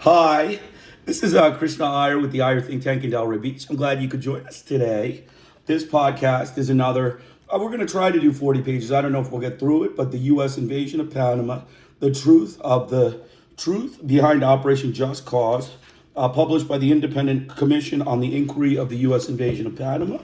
Hi, this is Krishna Iyer with the Iyer Think Tank in Delray Beach. I'm glad you could join us today. This podcast is another, we're going to try to do 40 pages. I don't know if we'll get through it, but the U.S. invasion of Panama, the truth behind Operation Just Cause, published by the Independent Commission on the Inquiry of the U.S. Invasion of Panama.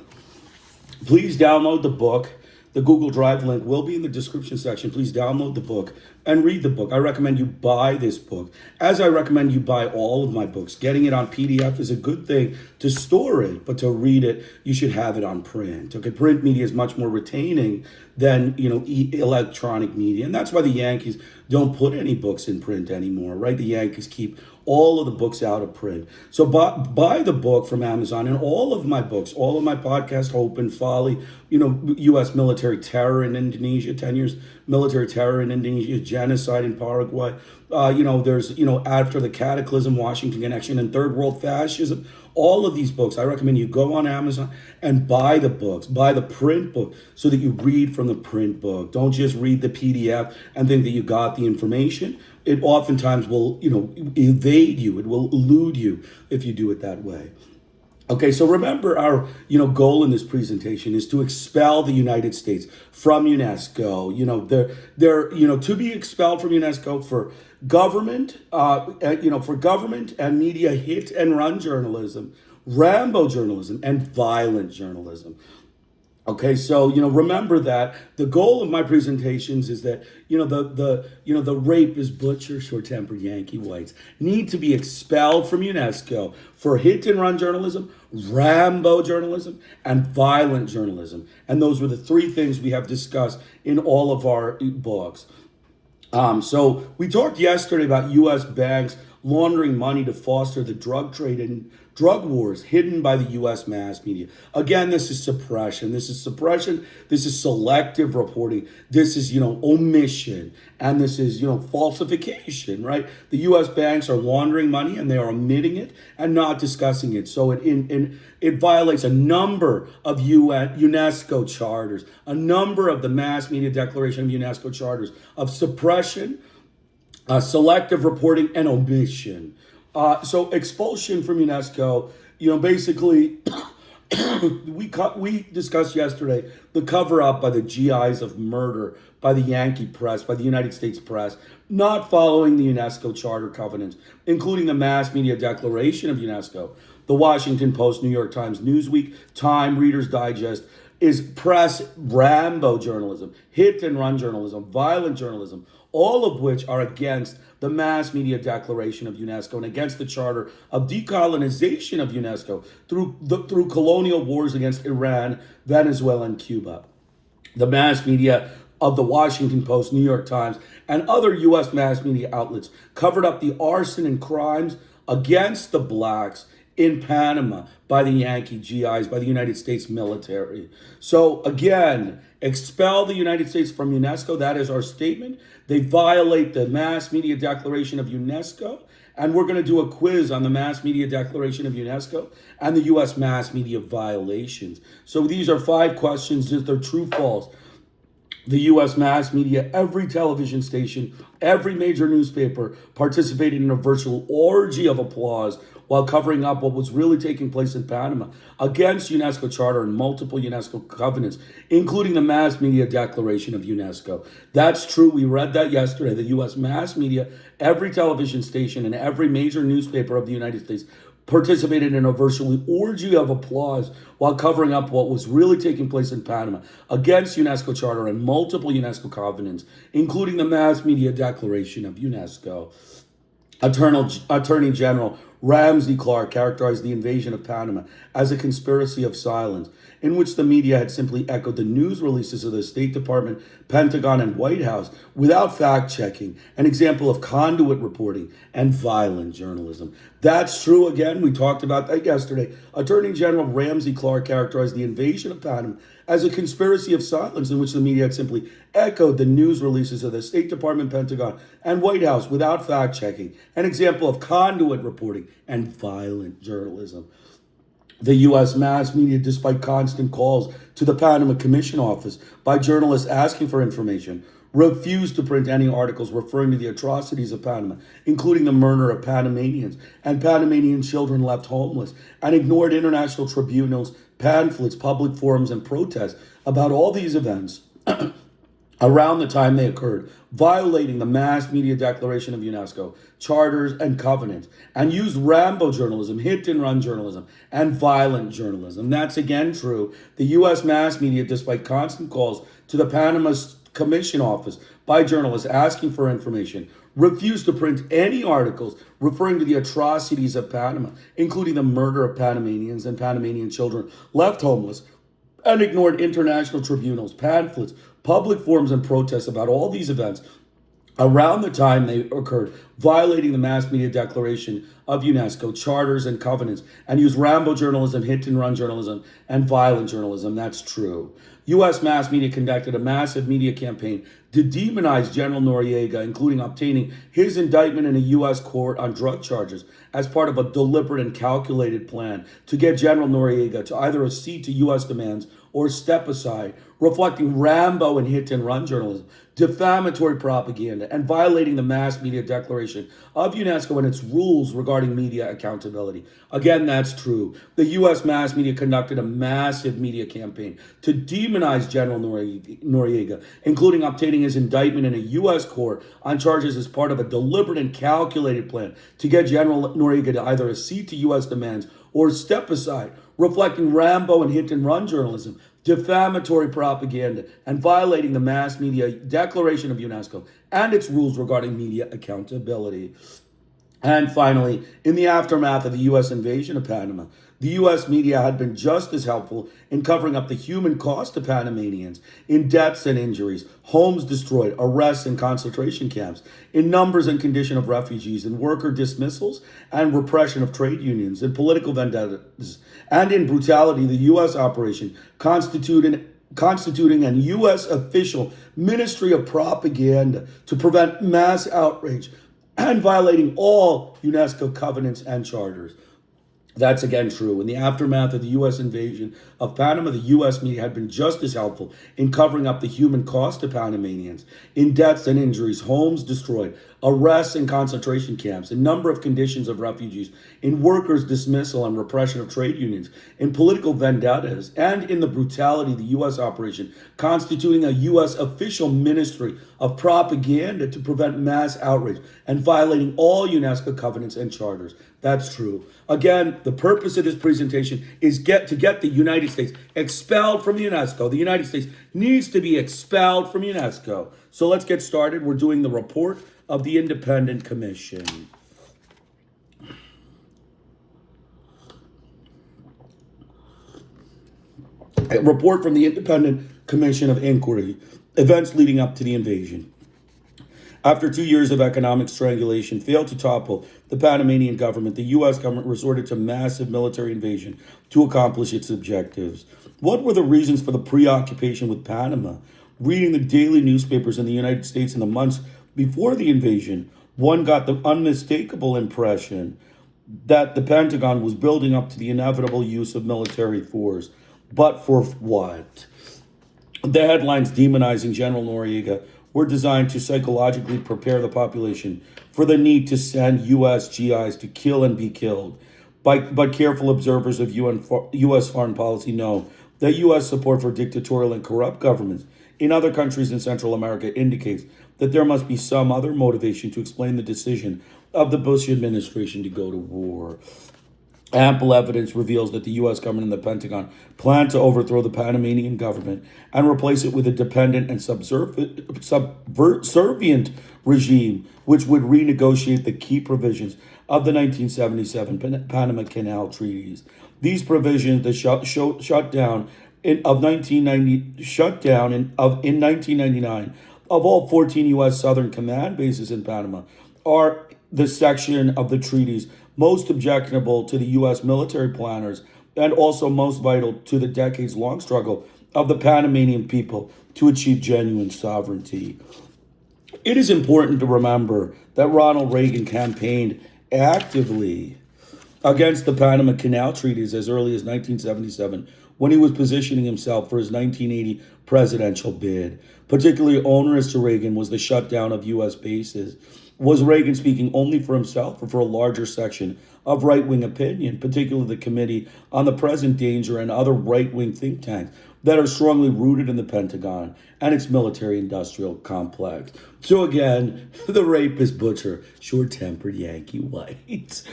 Please download the book. The Google Drive link will be in the description section. Please download the book and read the book. I recommend you buy this book, as I recommend you buy all of my books. Getting it on PDF is a good thing to store it, but to read it, you should have it on print. Okay, print media is much more retaining than electronic media, and that's why the Yankees don't put any books in print anymore, right? The Yankees keep all of the books out of print. So buy the book from Amazon, and all of my books, all of my podcasts, Hope and Folly, U.S. military terror in Indonesia, 10 years military terror in Indonesia, genocide in Paraguay. There's, After the Cataclysm, Washington Connection, and Third World Fascism. All of these books, I recommend you go on Amazon and buy the books, buy the print book so that you read from the print book. Don't just read the PDF and think that you got the information. It oftentimes will, evade you. It will elude you if you do it that way. Okay, so remember our, goal in this presentation is to expel the United States from UNESCO. They're to be expelled from UNESCO for government, for government and media hit and run journalism, Rambo journalism, and violent journalism. Okay, so remember that the goal of my presentations is that the rapist, butcher, short-tempered Yankee whites need to be expelled from UNESCO for hit and run journalism, Rambo journalism, and violent journalism. And those were the three things we have discussed in all of our books. So we talked yesterday about U.S. banks laundering money to foster the drug trade and drug wars hidden by the U.S. mass media. Again, this is suppression. This is selective reporting. This is, omission. And this is, falsification, right? The U.S. banks are laundering money and they are omitting it and not discussing it. So it violates a number of UNESCO charters, a number of the Mass Media Declaration of UNESCO charters of suppression, selective reporting, and omission. So expulsion from UNESCO, basically, we discussed yesterday the cover-up by the GIs of murder by the Yankee press, by the United States press, not following the UNESCO Charter covenants, including the Mass Media Declaration of UNESCO, the Washington Post, New York Times, Newsweek, Time, Reader's Digest, is press Rambo journalism, hit and run journalism, violent journalism, all of which are against the Mass Media Declaration of UNESCO and against the Charter of Decolonization of UNESCO through colonial wars against Iran, Venezuela, and Cuba. The mass media of the Washington Post, New York Times, and other U.S. mass media outlets covered up the arson and crimes against the blacks in Panama by the Yankee GIs, by the United States military. So again, expel the United States from UNESCO. That is our statement. They violate the Mass Media Declaration of UNESCO. And we're going to do a quiz on the Mass Media Declaration of UNESCO and the U.S. mass media violations. So these are 5 questions. They're true, false. The U.S. mass media, every television station, every major newspaper participated in a virtual orgy of applause while covering up what was really taking place in Panama against UNESCO Charter and multiple UNESCO covenants, including the Mass Media Declaration of UNESCO. That's true. We read that yesterday. The U.S. mass media, every television station, and every major newspaper of the United States participated in a virtual orgy of applause while covering up what was really taking place in Panama against UNESCO Charter and multiple UNESCO covenants, including the Mass Media Declaration of UNESCO. Attorney General Ramsey Clark characterized the invasion of Panama as a conspiracy of silence, in which the media had simply echoed the news releases of the State Department, Pentagon, and White House without fact-checking, an example of conduit reporting and violent journalism. That's true. Again, we talked about that yesterday. Attorney General Ramsey Clark characterized the invasion of Panama as a conspiracy of silence, in which the media had simply echoed the news releases of the State Department, Pentagon, and White House without fact-checking, an example of conduit reporting and violent journalism. The U.S. mass media, despite constant calls to the Panama Commission office by journalists asking for information, refused to print any articles referring to the atrocities of Panama, including the murder of Panamanians and Panamanian children left homeless, and ignored international tribunals, pamphlets, public forums, and protests about all these events around the time they occurred, violating the mass media declaration of UNESCO, charters, and covenants, and used Rambo journalism, hit-and-run journalism, and violent journalism. That's again true. The U.S. mass media, despite constant calls to the Panama Commission office by journalists asking for information, refused to print any articles referring to the atrocities of Panama, including the murder of Panamanians and Panamanian children left homeless, and ignored international tribunals, pamphlets, public forums, and protests about all these events around the time they occurred, violating the mass media declaration of UNESCO, charters, and covenants, and used Rambo journalism, hit-and-run journalism, and violent journalism. That's true. U.S. mass media conducted a massive media campaign to demonize General Noriega, including obtaining his indictment in a U.S. court on drug charges as part of a deliberate and calculated plan to get General Noriega to either accede to U.S. demands or step aside, reflecting Rambo and hit-and-run journalism, defamatory propaganda, and violating the mass media declaration of UNESCO and its rules regarding media accountability. Again, that's true. The U.S. mass media conducted a massive media campaign to demonize General Noriega, including obtaining his indictment in a U.S. court on charges as part of a deliberate and calculated plan to get General Noriega to either accede to U.S. demands or step aside, reflecting Rambo and hit-and-run journalism, defamatory propaganda, and violating the mass media declaration of UNESCO and its rules regarding media accountability. And finally, in the aftermath of the U.S. invasion of Panama, the U.S. media had been just as helpful in covering up the human cost of Panamanians in deaths and injuries, homes destroyed, arrests and concentration camps, in numbers and condition of refugees, in worker dismissals and repression of trade unions, in political vendettas, and in brutality. The U.S. operation constituting an U.S. official ministry of propaganda to prevent mass outrage and violating all UNESCO covenants and charters. That's again true. In the aftermath of the U.S. invasion of Panama, the U.S. media had been just as helpful in covering up the human cost of Panamanians in deaths and injuries, homes destroyed, arrests and concentration camps, in number of conditions of refugees, in workers' dismissal and repression of trade unions, in political vendettas, and in the brutality of the U.S. operation, constituting a U.S. official ministry of propaganda to prevent mass outrage and violating all UNESCO covenants and charters. That's true. Again, the purpose of this presentation is to get the United States expelled from UNESCO. The United States needs to be expelled from UNESCO. So let's get started. We're doing the report of the Independent Commission. A report from the Independent Commission of Inquiry, events leading up to the invasion. After 2 years of economic strangulation failed to topple the Panamanian government, the U.S. government resorted to massive military invasion to accomplish its objectives. What were the reasons for the preoccupation with Panama? Reading the daily newspapers in the United States in the months before the invasion, one got the unmistakable impression that the Pentagon was building up to the inevitable use of military force. But for what? The headlines demonizing General Noriega were designed to psychologically prepare the population for the need to send U.S. GIs to kill and be killed. But careful observers of U.S. foreign policy know that U.S. support for dictatorial and corrupt governments in other countries in Central America indicates that there must be some other motivation to explain the decision of the Bush administration to go to war. Ample evidence reveals that the U.S. government and the Pentagon plan to overthrow the Panamanian government and replace it with a dependent and subservient regime, which would renegotiate the key provisions of the 1977 Panama Canal treaties. These provisions, the shutdown in 1999 of all 14 U.S. Southern Command bases in Panama, are the section of the treaties most objectionable to the U.S. military planners and also most vital to the decades-long struggle of the Panamanian people to achieve genuine sovereignty. It is important to remember that Ronald Reagan campaigned actively against the Panama Canal treaties as early as 1977, when he was positioning himself for his 1980 presidential bid. Particularly onerous to Reagan was the shutdown of U.S. bases. Was Reagan speaking only for himself or for a larger section of right-wing opinion, particularly the Committee on the Present Danger and other right-wing think tanks that are strongly rooted in the Pentagon and its military-industrial complex? So again, the rapist butcher, short-tempered Yankee whites,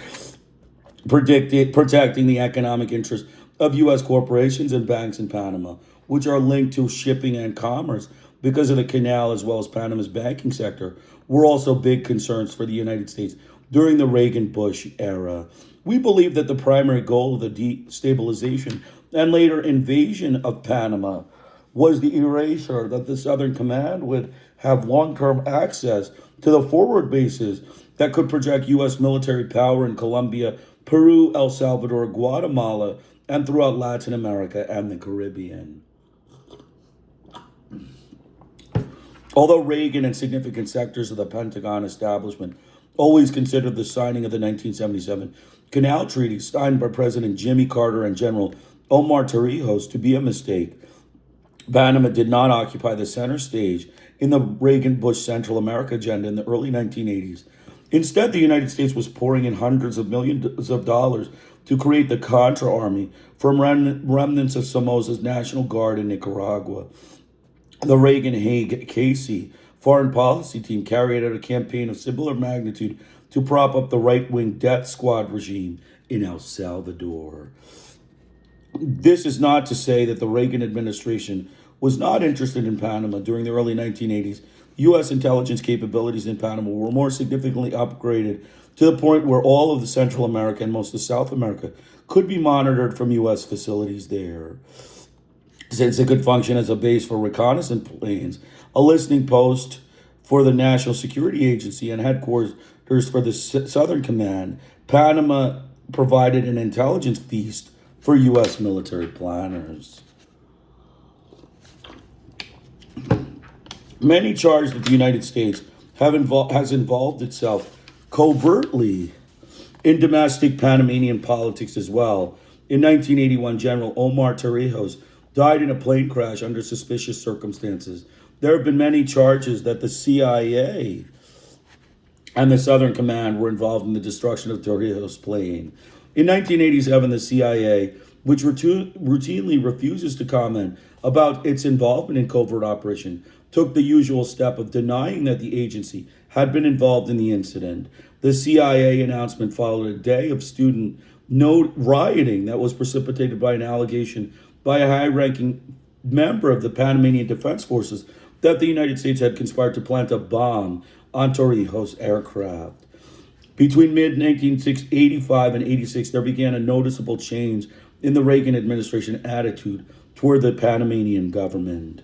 protecting the economic interests of U.S. corporations and banks in Panama, which are linked to shipping and commerce because of the canal as well as Panama's banking sector, were also big concerns for the United States during the Reagan-Bush era. We believe that the primary goal of the destabilization and later invasion of Panama was the erasure that the Southern Command would have long-term access to the forward bases that could project U.S. military power in Colombia, Peru, El Salvador, Guatemala, and throughout Latin America and the Caribbean. Although Reagan and significant sectors of the Pentagon establishment always considered the signing of the 1977 Canal Treaty signed by President Jimmy Carter and General Omar Torrijos to be a mistake, Panama did not occupy the center stage in the Reagan-Bush Central America agenda in the early 1980s. Instead, the United States was pouring in hundreds of millions of dollars to create the Contra Army from remnants of Somoza's National Guard in Nicaragua. The Reagan-Haig-Casey foreign policy team carried out a campaign of similar magnitude to prop up the right-wing death squad regime in El Salvador. This is not to say that the Reagan administration was not interested in Panama. During the early 1980s, U.S. intelligence capabilities in Panama were more significantly upgraded to the point where all of the Central America and most of South America could be monitored from U.S. facilities there. Since it could function as a base for reconnaissance planes, a listening post for the National Security Agency, and headquarters for the Southern Command, Panama provided an intelligence feast for U.S. military planners. Many charge that the United States has involved itself covertly in domestic Panamanian politics as well. In 1981, General Omar Torrijos died in a plane crash under suspicious circumstances. There have been many charges that the CIA and the Southern Command were involved in the destruction of Torrijos' plane. In 1987, the CIA, which routinely refuses to comment about its involvement in covert operation, took the usual step of denying that the agency had been involved in the incident. The CIA announcement followed a day of student rioting that was precipitated by an allegation by a high-ranking member of the Panamanian Defense Forces that the United States had conspired to plant a bomb on Torrijos' aircraft. Between mid-1985 and 86, there began a noticeable change in the Reagan administration attitude toward the Panamanian government.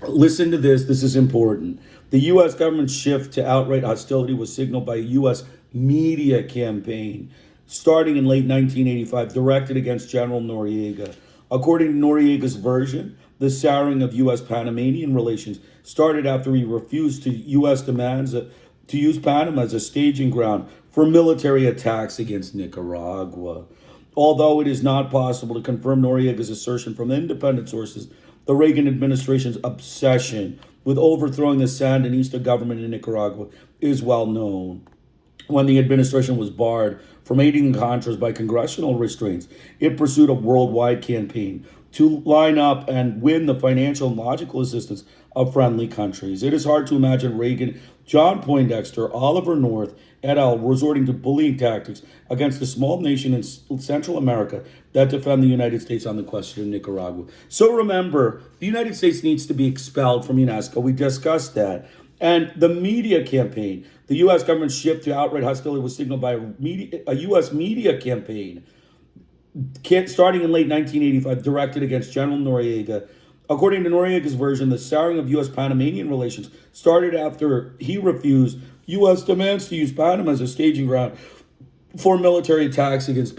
Listen to this. This is important. The U.S. government's shift to outright hostility was signaled by a U.S. media campaign starting in late 1985, directed against General Noriega. According to Noriega's version, the souring of U.S.-Panamanian relations started after he refused to U.S. demands to use Panama as a staging ground for military attacks against Nicaragua. Although it is not possible to confirm Noriega's assertion from independent sources, the Reagan administration's obsession with overthrowing the Sandinista government in Nicaragua is well known. When the administration was barred from aiding the Contras by congressional restraints, it pursued a worldwide campaign to line up and win the financial and logical assistance of friendly countries. It is hard to imagine Reagan, John Poindexter, Oliver North, et al. Resorting to bullying tactics against a small nation in Central America that defend the United States on the question of Nicaragua. So remember, the United States needs to be expelled from UNESCO. We discussed that. And the media campaign, the U.S. government's shift to outright hostility was signaled by a U.S. media campaign starting in late 1985, directed against General Noriega. According to Noriega's version, the souring of U.S.-Panamanian relations started after he refused U.S. demands to use Panama as a staging ground for military attacks against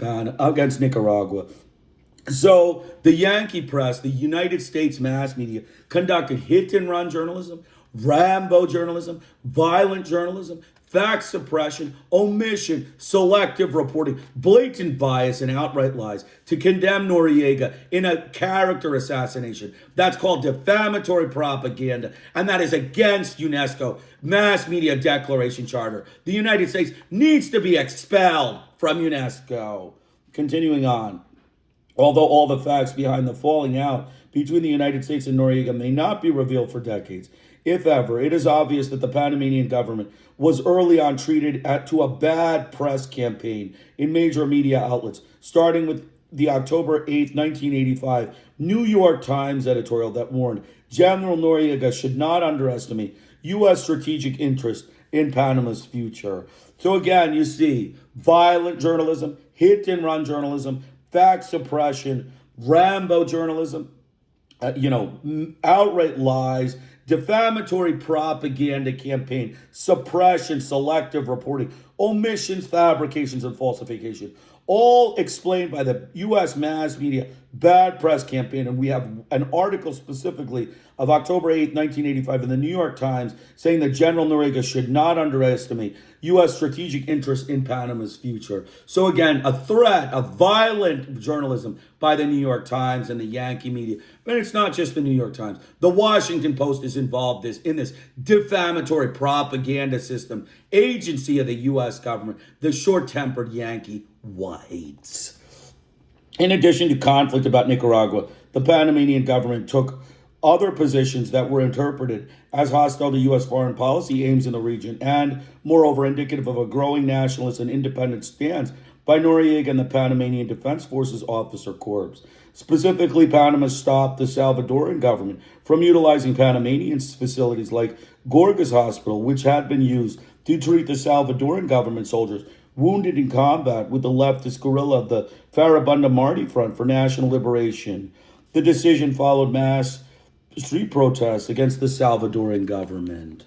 Nicaragua. So the Yankee press, the United States mass media, conducted hit-and-run journalism, Rambo journalism, violent journalism, fact suppression, omission, selective reporting, blatant bias, and outright lies to condemn Noriega in a character assassination. That's called defamatory propaganda, and that is against UNESCO Mass Media Declaration Charter. The United States needs to be expelled from UNESCO. Continuing on. Although all the facts behind the falling out between the United States and Noriega may not be revealed for decades, if ever, it is obvious that the Panamanian government was early on treated to a bad press campaign in major media outlets, starting with the October 8th, 1985 New York Times editorial that warned General Noriega should not underestimate U.S. strategic interest in Panama's future. So again, you see violent journalism, hit and run journalism, fact suppression, Rambo journalism, outright lies, defamatory propaganda campaign, suppression, selective reporting, omissions, fabrications, and falsification, all explained by the U.S. mass media bad press campaign. And we have an article specifically of October 8th, 1985 in the New York Times saying that General Noriega should not underestimate U.S. strategic interest in Panama's future. So again, a threat of violent journalism by the New York Times and the Yankee media. And it's not just the New York Times. The Washington Post is involved in this defamatory propaganda system, agency of the U.S. government, the short-tempered Yankee whites. In addition to conflict about Nicaragua, the Panamanian government took other positions that were interpreted as hostile to U.S. foreign policy aims in the region and, moreover, indicative of a growing nationalist and independent stance by Noriega and the Panamanian Defense Forces Officer Corps. Specifically, Panama stopped the Salvadoran government from utilizing Panamanian facilities like Gorgas Hospital, which had been used to treat the Salvadoran government soldiers wounded in combat with the leftist guerrilla of the Farabunda Marti Front for National Liberation. The decision followed mass street protests against the Salvadoran government.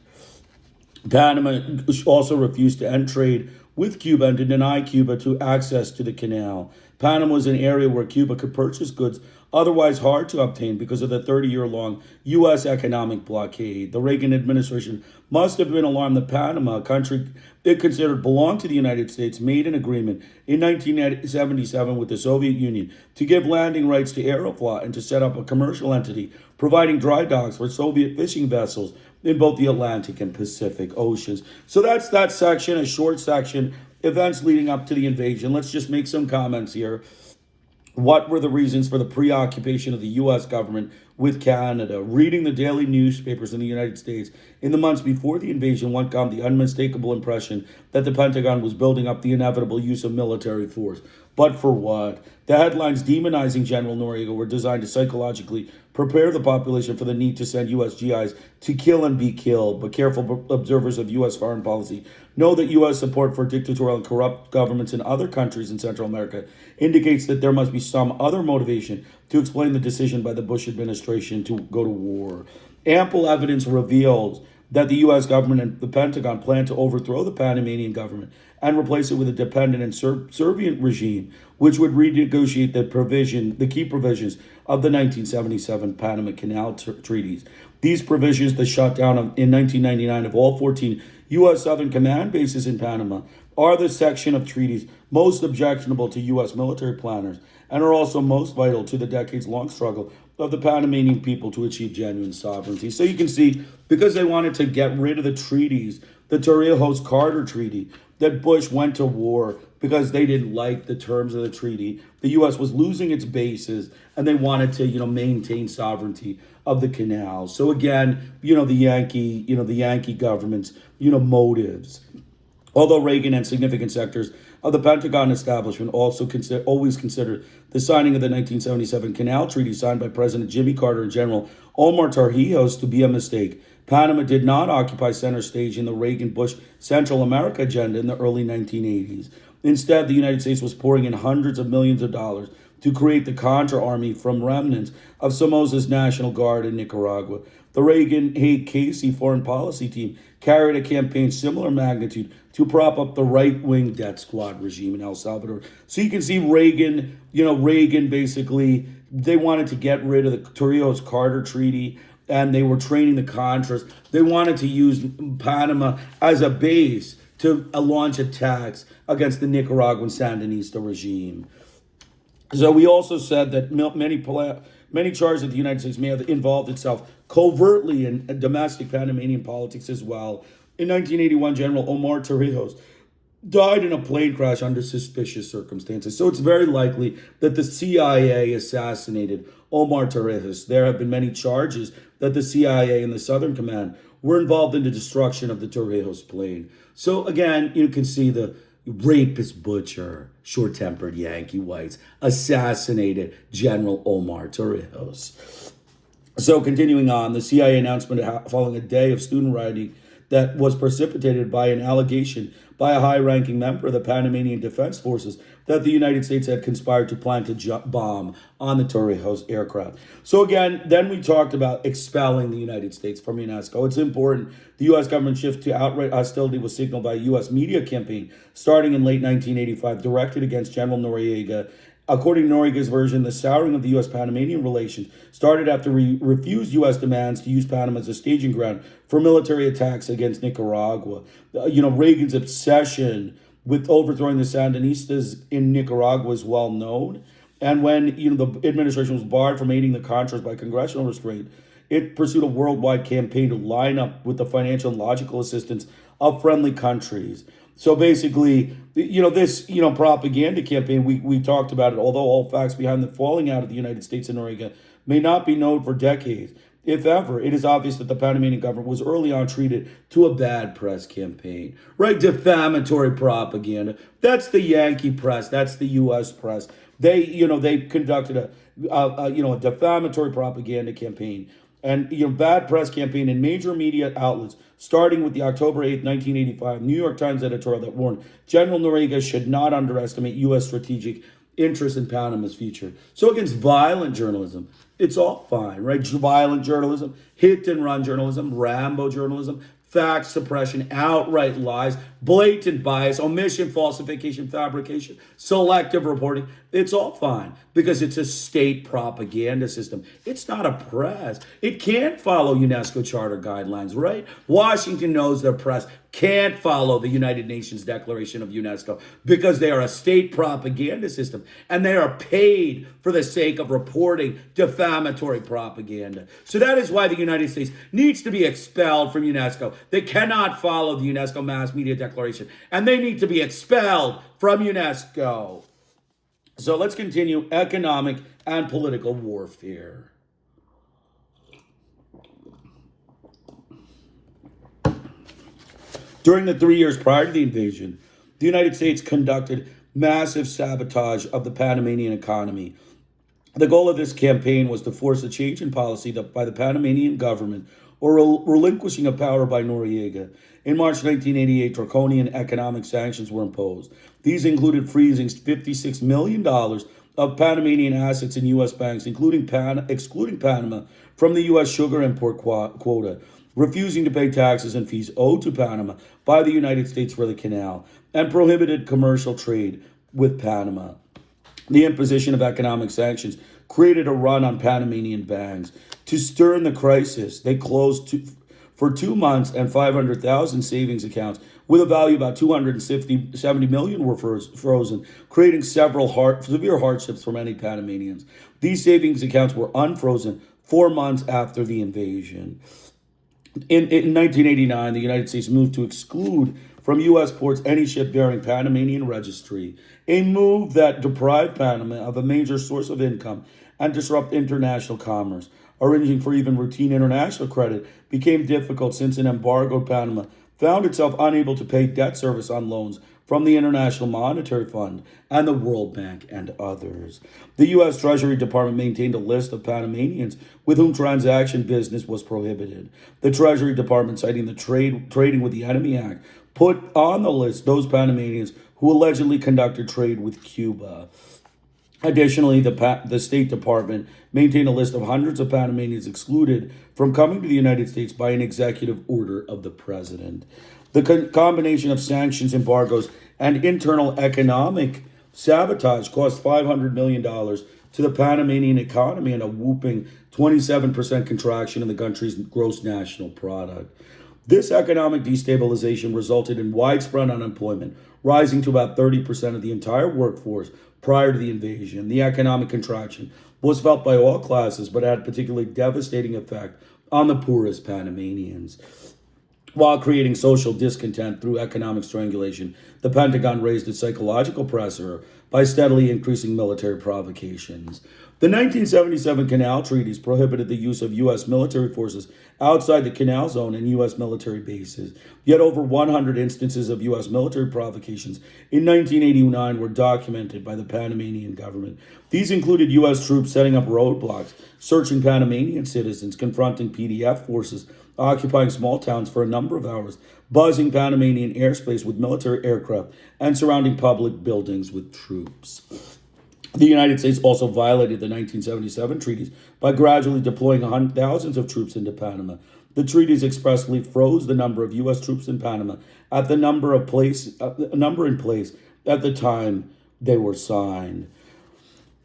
Panama also refused to end trade with Cuba and to deny Cuba to access to the canal. Panama was an area where Cuba could purchase goods otherwise hard to obtain because of the 30-year-long U.S. economic blockade. The Reagan administration must have been alarmed that Panama, a country it considered belonged to the United States, made an agreement in 1977 with the Soviet Union to give landing rights to Aeroflot and to set up a commercial entity providing dry docks for Soviet fishing vessels in both the Atlantic and Pacific Oceans. So that's that section, a short section, events leading up to the invasion. Let's just make some comments here. What were the reasons for the preoccupation of the U.S. government with Canada? Reading the daily newspapers in the United States in the months before the invasion, one got the unmistakable impression that the Pentagon was building up the inevitable use of military force. But for what? The headlines demonizing General Noriega were designed to psychologically prepare the population for the need to send U.S. GIs to kill and be killed. But careful observers of U.S. foreign policy know that U.S. support for dictatorial and corrupt governments in other countries in Central America indicates that there must be some other motivation to explain the decision by the Bush administration to go to war. Ample evidence reveals that the U.S. government and the Pentagon plan to overthrow the Panamanian government and replace it with a dependent and subservient regime, which would renegotiate the key provisions of the 1977 Panama Canal treaties. These provisions, the shutdown in 1999 of all 14 U.S. Southern Command bases in Panama, are the section of treaties most objectionable to U.S. military planners and are also most vital to the decades-long struggle of the Panamanian people to achieve genuine sovereignty. So you can see, because they wanted to get rid of the treaties, the Torrijos-Carter Treaty, that Bush went to war because they didn't like the terms of the treaty. The U.S. was losing its bases, and they wanted to, maintain sovereignty of the canal. So again, the Yankee government's, motives. Although Reagan and significant sectors of the Pentagon establishment also always considered the signing of the 1977 Canal Treaty signed by President Jimmy Carter and General Omar Torrijos to be a mistake, Panama did not occupy center stage in the Reagan-Bush Central America agenda in the early 1980s. Instead, the United States was pouring in hundreds of millions of dollars to create the Contra Army from remnants of Somoza's National Guard in Nicaragua. The Reagan-Haig-Casey foreign policy team carried a campaign similar magnitude to prop up the right-wing death squad regime in El Salvador. So you can see Reagan basically, they wanted to get rid of the Torrijos-Carter Treaty, and they were training the Contras. They wanted to use Panama as a base to launch attacks against the Nicaraguan Sandinista regime. So we also said that many charges that the United States may have involved itself covertly in domestic Panamanian politics as well. In 1981, General Omar Torrijos died in a plane crash under suspicious circumstances. So it's very likely that the CIA assassinated Omar Torrijos. There have been many charges that the CIA and the Southern Command were involved in the destruction of the Torrijos plane. So again, you can see the rapist butcher, short-tempered Yankee whites, assassinated General Omar Torrijos. So continuing on, the CIA announcement following a day of student rioting that was precipitated by an allegation by a high-ranking member of the Panamanian Defense Forces that the United States had conspired to plant a bomb on the Torrijos aircraft. So again, then we talked about expelling the United States from UNESCO. It's important. The U.S. government shift to outright hostility was signaled by a U.S. media campaign starting in late 1985, directed against General Noriega. According to Noriega's version, the souring of the U.S.-Panamanian relations started after we refused U.S. demands to use Panama as a staging ground for military attacks against Nicaragua. Reagan's obsession with overthrowing the Sandinistas in Nicaragua is well known. And when the administration was barred from aiding the Contras by congressional restraint, it pursued a worldwide campaign to line up with the financial and logical assistance of friendly countries. So basically, this propaganda campaign, we talked about it, although all facts behind the falling out of the United States and Noriega may not be known for decades. If ever, it is obvious that the Panamanian government was early on treated to a bad press campaign, right? Defamatory propaganda. That's the Yankee press. That's the U.S. press. They conducted a defamatory propaganda campaign and bad press campaign in major media outlets, starting with the October 8th, 1985 New York Times editorial that warned General Noriega should not underestimate U.S. strategic interest in Panama's future. So against violent journalism, it's all fine, right? Violent journalism, hit and run journalism, Rambo journalism, fact suppression, outright lies, blatant bias, omission, falsification, fabrication, selective reporting. It's all fine because it's a state propaganda system. It's not a press. It can't follow UNESCO Charter guidelines, right? Washington knows their press can't follow the United Nations Declaration of UNESCO because they are a state propaganda system and they are paid for the sake of reporting defamatory propaganda. So that is why the United States needs to be expelled from UNESCO. They cannot follow the UNESCO Mass Media Declaration and they need to be expelled from UNESCO. So let's continue economic and political warfare. During the 3 years prior to the invasion, the United States conducted massive sabotage of the Panamanian economy. The goal of this campaign was to force a change in policy by the Panamanian government or a relinquishing of power by Noriega. In March 1988, draconian economic sanctions were imposed. These included freezing $56 million of Panamanian assets in U.S. banks, excluding Panama from the U.S. sugar import quota, refusing to pay taxes and fees owed to Panama by the United States for the canal, and prohibited commercial trade with Panama. The imposition of economic sanctions created a run on Panamanian banks. To stir the crisis, they closed for 2 months and 500,000 savings accounts with a value of about 70 million were frozen, creating several severe hardships for many Panamanians. These savings accounts were unfrozen 4 months after the invasion. In 1989, the United States moved to exclude from U.S. ports any ship bearing Panamanian registry, a move that deprived Panama of a major source of income and disrupt international commerce. Arranging for even routine international credit became difficult since an embargoed Panama found itself unable to pay debt service on loans from the International Monetary Fund and the World Bank and others. The U.S. Treasury Department maintained a list of Panamanians with whom transaction business was prohibited. The Treasury Department, citing the Trading with the Enemy Act, put on the list those Panamanians who allegedly conducted trade with Cuba. Additionally, the State Department maintained a list of hundreds of Panamanians excluded from coming to the United States by an executive order of the president. The combination of sanctions, embargoes, and internal economic sabotage cost $500 million to the Panamanian economy and a whooping 27% contraction in the country's gross national product. This economic destabilization resulted in widespread unemployment, rising to about 30% of the entire workforce prior to the invasion. The economic contraction was felt by all classes, but had a particularly devastating effect on the poorest Panamanians. While creating social discontent through economic strangulation, the Pentagon raised its psychological pressure by steadily increasing military provocations. The 1977 Canal Treaties prohibited the use of U.S. military forces outside the Canal Zone and U.S. military bases. Yet over 100 instances of U.S. military provocations in 1989 were documented by the Panamanian government. These included U.S. troops setting up roadblocks, searching Panamanian citizens, confronting PDF forces, occupying small towns for a number of hours, buzzing Panamanian airspace with military aircraft, and surrounding public buildings with troops. The United States also violated the 1977 treaties by gradually deploying thousands of troops into Panama. The treaties expressly froze the number of U.S. troops in Panama at the number in place at the time they were signed.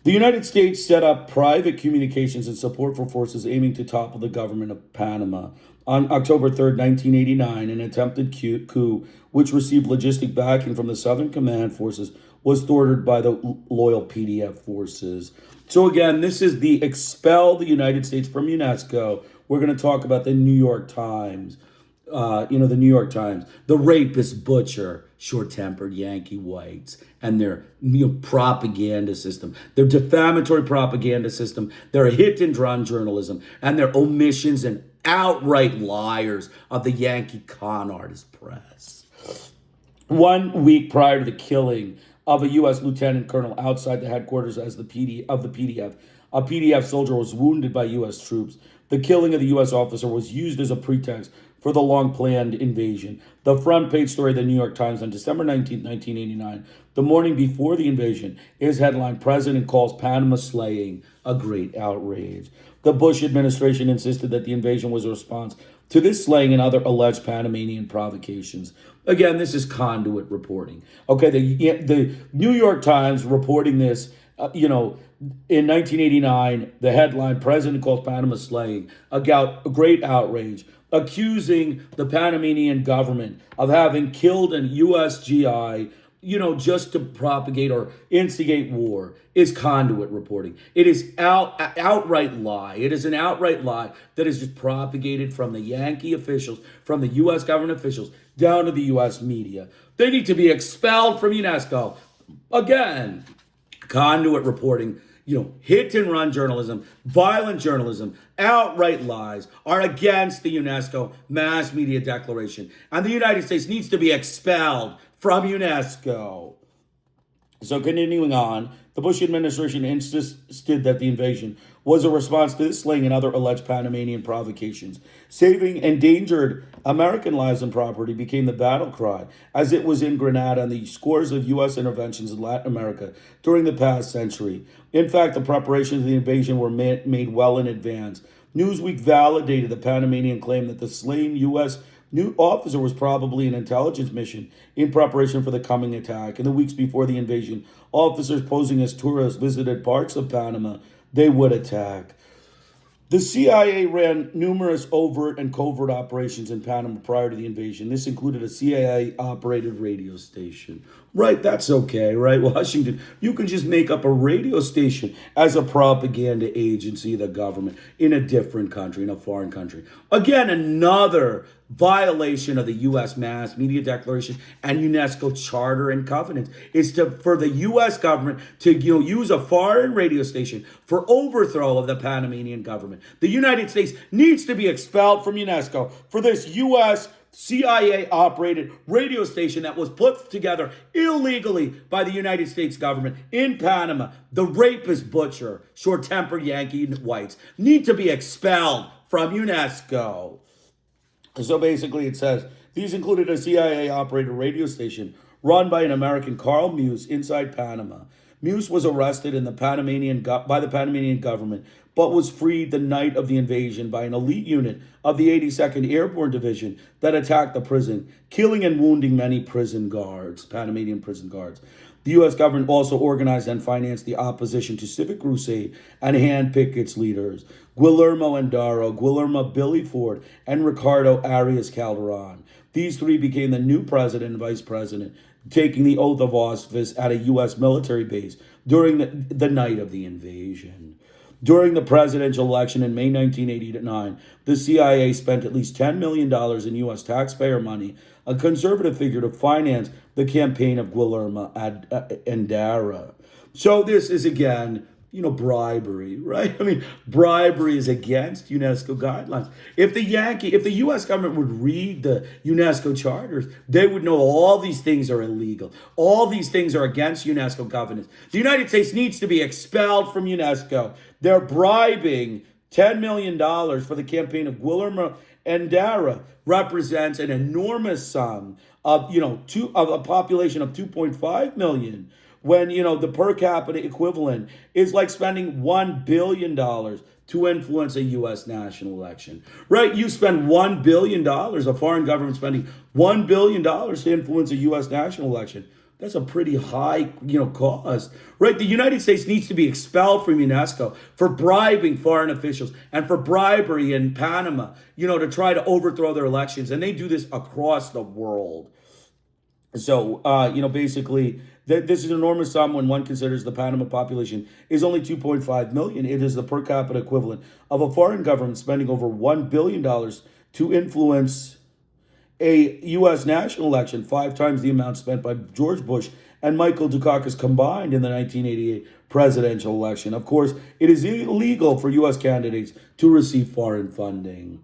The United States set up private communications and support for forces aiming to topple the government of Panama. On October 3rd, 1989, an attempted coup, which received logistic backing from the Southern Command Forces, was thwarted by the loyal PDF forces. So again, this is the expel the United States from UNESCO. We're going to talk about the New York Times. The New York Times, the rapist butcher, short-tempered Yankee whites, and their propaganda system, their defamatory propaganda system, their hit-and-run journalism, and their omissions and outright liars of the Yankee con artist press. 1 week prior to the killing of a U.S. lieutenant colonel outside the headquarters of the PDF, a PDF soldier was wounded by U.S. troops. The killing of the U.S. officer was used as a pretext for the long-planned invasion. The front page story of the New York Times on December 19, 1989, the morning before the invasion, is headlined, "President Calls Panama Slaying a Great Outrage." The Bush administration insisted that the invasion was a response to this slaying and other alleged Panamanian provocations. Again, this is conduit reporting. Okay, the New York Times reporting this, in 1989, the headline, "President Calls Panama Slaying a Great Outrage," accusing the Panamanian government of having killed an U.S. GI, just to propagate or instigate war, is conduit reporting. It is outright lie. It is an outright lie that is just propagated from the Yankee officials, from the U.S. government officials, down to the U.S. media. They need to be expelled from UNESCO. Again, conduit reporting, hit and run journalism, violent journalism, outright lies are against the UNESCO Mass Media Declaration. And the United States needs to be expelled from UNESCO. So continuing on, the Bush administration insisted that the invasion was a response to this slaying and other alleged Panamanian provocations. Saving endangered American lives and property became the battle cry, as it was in Grenada and the scores of U.S. interventions in Latin America during the past century. In fact, the preparations of the invasion were made well in advance. Newsweek validated the Panamanian claim that the slain U.S. new officer was probably an intelligence mission in preparation for the coming attack. In the weeks before the invasion, officers posing as tourists visited parts of Panama they would attack. The CIA ran numerous overt and covert operations in Panama prior to the invasion. This included a CIA-operated radio station. Right, that's okay, right? Washington, you can just make up a radio station as a propaganda agency of the government in a different country, in a foreign country. Again, another violation of the U.S. Mass Media Declaration and UNESCO Charter and Covenants is for the U.S. government to use a foreign radio station for overthrow of the Panamanian government. The United States needs to be expelled from UNESCO for this U.S. CIA-operated radio station that was put together illegally by the United States government in Panama. The rapist butcher, short-tempered Yankee whites need to be expelled from UNESCO. So basically it says, these included a CIA-operated radio station run by an American, Carl Muse, inside Panama. Muse was arrested by the Panamanian government, but was freed the night of the invasion by an elite unit of the 82nd Airborne Division that attacked the prison, killing and wounding many Panamanian prison guards. The U.S. government also organized and financed the opposition to Civic Crusade and handpicked its leaders: Guillermo Endaro, Guillermo Billy Ford, and Ricardo Arias Calderon. These three became the new president and vice president, taking the oath of office at a U.S. military base during the night of the invasion. During the presidential election in May 1989, the CIA spent at least $10 million in U.S. taxpayer money, a conservative figure, to finance the campaign of Guillermo Endara. So this is, again, bribery, right? I mean, bribery is against UNESCO guidelines. If the U.S. government would read the UNESCO charters, they would know all these things are illegal. All these things are against UNESCO governance. The United States needs to be expelled from UNESCO. They're bribing $10 million for the campaign of Guillermo Endara. Represents an enormous sum of, of a population of 2.5 million. When, the per capita equivalent is like spending $1 billion to influence a U.S. national election, right? You spend $1 billion, a foreign government spending $1 billion to influence a U.S. national election. That's a pretty high, cost, right? The United States needs to be expelled from UNESCO for bribing foreign officials and for bribery in Panama, to try to overthrow their elections. And they do this across the world. So, basically, this is an enormous sum when one considers the Panama population is only 2.5 million. It is the per capita equivalent of a foreign government spending over $1 billion to influence a U.S. national election, 5 times the amount spent by George Bush and Michael Dukakis combined in the 1988 presidential election. Of course, it is illegal for U.S. candidates to receive foreign funding.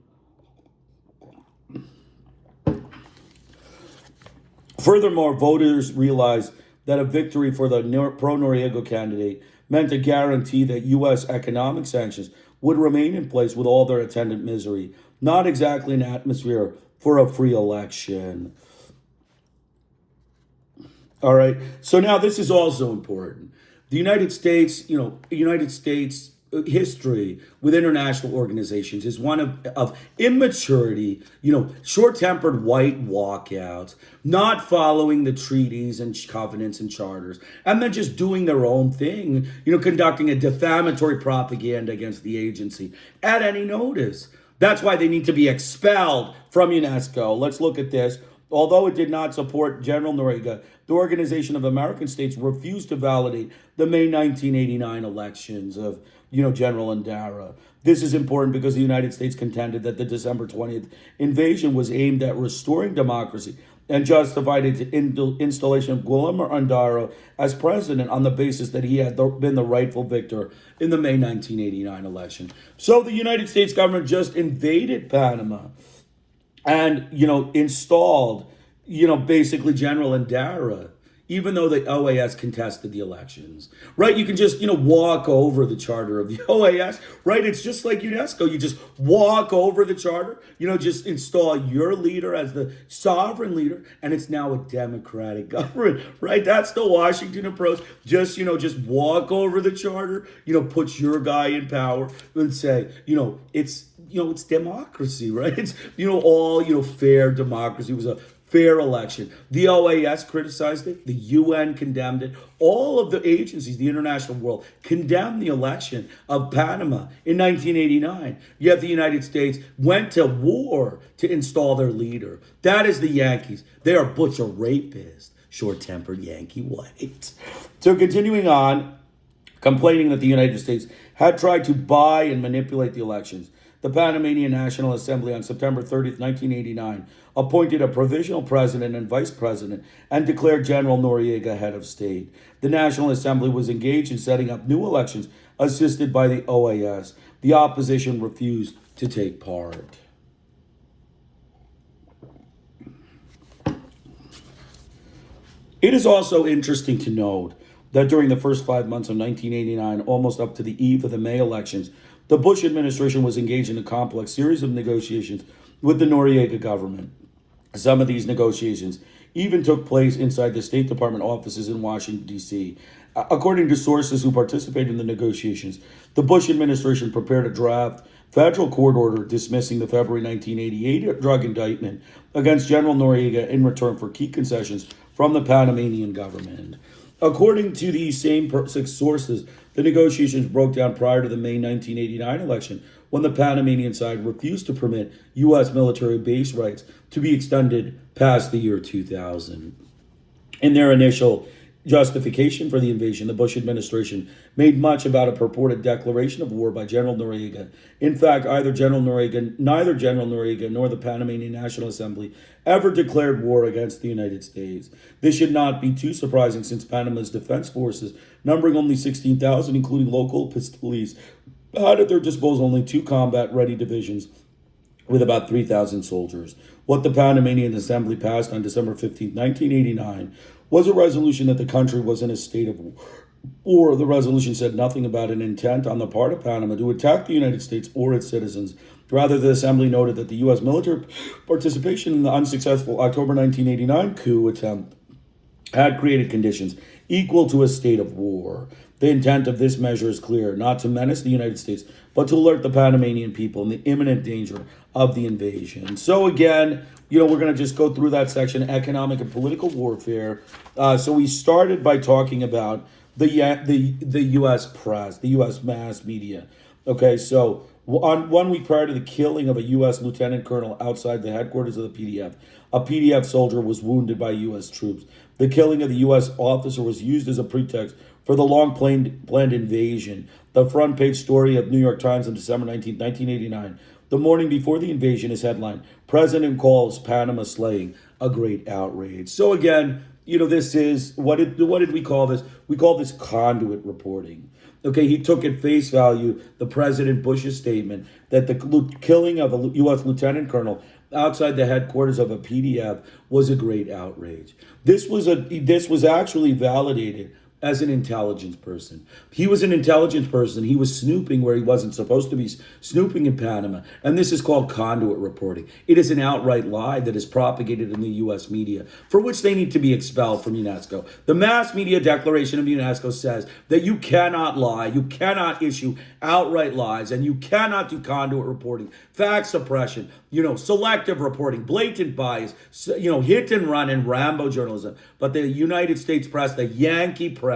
Furthermore, voters realized that a victory for the pro-Noriega candidate meant a guarantee that U.S. economic sanctions would remain in place with all their attendant misery. Not exactly an atmosphere for a free election. All right. So now this is also important. The United States, history with international organizations is one of immaturity, short-tempered white walkouts, not following the treaties and covenants and charters, and then just doing their own thing, conducting a defamatory propaganda against the agency at any notice. That's why they need to be expelled from UNESCO. Let's look at this. Although it did not support General Noriega, the Organization of American States refused to validate the May 1989 elections of, General Endara. This is important because the United States contended that the December 20th invasion was aimed at restoring democracy and justified its installation of Guillermo Endara as president on the basis that he had been the rightful victor in the May 1989 election. So the United States government just invaded Panama and, installed, basically General Endara, even though the OAS contested the elections, right? You can just, walk over the charter of the OAS, right? It's just like UNESCO. You just walk over the charter, just install your leader as the sovereign leader, and it's now a democratic government, right? That's the Washington approach. Just walk over the charter, put your guy in power and say, it's democracy, right? It's, all, fair democracy. It was a fair election. The OAS criticized it. The UN condemned it. All of the agencies, the international world, condemned the election of Panama in 1989. Yet the United States went to war to install their leader. That is the Yankees. They are butcher rapists, short-tempered Yankee whites. So continuing on, complaining that the United States had tried to buy and manipulate the elections, the Panamanian National Assembly on September 30th, 1989, appointed a provisional president and vice president and declared General Noriega head of state. The National Assembly was engaged in setting up new elections, assisted by the OAS. The opposition refused to take part. It is also interesting to note that during the first 5 months of 1989, almost up to the eve of the May elections, the Bush administration was engaged in a complex series of negotiations with the Noriega government. Some of these negotiations even took place inside the State Department offices in Washington, D.C. According to sources who participated in the negotiations, the Bush administration prepared a draft federal court order dismissing the February 1988 drug indictment against General Noriega in return for key concessions from the Panamanian government. According to these same six sources, the negotiations broke down prior to the May 1989 election when the Panamanian side refused to permit U.S. military base rights to be extended past the year 2000. In their initial justification for the invasion, the Bush administration made much about a purported declaration of war by General Noriega. In fact, neither General Noriega nor the Panamanian National Assembly ever declared war against the United States. This should not be too surprising since Panama's defense forces, numbering only 16,000, including local police, had at their disposal only two combat-ready divisions with about 3,000 soldiers. What the Panamanian Assembly passed on December 15, 1989, was a resolution that the country was in a state of war. The resolution said nothing about an intent on the part of Panama to attack the United States or its citizens. Rather, the Assembly noted that the U.S. military participation in the unsuccessful October 1989 coup attempt had created conditions equal to a state of war. The intent of this measure is clear, not to menace the United States, but to alert the Panamanian people in the imminent danger of the invasion. So again, we're going to just go through that section, economic and political warfare. So we started by talking about the U.S. press, the U.S. mass media. Okay, so on 1 week prior to the killing of a U.S. lieutenant colonel outside the headquarters of the PDF, a PDF soldier was wounded by U.S. troops. The killing of the U.S. officer was used as a pretext for the long-planned invasion. The front page story of New York Times on December 19, 1989. The morning before the invasion is headline, President calls Panama slaying a great outrage. So again, this is, what did we call this? We call this conduit reporting. Okay, he took at face value the President Bush's statement that the killing of a U.S. lieutenant colonel outside the headquarters of a PDF was a great outrage. This was actually validated as an intelligence person. He was an intelligence person. He was snooping where he wasn't supposed to be snooping in Panama. And this is called conduit reporting. It is an outright lie that is propagated in the U.S. media, for which they need to be expelled from UNESCO. The Mass Media Declaration of UNESCO says that you cannot lie, you cannot issue outright lies, and you cannot do conduit reporting, fact suppression, selective reporting, blatant bias, hit and run and Rambo journalism. But the United States press, the Yankee press,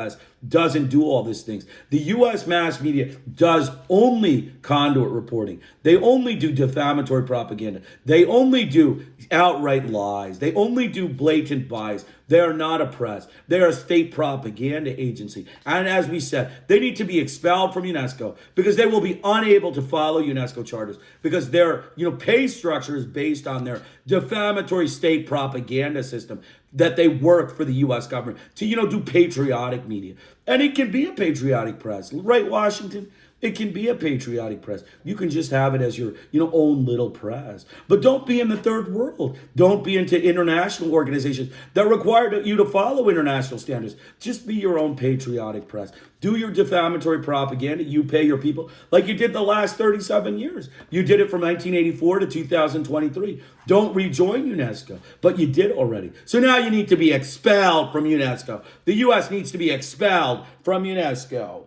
doesn't do all these things. The U.S. mass media does only conduit reporting. They only do defamatory propaganda. They only do outright lies. They only do blatant bias. They are not a press. They are a state propaganda agency. And as we said, they need to be expelled from UNESCO because they will be unable to follow UNESCO charters because their pay structure is based on their defamatory state propaganda system that they work for the U.S. government to, do patriotic media. And it can be a patriotic press, right, Washington? It can be a patriotic press. You can just have it as your, own little press. But don't be in the third world. Don't be into international organizations that require you to follow international standards. Just be your own patriotic press. Do your defamatory propaganda. You pay your people like you did the last 37 years. You did it from 1984 to 2023. Don't rejoin UNESCO, but you did already. So now you need to be expelled from UNESCO. The U.S. needs to be expelled from UNESCO.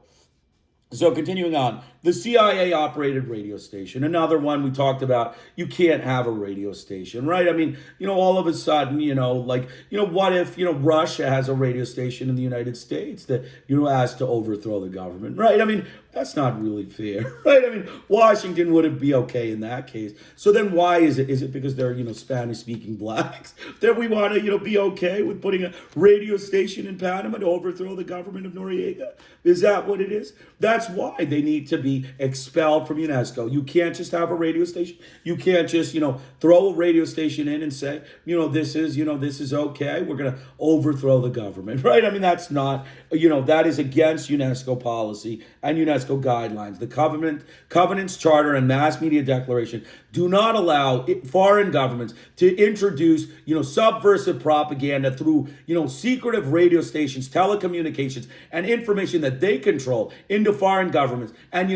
So continuing on, the CIA operated radio station, another one we talked about, you can't have a radio station, right? I mean, all of a sudden, what if, Russia has a radio station in the United States that, has to overthrow the government, right? I mean, that's not really fair, right? I mean, Washington wouldn't be okay in that case. So then why is it? Is it because they're, Spanish-speaking blacks that we want to, be okay with putting a radio station in Panama to overthrow the government of Noriega? Is that what it is? That's why they need to be expelled from UNESCO. You can't just have a radio station. You can't just, throw a radio station in and say, this is okay. We're going to overthrow the government, right? I mean, that's not, that is against UNESCO policy and UNESCO guidelines. The Covenants Charter and Mass Media Declaration do not allow foreign governments to introduce, subversive propaganda through, secretive radio stations, telecommunications, and information that they control into foreign governments, and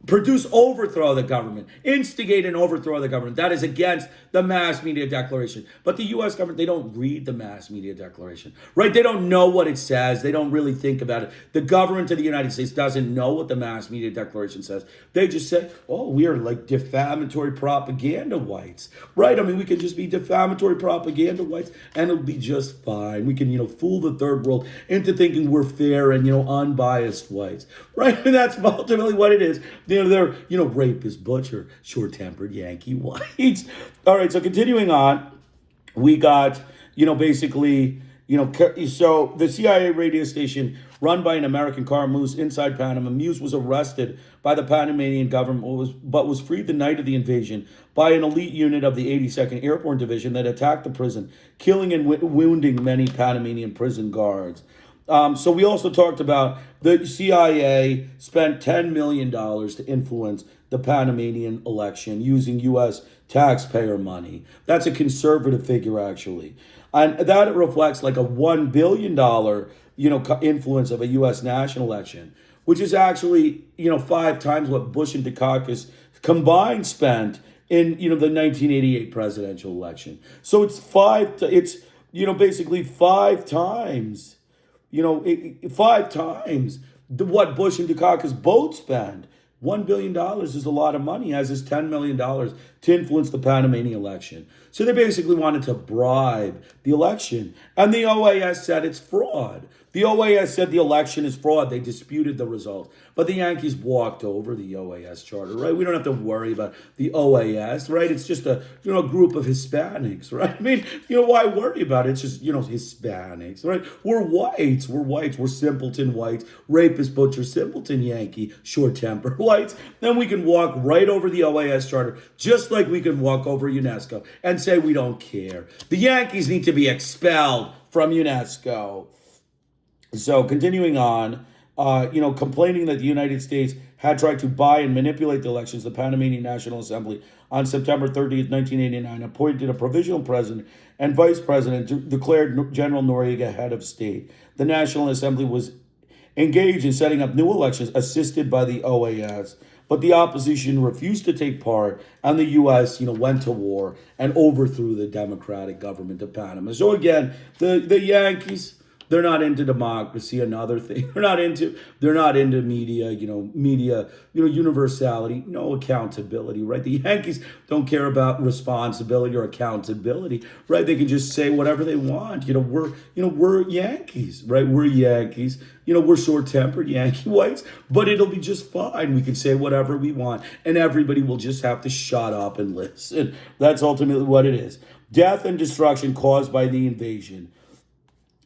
produce overthrow of the government, instigate and overthrow of the government. That is against the mass media declaration. But the U.S. government, they don't read the mass media declaration, right? They don't know what it says. They don't really think about it. The government of the United States doesn't know what the mass media declaration says. They just say, oh, we are like defamatory propaganda whites, right? I mean, we can just be defamatory propaganda whites and it'll be just fine. We can, fool the third world into thinking we're fair and, unbiased whites, right? And that's ultimately what it is. They're, rapist, butcher, short-tempered Yankee whites. All right, so continuing on, we got, basically, so the CIA radio station run by an American car Muse inside Panama. Muse was arrested by the Panamanian government, but was freed the night of the invasion by an elite unit of the 82nd Airborne Division that attacked the prison, killing and wounding many Panamanian prison guards. So we also talked about the CIA spent $10 million to influence the Panamanian election using U.S. taxpayer money. That's a conservative figure, actually. And that reflects like a $1 billion, influence of a U.S. national election, which is actually, 5 times what Bush and Dukakis combined spent in, the 1988 presidential election. So it's basically 5 times. 5 times what Bush and Dukakis both spend. $1 billion is a lot of money, as is $10 million to influence the Panamanian election. So they basically wanted to bribe the election. And the OAS said it's fraud. The OAS said the election is fraud. They disputed the results. But the Yankees walked over the OAS charter, right? We don't have to worry about the OAS, right? It's just a, group of Hispanics, right? I mean, why worry about it? It's just, Hispanics, right? We're whites. We're simpleton whites, rapist, butcher, simpleton Yankee, short-tempered whites. Then we can walk right over the OAS charter, just like we can walk over UNESCO and say we don't care. The Yankees need to be expelled from UNESCO. So continuing on, complaining that the United States had tried to buy and manipulate the elections, the Panamanian National Assembly on September 30th, 1989, appointed a provisional president and vice president, declared General Noriega head of state. The National Assembly was engaged in setting up new elections, assisted by the OAS. But the opposition refused to take part, and the U.S., went to war and overthrew the democratic government of Panama. So again, the Yankees, they're not into democracy. Another thing, they're not into media, universality, no accountability, right? The Yankees don't care about responsibility or accountability, right? They can just say whatever they want. We're Yankees, right? We're Yankees. We're short-tempered Yankee whites, but it'll be just fine. We can say whatever we want, and everybody will just have to shut up and listen. That's ultimately what it is. Death and destruction caused by the invasion.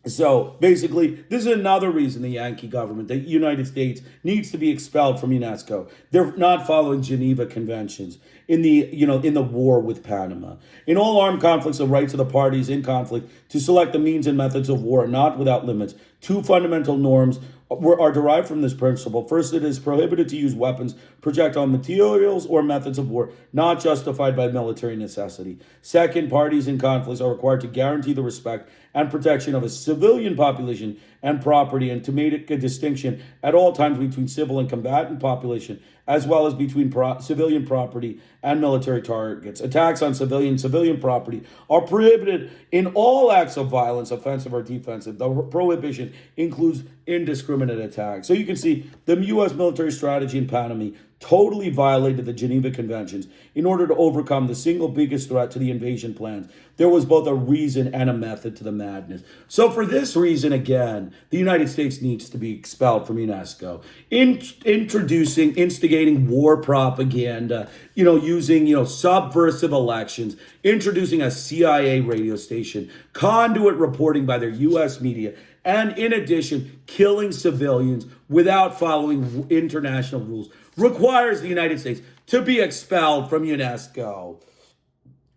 So basically, this is another reason the Yankee government, the United States, needs to be expelled from UNESCO. They're not following Geneva Conventions in the war with Panama. In all armed conflicts, the rights of the parties in conflict to select the means and methods of war are not without limits. 2 fundamental norms are derived from this principle. First, it is prohibited to use weapons, projectile materials, or methods of war not justified by military necessity. Second, parties in conflicts are required to guarantee the respect and protection of a civilian population and property, and to make a distinction at all times between civil and combatant population, as well as between civilian property and military targets. Attacks on civilian property are prohibited in all acts of violence, offensive or defensive. The prohibition includes indiscriminate attacks. So you can see the U.S. military strategy in Panama totally violated the Geneva Conventions in order to overcome the single biggest threat to the invasion plans. There was both a reason and a method to the madness. So for this reason, again, the United States needs to be expelled from UNESCO. Instigating war propaganda, using, subversive elections, introducing a CIA radio station, conduit reporting by their U.S. media, and in addition, killing civilians without following international rules requires the United States to be expelled from UNESCO.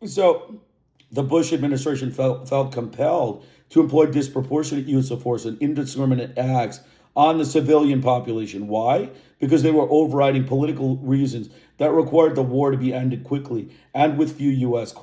So the Bush administration felt compelled to employ disproportionate use of force and indiscriminate acts on the civilian population. Why? Because they were overriding political reasons that required the war to be ended quickly and with few U.S.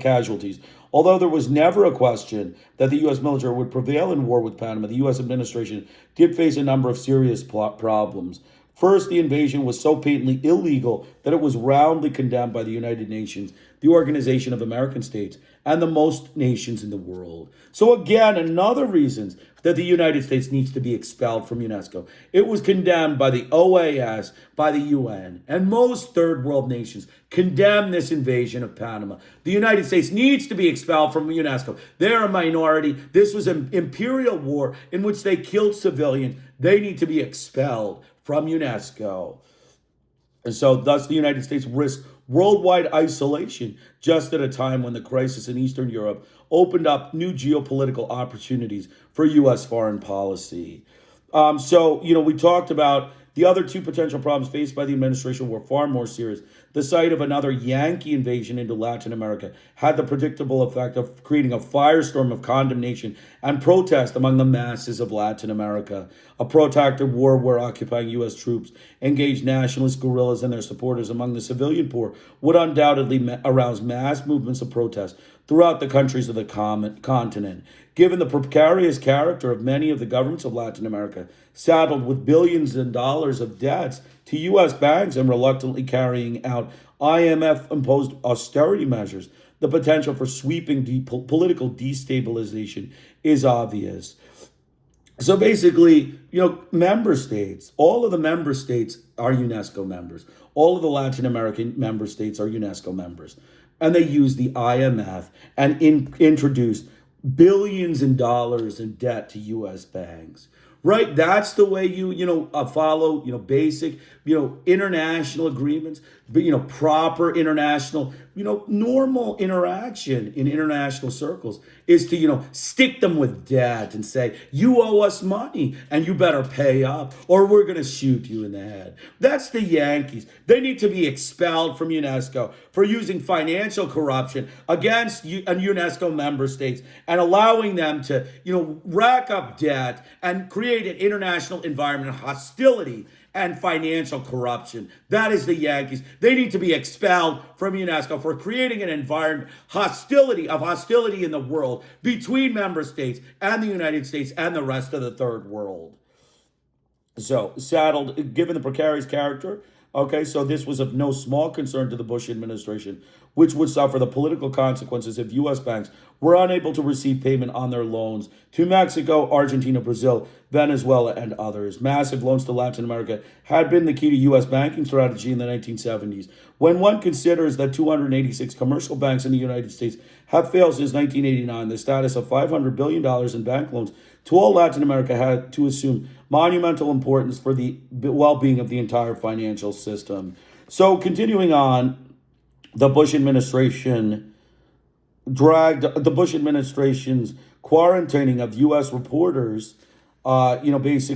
casualties. Although there was never a question that the U.S. military would prevail in war with Panama, the U.S. administration did face a number of serious problems. First, the invasion was so patently illegal that it was roundly condemned by the United Nations, the Organization of American States, and the most nations in the world. So again, another reason that the United States needs to be expelled from UNESCO. It was condemned by the OAS, by the UN, and most third world nations condemn this invasion of Panama. The United States needs to be expelled from UNESCO. They're a minority. This was an imperial war in which they killed civilians. They need to be expelled from UNESCO. And so thus the United States risked worldwide isolation just at a time when the crisis in Eastern Europe opened up new geopolitical opportunities for U.S. foreign policy. We talked about the other two potential problems faced by the administration were far more serious. The sight of another Yankee invasion into Latin America had the predictable effect of creating a firestorm of condemnation and protest among the masses of Latin America. A protracted war where occupying U.S. troops engaged nationalist guerrillas and their supporters among the civilian poor would undoubtedly arouse mass movements of protest throughout the countries of the continent. Given the precarious character of many of the governments of Latin America, saddled with billions of dollars of debts to U.S. banks and reluctantly carrying out IMF-imposed austerity measures, the potential for sweeping political destabilization is obvious. So basically, member states, all of the member states are UNESCO members. All of the Latin American member states are UNESCO members. And they use the IMF and introduced billions in dollars in debt to U.S. banks. Right? That's the way you follow, basic, international agreements, but, proper international, normal interaction in international circles is to, stick them with debt and say, you owe us money and you better pay up or we're going to shoot you in the head. That's the Yankees. They need to be expelled from UNESCO for using financial corruption against UNESCO member states and allowing them to, rack up debt and create an international environment of hostility and financial corruption. That is the Yankees. They need to be expelled from UNESCO for creating an environment of hostility in the world between member states and the United States and the rest of the third world. So, given the precarious character, so this was of no small concern to the Bush administration, which would suffer the political consequences if U.S. banks were unable to receive payment on their loans to Mexico, Argentina, Brazil, Venezuela, and others. Massive loans to Latin America had been the key to U.S. banking strategy in the 1970s. When one considers that 286 commercial banks in the United States have failed since 1989, the status of $500 billion in bank loans to all Latin America had to assume monumental importance for the well-being of the entire financial system. So continuing on, the Bush administration's quarantining of U.S. reporters, U.S.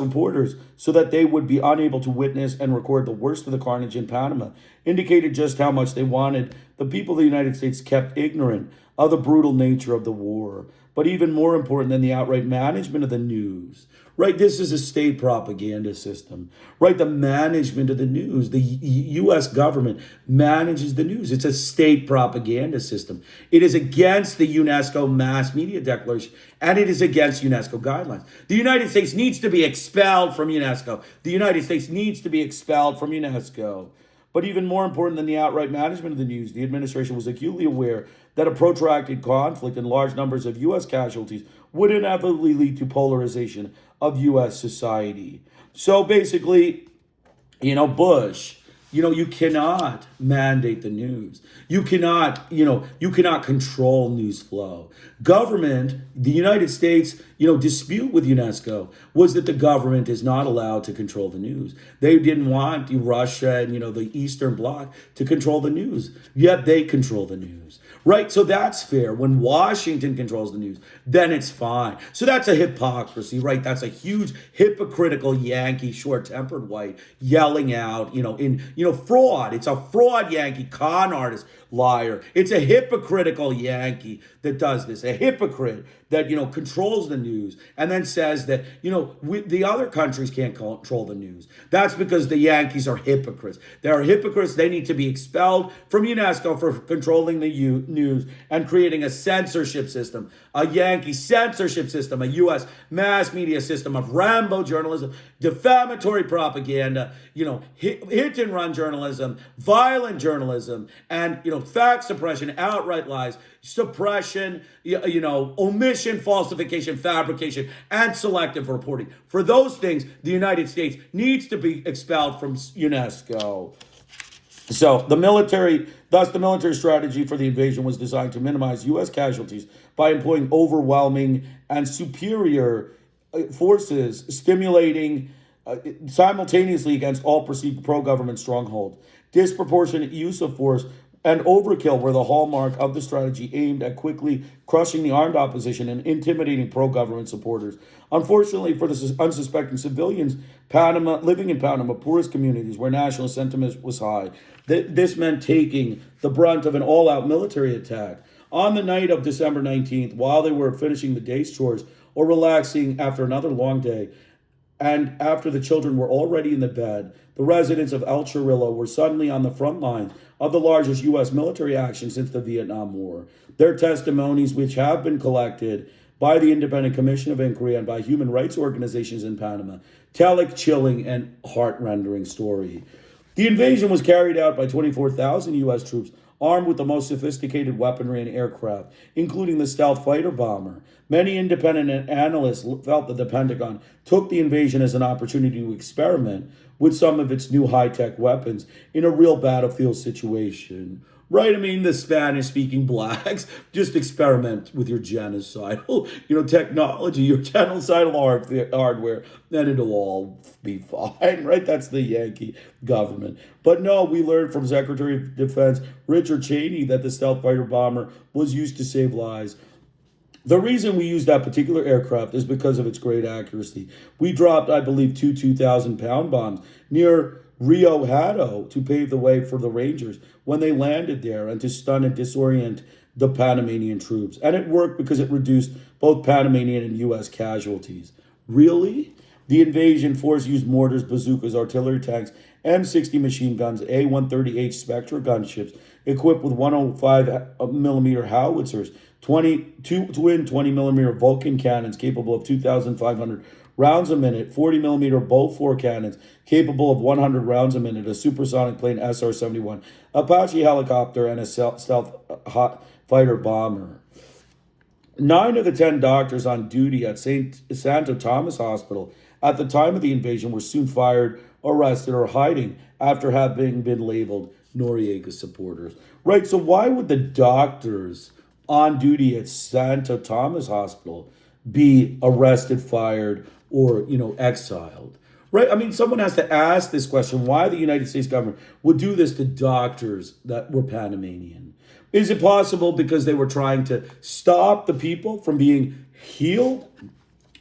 reporters, so that they would be unable to witness and record the worst of the carnage in Panama, indicated just how much they wanted the people of the United States kept ignorant of the brutal nature of the war. But even more important than the outright management of the news, right? This is a state propaganda system, right? The management of the news, the U.S. government manages the news. It's a state propaganda system. It is against the UNESCO Mass Media Declaration, and it is against UNESCO guidelines. The United States needs to be expelled from UNESCO. The United States needs to be expelled from UNESCO. But even more important than the outright management of the news, the administration was acutely aware that a protracted conflict and large numbers of U.S. casualties would inevitably lead to polarization of U.S. society. So basically, Bush, you cannot mandate the news. You cannot control news flow. Government, the United States, dispute with UNESCO was that the government is not allowed to control the news. They didn't want Russia and, the Eastern Bloc to control the news, yet they control the news. Right? So that's fair. When Washington controls the news, then it's fine. So that's a hypocrisy, right? That's a huge hypocritical Yankee, short-tempered white yelling out, fraud. It's a fraud Yankee, con artist, liar. It's a hypocritical Yankee that does this, a hypocrite that, controls the news and then says that, the other countries can't control the news. That's because the Yankees are hypocrites. They are hypocrites. They need to be expelled from UNESCO for controlling the news and creating a censorship system, a Yankee censorship system, a U.S. mass media system of Rambo journalism, defamatory propaganda, hit and run journalism, violent journalism, and, fact suppression, outright lies, suppression, omission, falsification, fabrication, and selective reporting. For those things, the United States needs to be expelled from UNESCO. So the military strategy for the invasion was designed to minimize U.S. casualties by employing overwhelming and superior forces, stimulating simultaneously against all perceived pro-government strongholds. Disproportionate use of force and overkill were the hallmark of the strategy aimed at quickly crushing the armed opposition and intimidating pro-government supporters. Unfortunately for the unsuspecting civilians living in Panama, poorest communities where national sentiment was high, this meant taking the brunt of an all-out military attack. On the night of December 19th, while they were finishing the day's chores or relaxing after another long day, and after the children were already in the bed, the residents of El Chorrillo were suddenly on the front line of the largest U.S. military action since the Vietnam War. Their testimonies, which have been collected by the Independent Commission of Inquiry and by human rights organizations in Panama, tell a chilling and heart-rending story. The invasion was carried out by 24,000 U.S. troops armed with the most sophisticated weaponry and aircraft, including the stealth fighter bomber. Many independent analysts felt that the Pentagon took the invasion as an opportunity to experiment with some of its new high-tech weapons in a real battlefield situation. Right? I mean, the Spanish-speaking blacks just experiment with your genocidal, technology, your genocidal hardware, and it'll all be fine, right? That's the Yankee government. But no, we learned from Secretary of Defense Richard Cheney that the stealth fighter bomber was used to save lives. The reason we used that particular aircraft is because of its great accuracy. We dropped, I believe, 2,000-pound bombs near Rio Hato to pave the way for the Rangers when they landed there and to stun and disorient the Panamanian troops. And it worked because it reduced both Panamanian and U.S. casualties. Really? The invasion force used mortars, bazookas, artillery tanks, M60 machine guns, A-130H Spectra gunships equipped with 105mm howitzers, 22 twin 20mm Vulcan cannons capable of 2,500 rounds a minute, 40mm Bofors cannons capable of 100 rounds a minute, a supersonic plane SR-71, Apache helicopter, and a stealth fighter bomber. 9 of the 10 doctors on duty at Santo Thomas Hospital at the time of the invasion were soon fired, arrested, or hiding after having been labeled Noriega supporters. Right, so why would the doctors on duty at Santo Thomas Hospital be arrested, fired, or, exiled? Right? I mean, someone has to ask this question, why the United States government would do this to doctors that were Panamanian. Is it possible because they were trying to stop the people from being healed?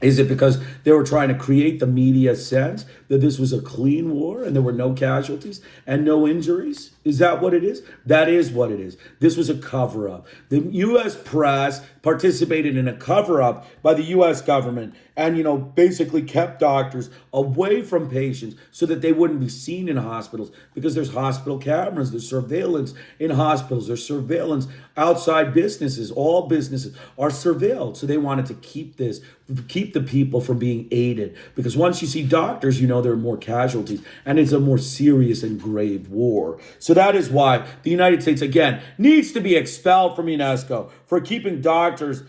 Is it because they were trying to create the media sense that this was a clean war and there were no casualties and no injuries? Is that what it is? That is what it is. This was a cover-up. The U.S. press participated in a cover-up by the U.S. government and, basically kept doctors away from patients so that they wouldn't be seen in hospitals because there's hospital cameras, there's surveillance in hospitals, there's surveillance outside businesses. All businesses are surveilled. So they wanted to keep the people from being aided because once you see doctors, there are more casualties and it's a more serious and grave war. So that is why the United States, again, needs to be expelled from UNESCO for keeping doctors,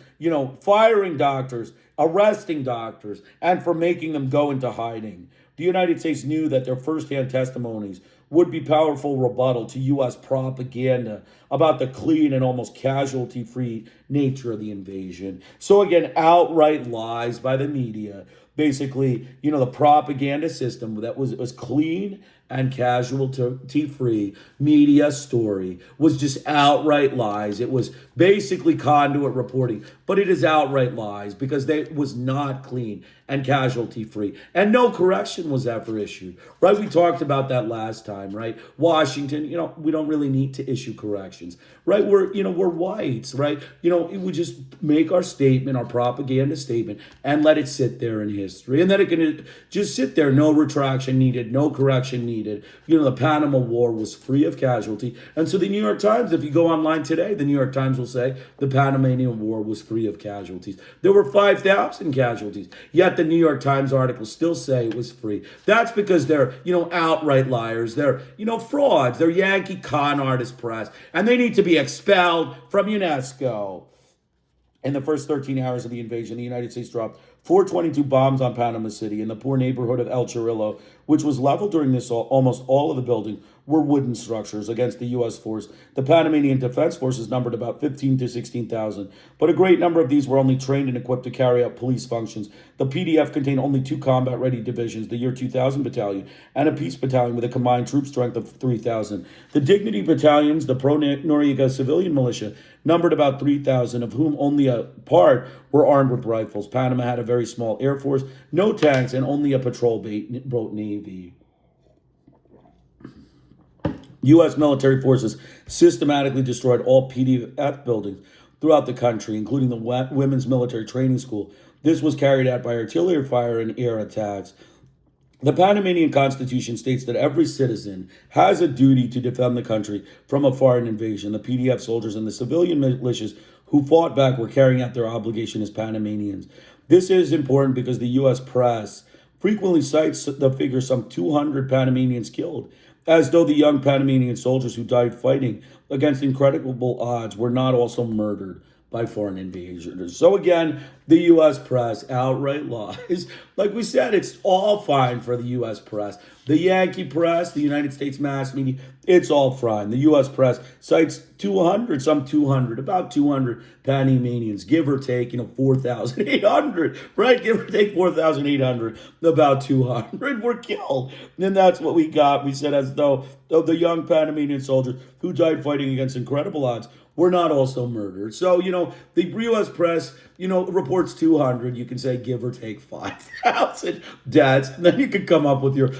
firing doctors, arresting doctors, and for making them go into hiding. The United States knew that their firsthand testimonies would be powerful rebuttal to U.S. propaganda about the clean and almost casualty-free nature of the invasion. So again, outright lies by the media. Basically, the propaganda system that was clean and casualty-free media story was just outright lies. It was basically conduit reporting, but it is outright lies because it was not clean and casualty-free. And no correction was ever issued, right? We talked about that last time, right? Washington, we don't really need to issue corrections, right? We're whites, right? It would just make our statement, our propaganda statement, and let it sit there in history. And then it can just sit there, no retraction needed, no correction needed. The Panama War was free of casualty. And so the New York Times, if you go online today, the New York Times will say the Panamanian War was free of casualties. There were 5,000 casualties, yet the New York Times articles still say it was free. That's because they're, outright liars. They're, frauds. They're Yankee con artist press, and they need to be expelled from UNESCO. In the first 13 hours of the invasion, the United States dropped 422 bombs on Panama City in the poor neighborhood of El Chorrillo, which was leveled during this. Almost all of the building were wooden structures against the U.S. force. The Panamanian Defense Forces numbered about 15 to 16,000, but a great number of these were only trained and equipped to carry out police functions. The PDF contained only 2 combat-ready divisions, the Year 2000 Battalion and a Peace Battalion with a combined troop strength of 3,000. The Dignity Battalions, the Pro-Noriega civilian militia, numbered about 3,000, of whom only a part were armed with rifles. Panama had a very small air force, no tanks, and only a patrol boat navy. U.S. military forces systematically destroyed all PDF buildings throughout the country, including the Women's Military Training School. This was carried out by artillery fire and air attacks. The Panamanian Constitution states that every citizen has a duty to defend the country from a foreign invasion. The PDF soldiers and the civilian militias who fought back were carrying out their obligation as Panamanians. This is important because the U.S. press frequently cites the figure some 200 Panamanians killed, as though the young Panamanian soldiers who died fighting against incredible odds were not also murdered by foreign invaders. So again, the U.S. press outright lies. Like we said, it's all fine for the U.S. press. The Yankee press, the United States mass media, it's all fine. The U.S. press cites about 200 Panamanians, give or take, 4,800, right? Give or take 4,800, about 200 were killed. And that's what we got. We said as though the young Panamanian soldiers who died fighting against incredible odds were not also murdered. So, the U.S. press, reports 200. You can say give or take 5,000 deaths. And then you can come up with your,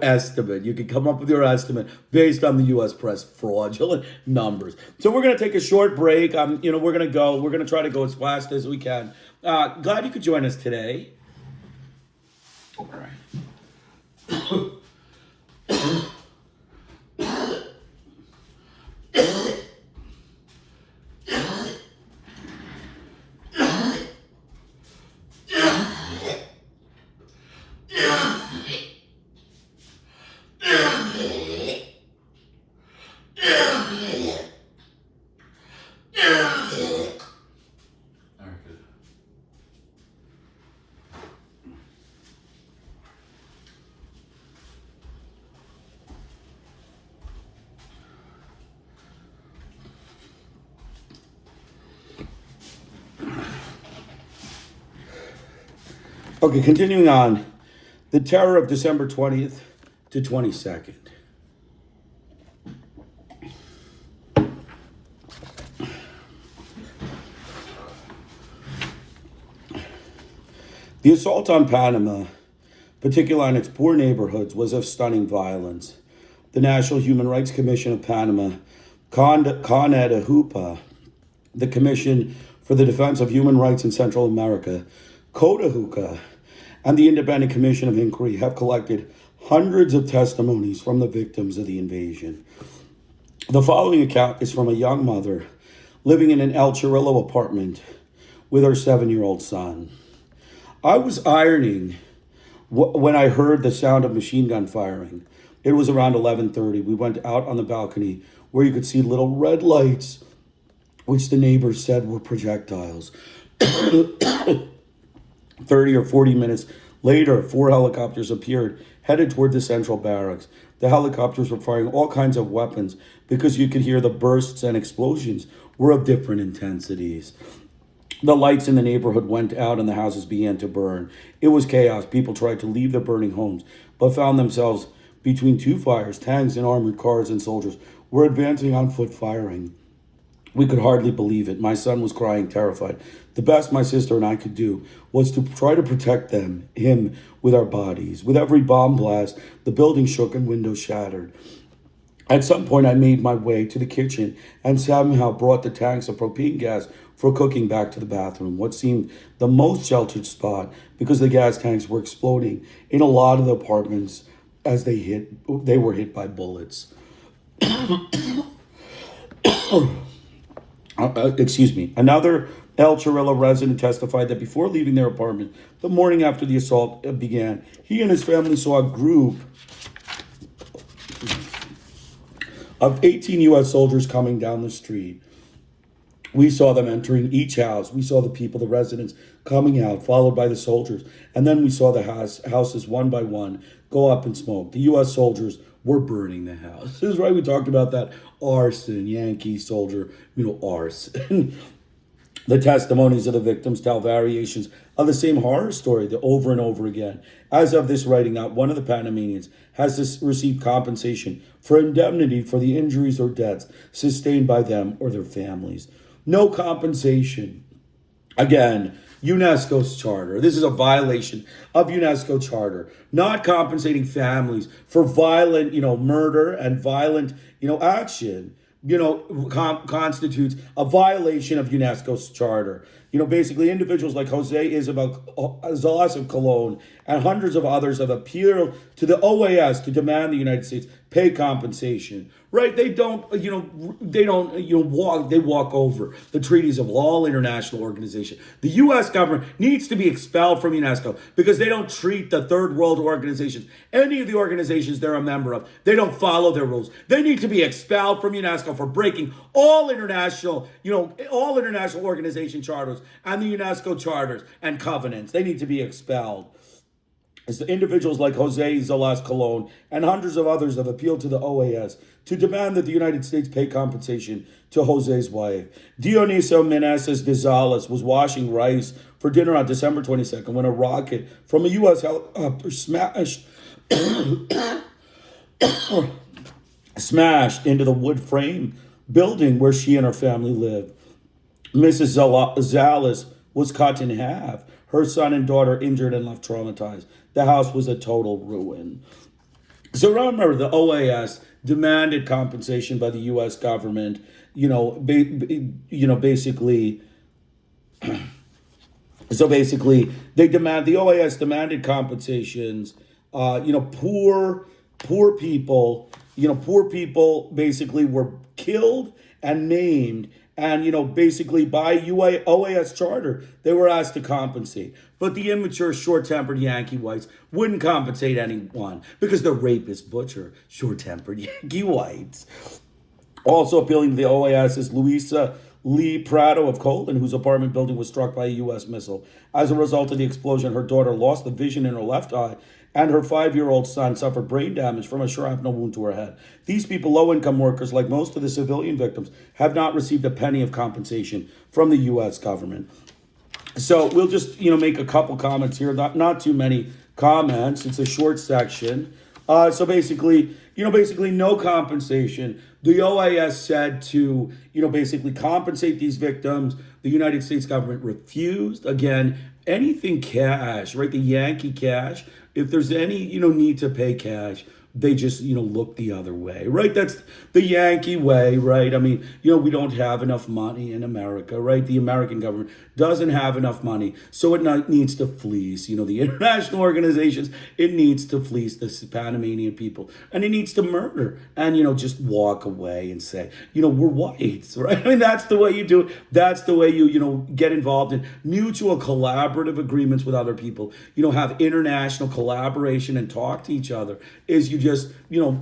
estimate. You can come up with your estimate based on the U.S. press fraudulent numbers. So we're going to take a short break. We're going to try to go as fast as we can. Glad you could join us today. All right. Okay, continuing on. The terror of December 20th to 22nd. The assault on Panama, particularly on its poor neighborhoods, was of stunning violence. The National Human Rights Commission of Panama, CONEDHUPA, the Commission for the Defense of Human Rights in Central America, CODAHUCA, and the Independent Commission of Inquiry have collected hundreds of testimonies from the victims of the invasion. The following account is from a young mother living in an El Chorrillo apartment with her 7-year-old son. I was ironing when I heard the sound of machine gun firing. It was around 11:30. We went out on the balcony where you could see little red lights, which the neighbors said were projectiles. 30 or 40 minutes later, 4 helicopters appeared, headed toward the central barracks. The helicopters were firing all kinds of weapons because you could hear the bursts and explosions were of different intensities. The lights in the neighborhood went out and the houses began to burn. It was chaos. People tried to leave their burning homes, but found themselves between 2 fires. Tanks and armored cars and soldiers were advancing on foot firing. We could hardly believe it. My son was crying, terrified. The best my sister and I could do was to try to protect him, with our bodies. With every bomb blast, the building shook and windows shattered. At some point, I made my way to the kitchen and somehow brought the tanks of propane gas for cooking back to the bathroom, what seemed the most sheltered spot because the gas tanks were exploding in a lot of the apartments as they were hit by bullets. Excuse me. Another El Chorrillo resident testified that before leaving their apartment the morning after the assault began, he and his family saw a group of 18 U.S. soldiers coming down the street. We saw them entering each house. We saw the people, the residents, coming out, followed by the soldiers. And then we saw the houses one by one go up in smoke. The U.S. soldiers were burning the house. This is right. We talked about that arson, Yankee soldier, arson. The testimonies of the victims tell variations of the same horror story over and over again. As of this writing, not one of the Panamanians has received compensation for indemnity for the injuries or deaths sustained by them or their families. No compensation. Again, UNESCO's charter. This is a violation of UNESCO charter. Not compensating families for violent, murder and violent, action. Constitutes to of UNESCO's charter. Basically, individuals like Jose Isabel Zalas of Cologne and hundreds of others have appealed to the OAS to demand the United States pay compensation. Right? They walk over the treaties of all international organizations. The U.S. government needs to be expelled from UNESCO because they don't treat the third world organizations, any of the organizations they're a member of, they don't follow their rules. They need to be expelled from UNESCO for breaking all international organization charters and the UNESCO charters and covenants. They need to be expelled. As the individuals like Jose Zalas Colon and hundreds of others have appealed to the OAS to demand that the United States pay compensation to Jose's wife. Dioniso Meneses de Zalas was washing rice for dinner on December 22nd when a rocket from a U.S. helicopter smashed into the wood frame building where she and her family lived. Mrs. Zalas was cut in half. Her son and daughter injured and left traumatized. The house was a total ruin. So remember, the OAS demanded compensation by the U.S. government. Basically. So basically, the OAS demanded compensations. Poor people. Poor people basically were killed and maimed. And, basically by OAS charter, they were asked to compensate. But the immature, short-tempered Yankee whites wouldn't compensate anyone because they're rapist, butcher, short-tempered Yankee whites. Also appealing to the OAS is Luisa Lee Prado of Colton, whose apartment building was struck by a U.S. missile. As a result of the explosion, her daughter lost the vision in her left eye, and her 5-year-old son suffered brain damage from a shrapnel wound to her head. These people, low-income workers, like most of the civilian victims, have not received a penny of compensation from the U.S. government. So we'll just, make a couple comments here. Not too many comments. It's a short section. So basically, no compensation. The OAS said to, basically compensate these victims. The United States government refused. Again, anything cash, right? The Yankee cash. If there's any, need to pay cash, they just, look the other way, right? That's the Yankee way, right? I mean, we don't have enough money in America, right? The American government doesn't have enough money, so it needs to fleece, the international organizations, it needs to fleece the Panamanian people, and it needs to murder, and, just walk away and say, we're whites, right? I mean, that's the way you do it. That's the way you, get involved in mutual collaborative agreements with other people, have international collaboration and talk to each other, is you just,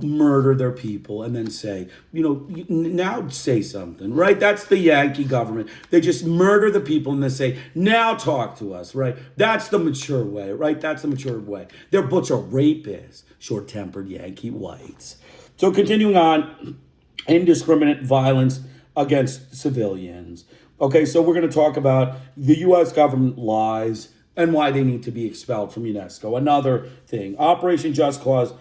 murder their people and then say, now say something, right? That's the Yankee government. They just murder the people and they say, now talk to us, right? That's the mature way, right? That's the mature way. They're butcher rapists, short-tempered Yankee whites. So continuing on, indiscriminate violence against civilians. Okay, so we're going to talk about the U.S. government lies and why they need to be expelled from UNESCO. Another thing, Operation Just Cause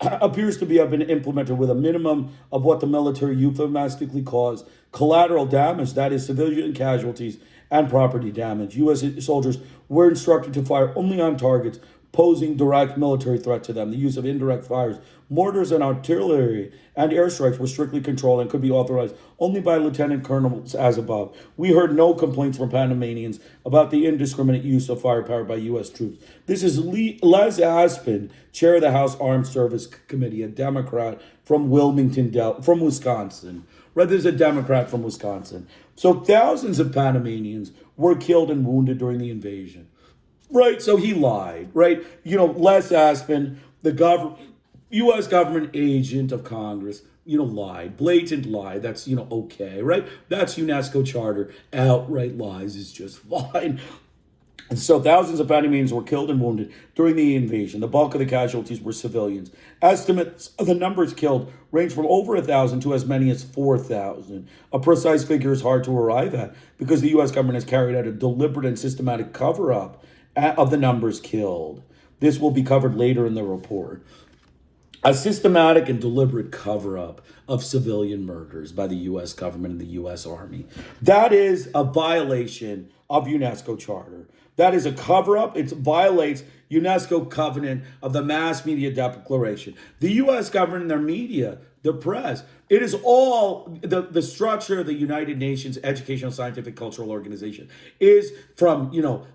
appears to have been implemented with a minimum of what the military euphemistically calls collateral damage, that is, civilian casualties and property damage. U.S. soldiers were instructed to fire only on targets posing direct military threat to them. The use of indirect fires, mortars, and artillery and airstrikes were strictly controlled and could be authorized only by lieutenant colonels as above. We heard no complaints from Panamanians about the indiscriminate use of firepower by U.S. troops. This is Les Aspin, chair of the House Armed Service Committee, a Democrat from from Wisconsin. Right, there's a Democrat from Wisconsin. So thousands of Panamanians were killed and wounded during the invasion. Right, so he lied, right? Les Aspin, the U.S. government agent of Congress, lied. Blatant lie, that's, okay, right? That's UNESCO charter. Outright lies is just fine. And so thousands of Panamanians were killed and wounded during the invasion. The bulk of the casualties were civilians. Estimates of the numbers killed range from over 1,000 to as many as 4,000. A precise figure is hard to arrive at because the U.S. government has carried out a deliberate and systematic cover-up of the numbers killed. This will be covered later in the report. A systematic and deliberate cover-up of civilian murders by the U.S. government and the U.S. Army. That is a violation of UNESCO charter. That is a cover-up. It violates UNESCO covenant of the mass media declaration. The U.S. government and their media, the press, it is all the structure of the United Nations Educational, Scientific, Cultural Organization is from,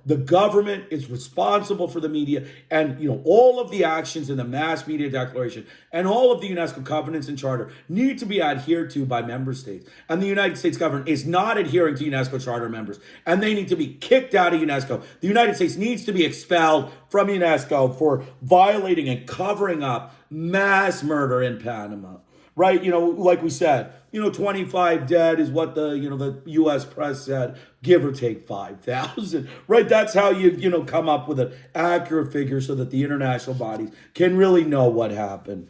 the government is responsible for the media and, all of the actions in the mass media declaration and all of the UNESCO covenants and charter need to be adhered to by member states. And the United States government is not adhering to UNESCO charter members and they need to be kicked out of UNESCO. The United States needs to be expelled from UNESCO for violating and covering up mass murder in Panama. Right, like we said, 25 dead is what the U.S. press said, give or take 5,000. Right, that's how you come up with an accurate figure so that the international bodies can really know what happened.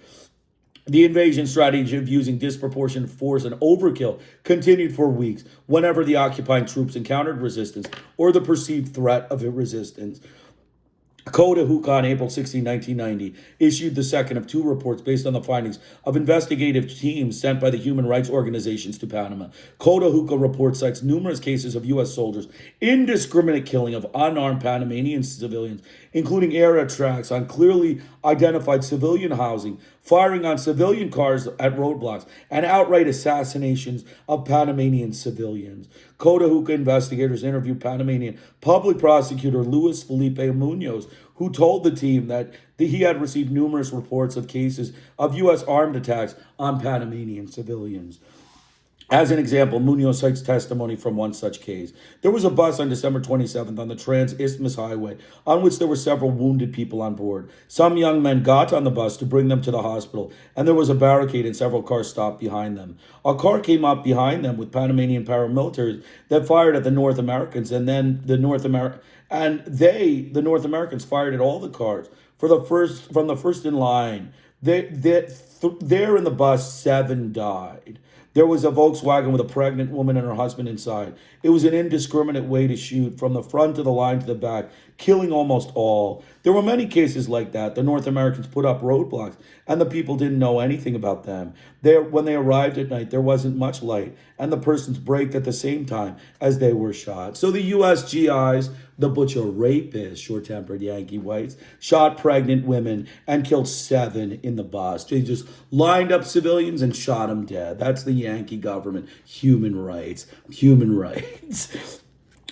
The invasion strategy of using disproportionate force and overkill continued for weeks whenever the occupying troops encountered resistance or the perceived threat of resistance. Coda on April 16, 1990, issued the second of two reports based on the findings of investigative teams sent by the human rights organizations to Panama. Coda report cites numerous cases of U.S. soldiers' indiscriminate killing of unarmed Panamanian civilians, including air attacks on clearly identified civilian housing, firing on civilian cars at roadblocks, and outright assassinations of Panamanian civilians. Coda investigators interviewed Panamanian public prosecutor Luis Felipe Munoz, who told the team that he had received numerous reports of cases of U.S. armed attacks on Panamanian civilians. As an example, Munoz cites testimony from one such case. There was a bus on December 27th on the Trans-Isthmus Highway on which there were several wounded people on board. Some young men got on the bus to bring them to the hospital, and there was a barricade and several cars stopped behind them. A car came up behind them with Panamanian paramilitaries that fired at the North Americans, and then the North Americans fired at all the cars from the first in line. There in the bus, 7 died. There was a Volkswagen with a pregnant woman and her husband inside. It was an indiscriminate way to shoot from the front of the line to the back, killing almost all. There were many cases like that. The North Americans put up roadblocks, and the people didn't know anything about them. When they arrived at night, there wasn't much light, and the persons braked at the same time as they were shot. So the U.S. GIs, the butcher rapists, short-tempered Yankee whites, shot pregnant women and killed 7 in the bus. They just lined up civilians and shot them dead. That's the Yankee government. Human rights. Human rights.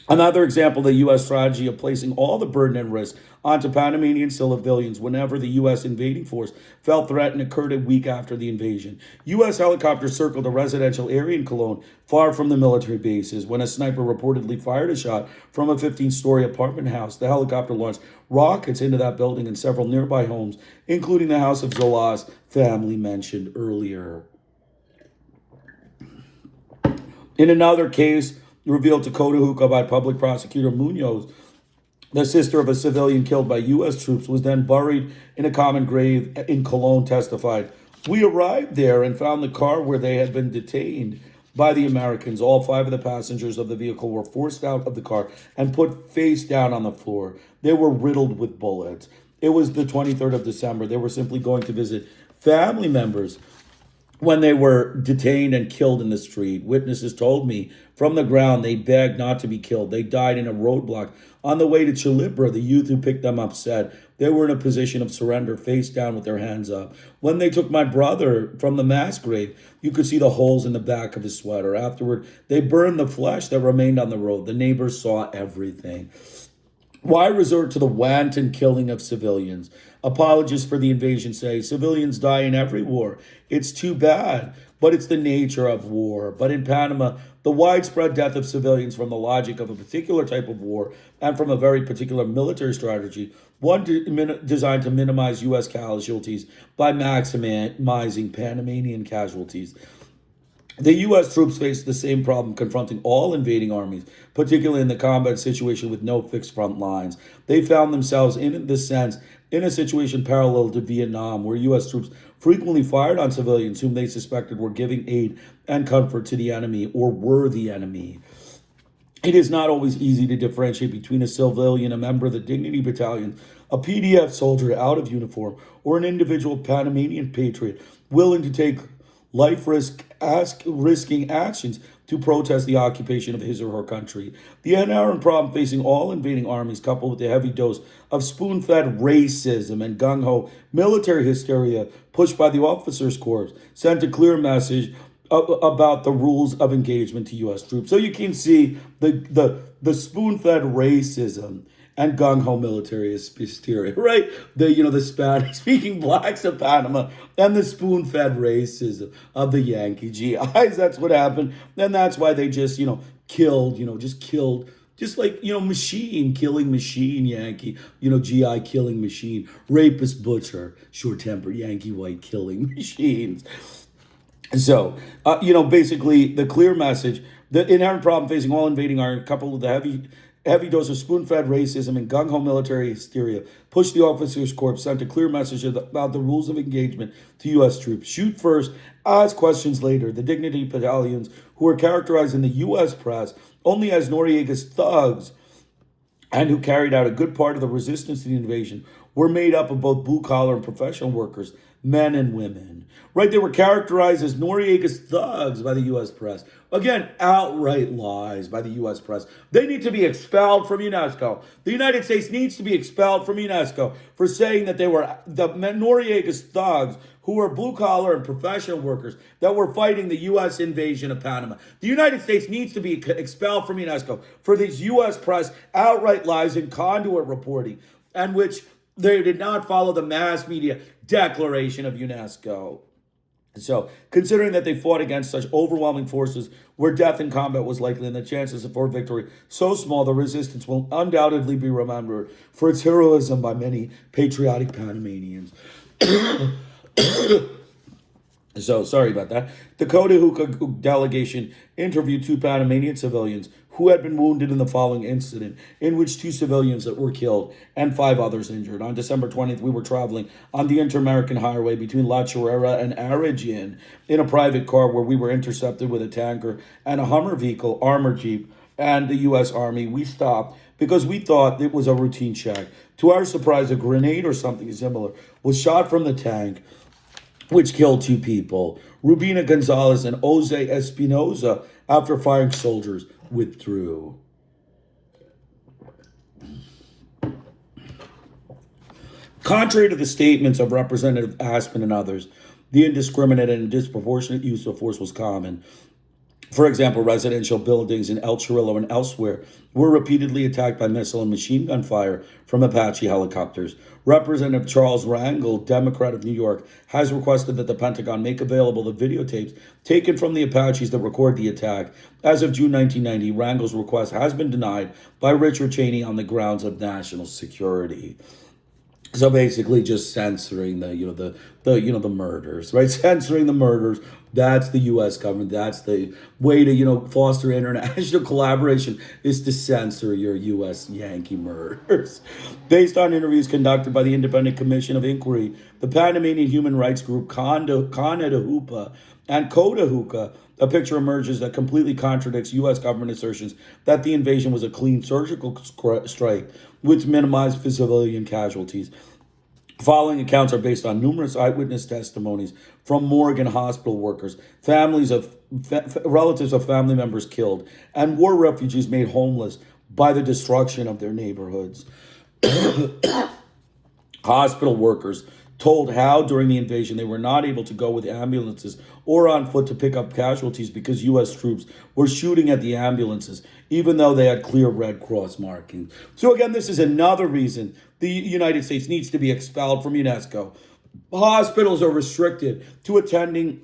Another example of the U.S. strategy of placing all the burden and risk onto Panamanian civilians whenever the U.S. invading force felt threatened occurred a week after the invasion. U.S. helicopters circled a residential area in Cologne, far from the military bases. When a sniper reportedly fired a shot from a 15-story apartment house, the helicopter launched rockets into that building and several nearby homes, including the house of Zola's family mentioned earlier. In another case, revealed to Cotahuca by public prosecutor Munoz, the sister of a civilian killed by U.S. troops was then buried in a common grave in Cologne, testified. We arrived there and found the car where they had been detained by the Americans. All 5 of the passengers of the vehicle were forced out of the car and put face down on the floor. They were riddled with bullets. It was the 23rd of December. They were simply going to visit family members when they were detained and killed in the street. Witnesses told me from the ground they begged not to be killed. They died in a roadblock. On the way to Chilibra, the youth who picked them up said they were in a position of surrender, face down with their hands up. When they took my brother from the mass grave, you could see the holes in the back of his sweater. Afterward, they burned the flesh that remained on the road. The neighbors saw everything. Why resort to the wanton killing of civilians? Apologists for the invasion say civilians die in every war. It's too bad, but it's the nature of war. But in Panama, the widespread death of civilians from the logic of a particular type of war and from a very particular military strategy, one designed to minimize U.S. casualties by maximizing Panamanian casualties. The U.S. troops faced the same problem confronting all invading armies, particularly in the combat situation with no fixed front lines. They found themselves, in this sense, in a situation parallel to Vietnam, where U.S. troops frequently fired on civilians whom they suspected were giving aid and comfort to the enemy or were the enemy. It is not always easy to differentiate between a civilian, a member of the Dignity Battalion, a PDF soldier out of uniform, or an individual Panamanian patriot willing to take risking actions to protest the occupation of his or her country. The inherent problem facing all invading armies, coupled with the heavy dose of spoon-fed racism and gung-ho military hysteria pushed by the officers' corps, sent a clear message about the rules of engagement to U.S. troops. So you can see the spoon-fed racism and gung-ho military hysteria, right? The Spanish-speaking blacks of Panama and the spoon-fed racism of the Yankee GIs. That's what happened. And that's why they just, killed, just like, machine killing machine, Yankee, GI killing machine, rapist butcher, short-tempered Yankee white killing machines. So, basically the clear message, the inherent problem facing all invading are coupled with the heavy dose of spoon-fed racism and gung-ho military hysteria pushed the officers' corps, sent a clear message about the rules of engagement to U.S. troops. Shoot first, ask questions later. The Dignity Battalions, who were characterized in the U.S. press only as Noriega's thugs and who carried out a good part of the resistance to the invasion, were made up of both blue-collar and professional workers, men and women. Right? They were characterized as Noriega's thugs by the U.S. press. Again, outright lies by the U.S. press. They need to be expelled from UNESCO. The United States needs to be expelled from UNESCO for saying that they were the Noriega's thugs who were blue-collar and professional workers that were fighting the U.S. invasion of Panama. The United States needs to be expelled from UNESCO for these U.S. press outright lies and conduit reporting, and which they did not follow the mass media declaration of UNESCO. So, considering that they fought against such overwhelming forces where death in combat was likely and the chances for victory so small, the resistance will undoubtedly be remembered for its heroism by many patriotic Panamanians. So, sorry about that. The Cotahuca delegation interviewed two Panamanian civilians who had been wounded in the following incident, in which 2 civilians that were killed and 5 others injured. On December 20th, we were traveling on the Inter-American Highway between La Chorrera and Aragin in a private car where we were intercepted with a tanker and a Hummer vehicle, armored jeep, and the U.S. Army. We stopped because we thought it was a routine check. To our surprise, a grenade or something similar was shot from the tank, which killed 2 people. Rubina Gonzalez and Jose Espinoza, after firing soldiers, withdrew. Contrary to the statements of Representative Aspen and others, the indiscriminate and disproportionate use of force was common. For example, residential buildings in El Chorrillo and elsewhere were repeatedly attacked by missile and machine gun fire from Apache helicopters. Representative Charles Rangel, Democrat of New York, has requested that the Pentagon make available the videotapes taken from the Apaches that record the attack. As of June 1990, Rangel's request has been denied by Richard Cheney on the grounds of national security. So basically, just censoring the murders, right? Censoring the murders. That's the U.S. government. That's the way to, foster international collaboration, is to censor your U.S. Yankee murders. Based on interviews conducted by the Independent Commission of Inquiry, the Panamanian human rights group Conahupa and Cotahuca, a picture emerges that completely contradicts U.S. government assertions that the invasion was a clean surgical strike, which minimized civilian casualties. Following accounts are based on numerous eyewitness testimonies from Morgan hospital workers, relatives of family members killed, and war refugees made homeless by the destruction of their neighborhoods. Hospital workers told how during the invasion they were not able to go with ambulances or on foot to pick up casualties because U.S. troops were shooting at the ambulances, even though they had clear Red Cross markings. So again, this is another reason the United States needs to be expelled from UNESCO. Hospitals are restricted to attending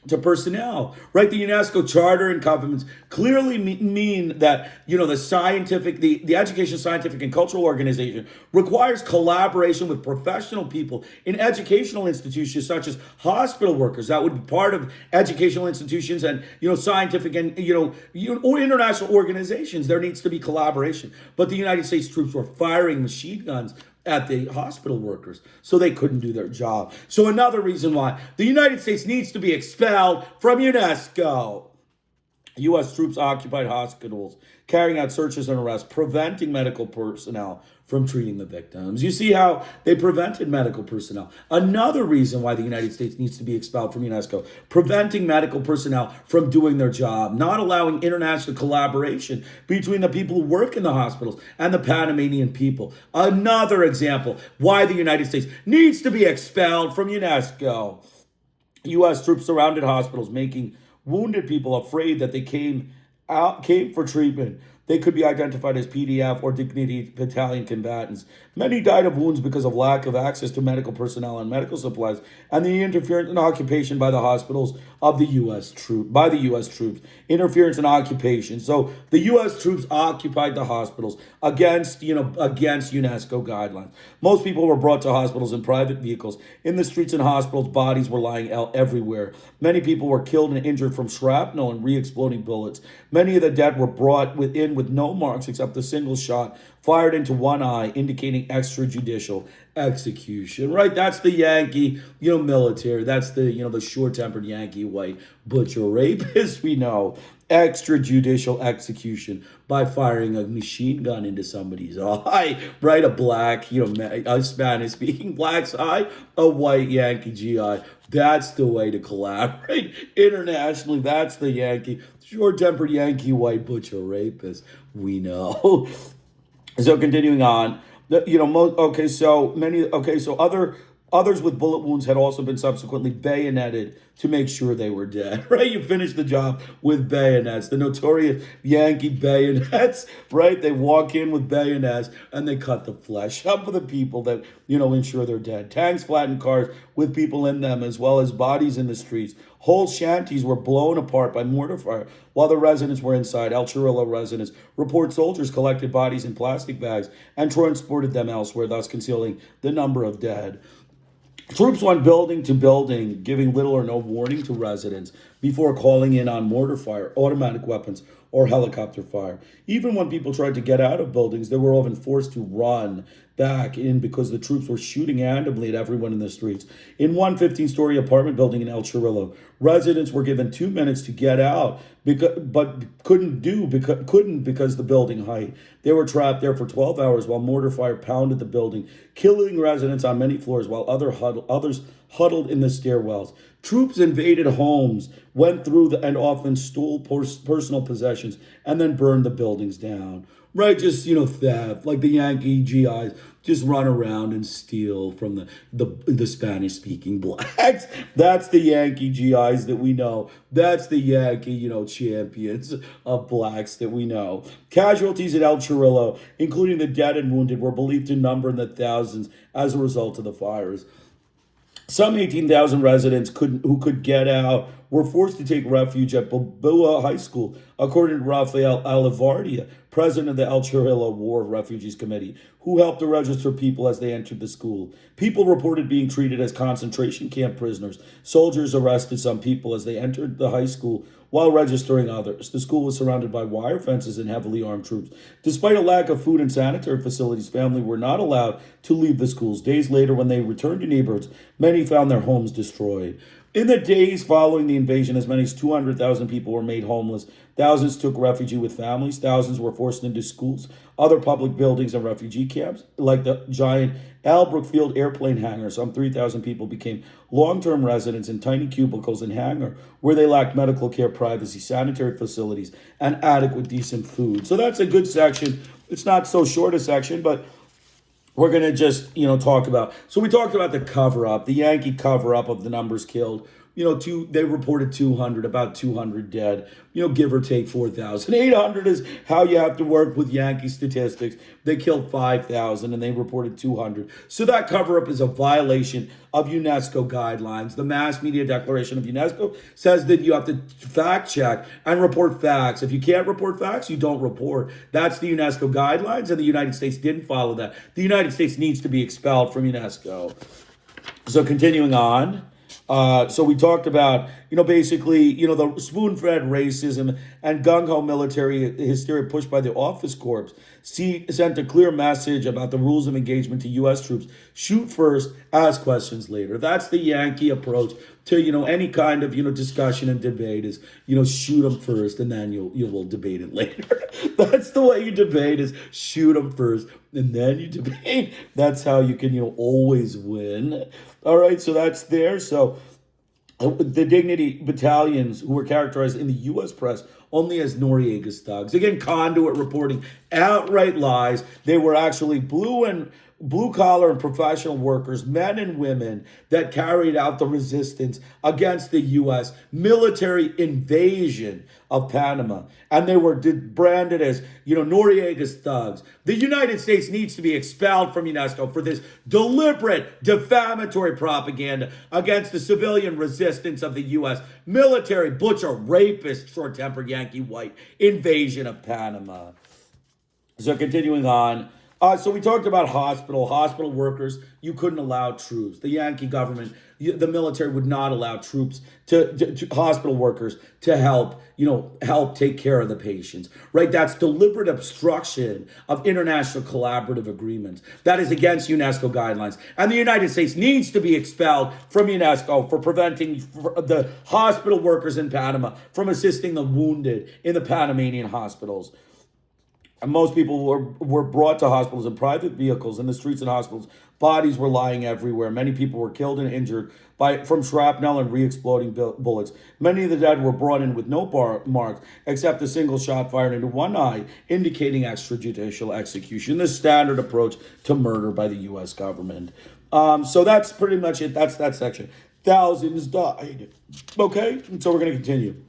to personnel, right? The UNESCO Charter and Covenants clearly mean that, the Education, Scientific, and Cultural Organization requires collaboration with professional people in educational institutions such as hospital workers. That would be part of educational institutions and, scientific and, or international organizations. There needs to be collaboration. But the United States troops were firing machine guns at the hospital workers, so they couldn't do their job. So another reason why the United States needs to be expelled from UNESCO. U.S. troops occupied hospitals, carrying out searches and arrests, preventing medical personnel from treating the victims. You see how they prevented medical personnel. Another reason why the United States needs to be expelled from UNESCO, preventing medical personnel from doing their job, not allowing international collaboration between the people who work in the hospitals and the Panamanian people. Another example why the United States needs to be expelled from UNESCO. U.S. troops surrounded hospitals, making wounded people afraid that they came for treatment. They could be identified as PDF or Dignity Battalion combatants. Many died of wounds because of lack of access to medical personnel and medical supplies, and the interference and occupation by the hospitals of the U.S. troops. Interference and occupation. So the U.S. troops occupied the hospitals against UNESCO guidelines. Most people were brought to hospitals in private vehicles. In the streets and hospitals, bodies were lying out everywhere. Many people were killed and injured from shrapnel and re-exploding bullets. Many of the dead were brought in with no marks except a single shot fired into one eye, indicating extrajudicial execution. Right? That's the Yankee, military. That's the short-tempered Yankee white butcher rapist. We know extrajudicial execution by firing a machine gun into somebody's eye. Right? A black, a Spanish-speaking black's eye, a white Yankee GI. That's the way to collaborate internationally. That's the Yankee, short-tempered Yankee white butcher rapist. We know. So continuing on, others with bullet wounds had also been subsequently bayoneted to make sure they were dead, right? You finish the job with bayonets, the notorious Yankee bayonets, right? They walk in with bayonets and they cut the flesh up of the people that, ensure they're dead. Tanks flattened cars with people in them as well as bodies in the streets. Whole shanties were blown apart by mortar fire while the residents were inside. El Chirrillo residents report soldiers collected bodies in plastic bags and transported them elsewhere, thus concealing the number of dead. Troops went building to building, giving little or no warning to residents before calling in on mortar fire, automatic weapons, or helicopter fire. Even when people tried to get out of buildings, they were often forced to run back in because the troops were shooting randomly at everyone in the streets. In one 15-story apartment building in El Chirrillo, residents were given 2 minutes to get out, but couldn't because the building height. They were trapped there for 12 hours while mortar fire pounded the building, killing residents on many floors while others huddled in the stairwells. Troops invaded homes, went through and often stole personal possessions, and then burned the buildings down. Right, just, theft, like the Yankee GIs just run around and steal from the Spanish-speaking blacks. That's the Yankee GIs that we know. That's the Yankee, champions of blacks that we know. Casualties at El Chirrillo, including the dead and wounded, were believed to number in the thousands as a result of the fires. Some 18,000 residents who could get out were forced to take refuge at Balboa High School, according to Rafael Alivardia, president of the El Chirrillo War of Refugees Committee, who helped to register people as they entered the school. People reported being treated as concentration camp prisoners. Soldiers arrested some people as they entered the high school while registering others. The school was surrounded by wire fences and heavily armed troops. Despite a lack of food and sanitary facilities, families were not allowed to leave the schools. Days later, when they returned to neighborhoods, many found their homes destroyed. In the days following the invasion, as many as 200,000 people were made homeless. Thousands took refuge with families. Thousands were forced into schools, other public buildings, and refugee camps, like the giant Albrook Field airplane hangar. Some 3,000 people became long-term residents in tiny cubicles and hangar where they lacked medical care, privacy, sanitary facilities, and adequate, decent food. So that's a good section. It's not so short a section, but we're going to just, talk about. So we talked about the cover-up, the Yankee cover-up of the numbers killed. They reported 200, about 200 dead, give or take 4,000. 800 is how you have to work with Yankee statistics. They killed 5,000 and they reported 200. So that cover-up is a violation of UNESCO guidelines. The Mass Media Declaration of UNESCO says that you have to fact check and report facts. If you can't report facts, you don't report. That's the UNESCO guidelines, and the United States didn't follow that. The United States needs to be expelled from UNESCO. So continuing on. So we talked about, basically, the spoon-fed racism and gung-ho military hysteria pushed by the office corps sent a clear message about the rules of engagement to U.S. troops. Shoot first, ask questions later. That's the Yankee approach to, any kind of, discussion and debate is, shoot them first and then you will debate it later. That's the way you debate, is shoot them first and then you debate. That's how you can, always win. All right, so that's there. So the Dignity battalions, who were characterized in the U.S. press only as Noriega's thugs. Again, conduit reporting, outright lies. They were actually blue collar and professional workers, men and women, that carried out the resistance against the U.S. military invasion of Panama. And they were branded as, Noriega's thugs. The United States needs to be expelled from UNESCO for this deliberate defamatory propaganda against the civilian resistance of the U.S. military, butcher, rapist, short-tempered Yankee white invasion of Panama. So continuing on. So we talked about hospital workers. You couldn't allow troops. The Yankee government, the military would not allow troops to hospital workers to help take care of the patients, right? That's deliberate obstruction of international collaborative agreements. That is against UNESCO guidelines. And the United States needs to be expelled from UNESCO for preventing the hospital workers in Panama from assisting the wounded in the Panamanian hospitals. And most people were brought to hospitals in private vehicles. In the streets and hospitals, bodies were lying everywhere. Many people were killed and injured from shrapnel and re-exploding bullets. Many of the dead were brought in with no marks, except a single shot fired into one eye, indicating extrajudicial execution, the standard approach to murder by the U.S. government. So that's pretty much it. That's that section. Thousands died. Okay, so we're going to continue.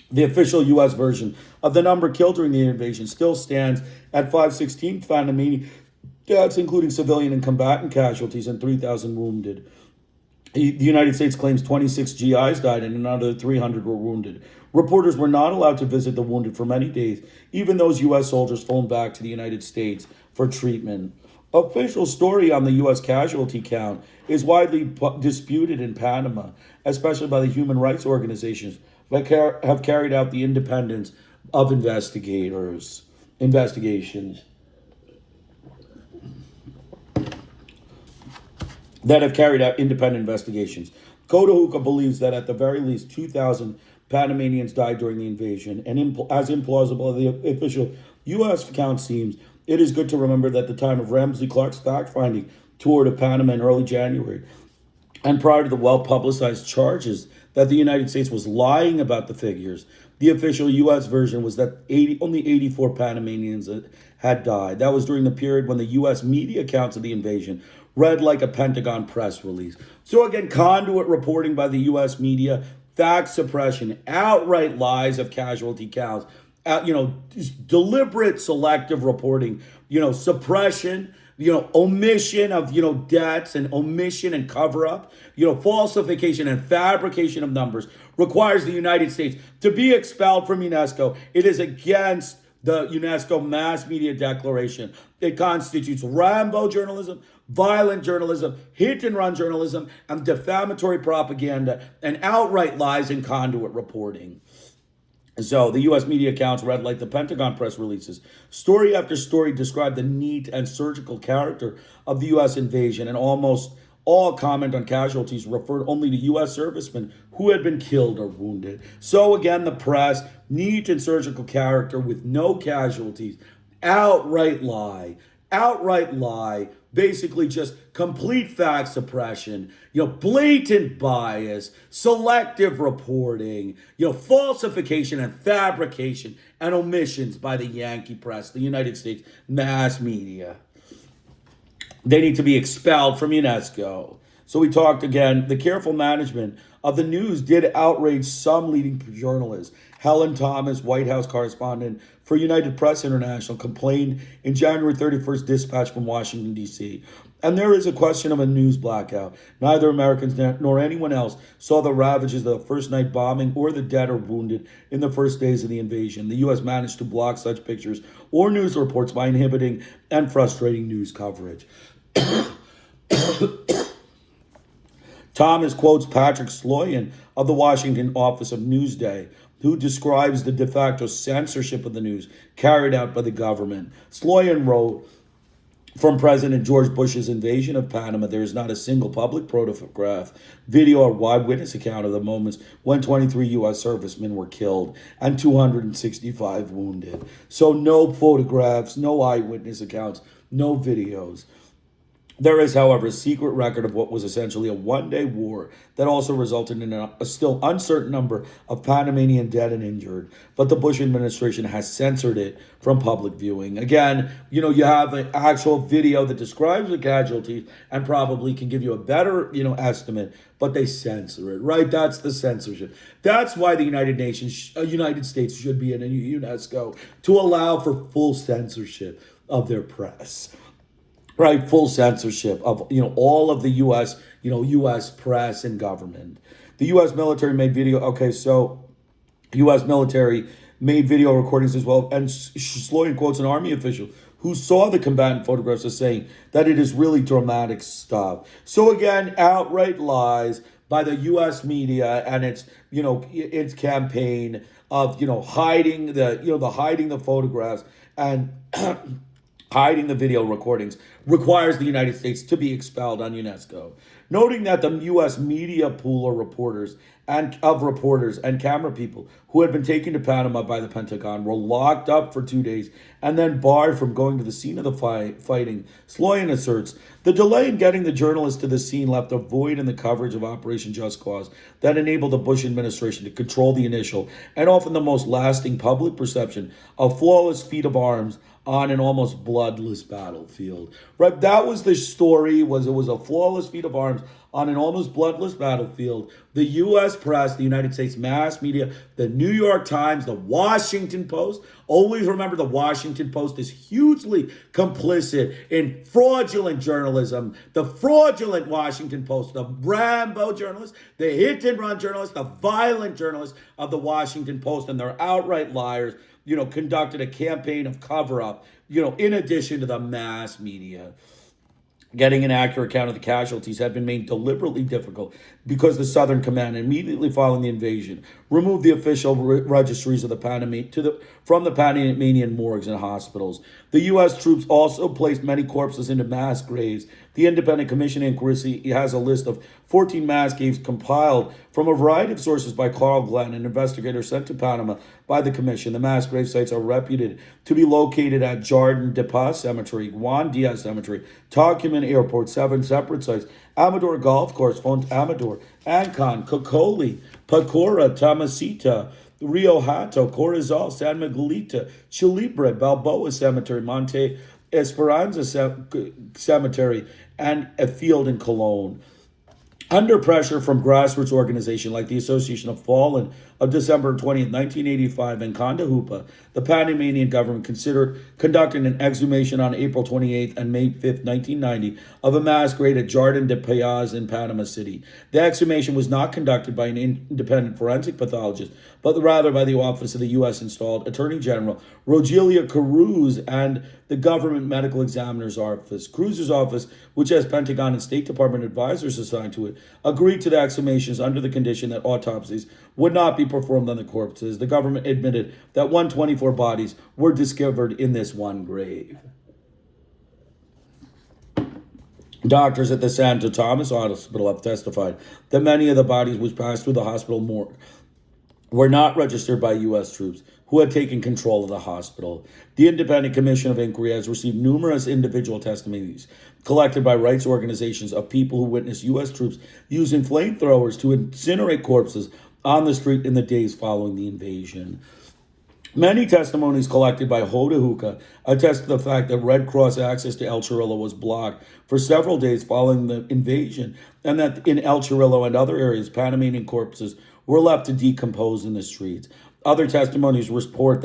The official U.S. version of the number killed during the invasion still stands at 516 Panamanian deaths, including civilian and combatant casualties, and 3,000 wounded. The United States claims 26 GIs died and another 300 were wounded. Reporters were not allowed to visit the wounded for many days, even those U.S. soldiers flown back to the United States for treatment. Official story on the U.S. casualty count is widely disputed in Panama, especially by the human rights organizations that have carried out the independence of investigations. That have carried out independent investigations. Cotahuca believes that at the very least 2,000 Panamanians died during the invasion, and as implausible as the official U.S. count seems, it is good to remember that at the time of Ramsey Clark's fact-finding tour to Panama in early January, and prior to the well-publicized charges that the United States was lying about the figures, the official U.S. version was that only 84 Panamanians had died. That was during the period when the U.S. media accounts of the invasion read like a Pentagon press release. So again, conduit reporting by the U.S. media, fact suppression, outright lies of casualty counts, deliberate selective reporting, suppression, omission of, deaths, and omission and cover up, falsification and fabrication of numbers requires the United States to be expelled from UNESCO. It is against the UNESCO Mass Media Declaration. It constitutes Rambo journalism, violent journalism, hit-and-run journalism, and defamatory propaganda, and outright lies and conduit reporting. So the U.S. media accounts read like the Pentagon press releases. Story after story described the neat and surgical character of the U.S. invasion, and almost All comment on casualties referred only to U.S. servicemen who had been killed or wounded. So again, the press, neat and surgical character with no casualties, outright lie, basically just complete fact suppression, blatant bias, selective reporting, falsification and fabrication and omissions by the Yankee press, the United States mass media. They need to be expelled from UNESCO. So we talked again, the careful management of the news did outrage some leading journalists. Helen Thomas, White House correspondent for United Press International, complained in January 31st dispatch from Washington, D.C. And there is a question of a news blackout. Neither Americans nor anyone else saw the ravages of the first night bombing or the dead or wounded in the first days of the invasion. The U.S. managed to block such pictures or news reports by inhibiting and frustrating news coverage. Thomas quotes Patrick Sloyan of the Washington office of Newsday, who describes the de facto censorship of the news carried out by the government. Sloyan wrote, from President George Bush's invasion of Panama, there is not a single public photograph, video, or eyewitness account of the moments when 23 U.S. servicemen were killed and 265 wounded. So no photographs, no eyewitness accounts, no videos. There is, however, a secret record of what was essentially a one-day war that also resulted in a still uncertain number of Panamanian dead and injured, but the Bush administration has censored it from public viewing. Again, you have an actual video that describes the casualties and probably can give you a better, estimate, but they censor it, right? That's the censorship. That's why the United States should be in a UNESCO, to allow for full censorship of their press. Right, full censorship of all of the U.S. U.S. press and government. The U.S. military made video. Okay, so U.S. military made video recordings as well. And Sloyan quotes an army official who saw the combatant photographs as saying that it is really dramatic stuff. So again, outright lies by the U.S. media and its campaign of hiding the photographs and hiding the video recordings requires the United States to be expelled on UNESCO. Noting that the U.S. media pool of reporters and camera people who had been taken to Panama by the Pentagon were locked up for 2 days and then barred from going to the scene of the fighting, Sloyan asserts, the delay in getting the journalists to the scene left a void in the coverage of Operation Just Cause that enabled the Bush administration to control the initial and often the most lasting public perception of flawless feat of arms on an almost bloodless battlefield. Right, that was the story. It was a flawless feat of arms on an almost bloodless battlefield. The U.S. press, the United States mass media, the New York Times, the Washington Post. Always remember the Washington Post is hugely complicit in fraudulent journalism. The fraudulent Washington Post, the Rambo journalists, the hit and run journalists, the violent journalists of the Washington Post, and they're outright liars, conducted a campaign of cover-up, in addition to the mass media. Getting an accurate account of the casualties had been made deliberately difficult because the Southern Command, immediately following the invasion, removed the official registries of from the Panamanian morgues and hospitals. The U.S. troops also placed many corpses into mass graves. The Independent Commission Inquiry has a list of 14 mass graves compiled from a variety of sources by Carl Glenn, an investigator sent to Panama by the Commission. The mass grave sites are reputed to be located at Jardin de Paz Cemetery, Juan Diaz Cemetery, Tocumen Airport, 7 separate sites, Amador Golf Course, Font Amador, Ancon, Cocoli, Pacora, Tamasita, Rio Hato, Corozal, San Miguelito, Chilibre, Balboa Cemetery, Monte Esperanza Cemetery, and a field in Cologne. Under pressure from grassroots organizations like the Association of Fallen of December 20th, 1985, and Conda Hupa, the Panamanian government considered conducting an exhumation on April 28th and May 5th, 1990, of a mass grave at Jardin de Paz in Panama City. The exhumation was not conducted by an independent forensic pathologist, but rather by the office of the U.S. installed Attorney General Rogelia Cruz and the Government Medical Examiner's Office. Cruz's office, which has Pentagon and State Department advisors assigned to it, agreed to the exhumations under the condition that autopsies would not be performed on the corpses. The government admitted that 124 bodies were discovered in this one grave. Doctors at the Santo Thomas Hospital have testified that many of the bodies which passed through the hospital morgue were not registered by U.S. troops who had taken control of the hospital. The Independent Commission of Inquiry has received numerous individual testimonies collected by rights organizations of people who witnessed U.S. troops using flamethrowers to incinerate corpses on the street in the days following the invasion. Many testimonies collected by Hoda Hookah attest to the fact that Red Cross access to El Chorrillo was blocked for several days following the invasion, and that in El Chorrillo and other areas, Panamanian corpses were left to decompose in the streets. Other testimonies report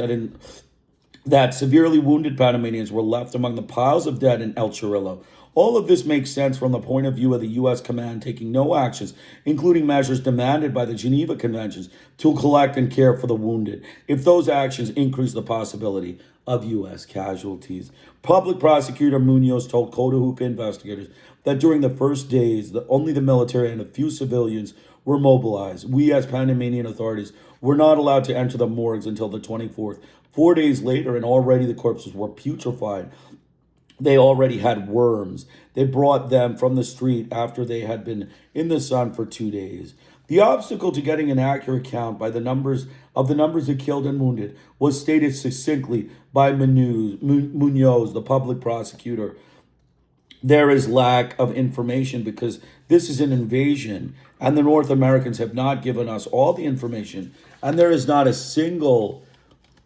that severely wounded Panamanians were left among the piles of dead in El Chorrillo. All of this makes sense from the point of view of the U.S. command taking no actions, including measures demanded by the Geneva Conventions, to collect and care for the wounded, if those actions increase the possibility of U.S. casualties. Public Prosecutor Munoz told Hookah investigators that during the first days, only the military and a few civilians were mobilized. We, as Panamanian authorities, were not allowed to enter the morgues until the 24th. 4 days later, and already the corpses were putrefied. They already had worms. They brought them from the street after they had been in the sun for 2 days. The obstacle to getting an accurate count by the numbers of killed and wounded was stated succinctly by Munoz, the public prosecutor. There is lack of information because this is an invasion, and the North Americans have not given us all the information, and there is not a single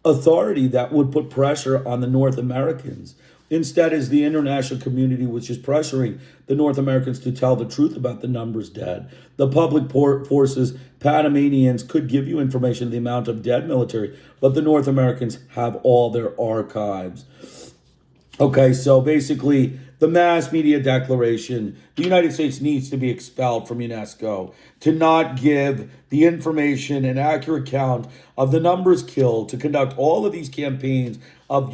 authority that would put pressure on the North Americans. Instead, is the international community which is pressuring the North Americans to tell the truth about the numbers dead. The public forces, Panamanians, could give you information of the amount of dead military, but the North Americans have all their archives. Okay, so basically, the mass media declaration, the United States needs to be expelled from UNESCO to not give the information and accurate count of the numbers killed, to conduct all of these campaigns of,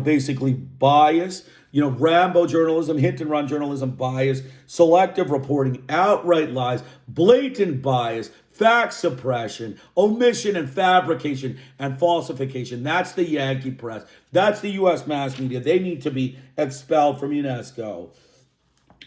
basically bias, Rambo journalism, hit and run journalism, bias, selective reporting, outright lies, blatant bias, fact suppression, omission and fabrication, and falsification. That's the Yankee press. That's the U.S. mass media. They need to be expelled from UNESCO.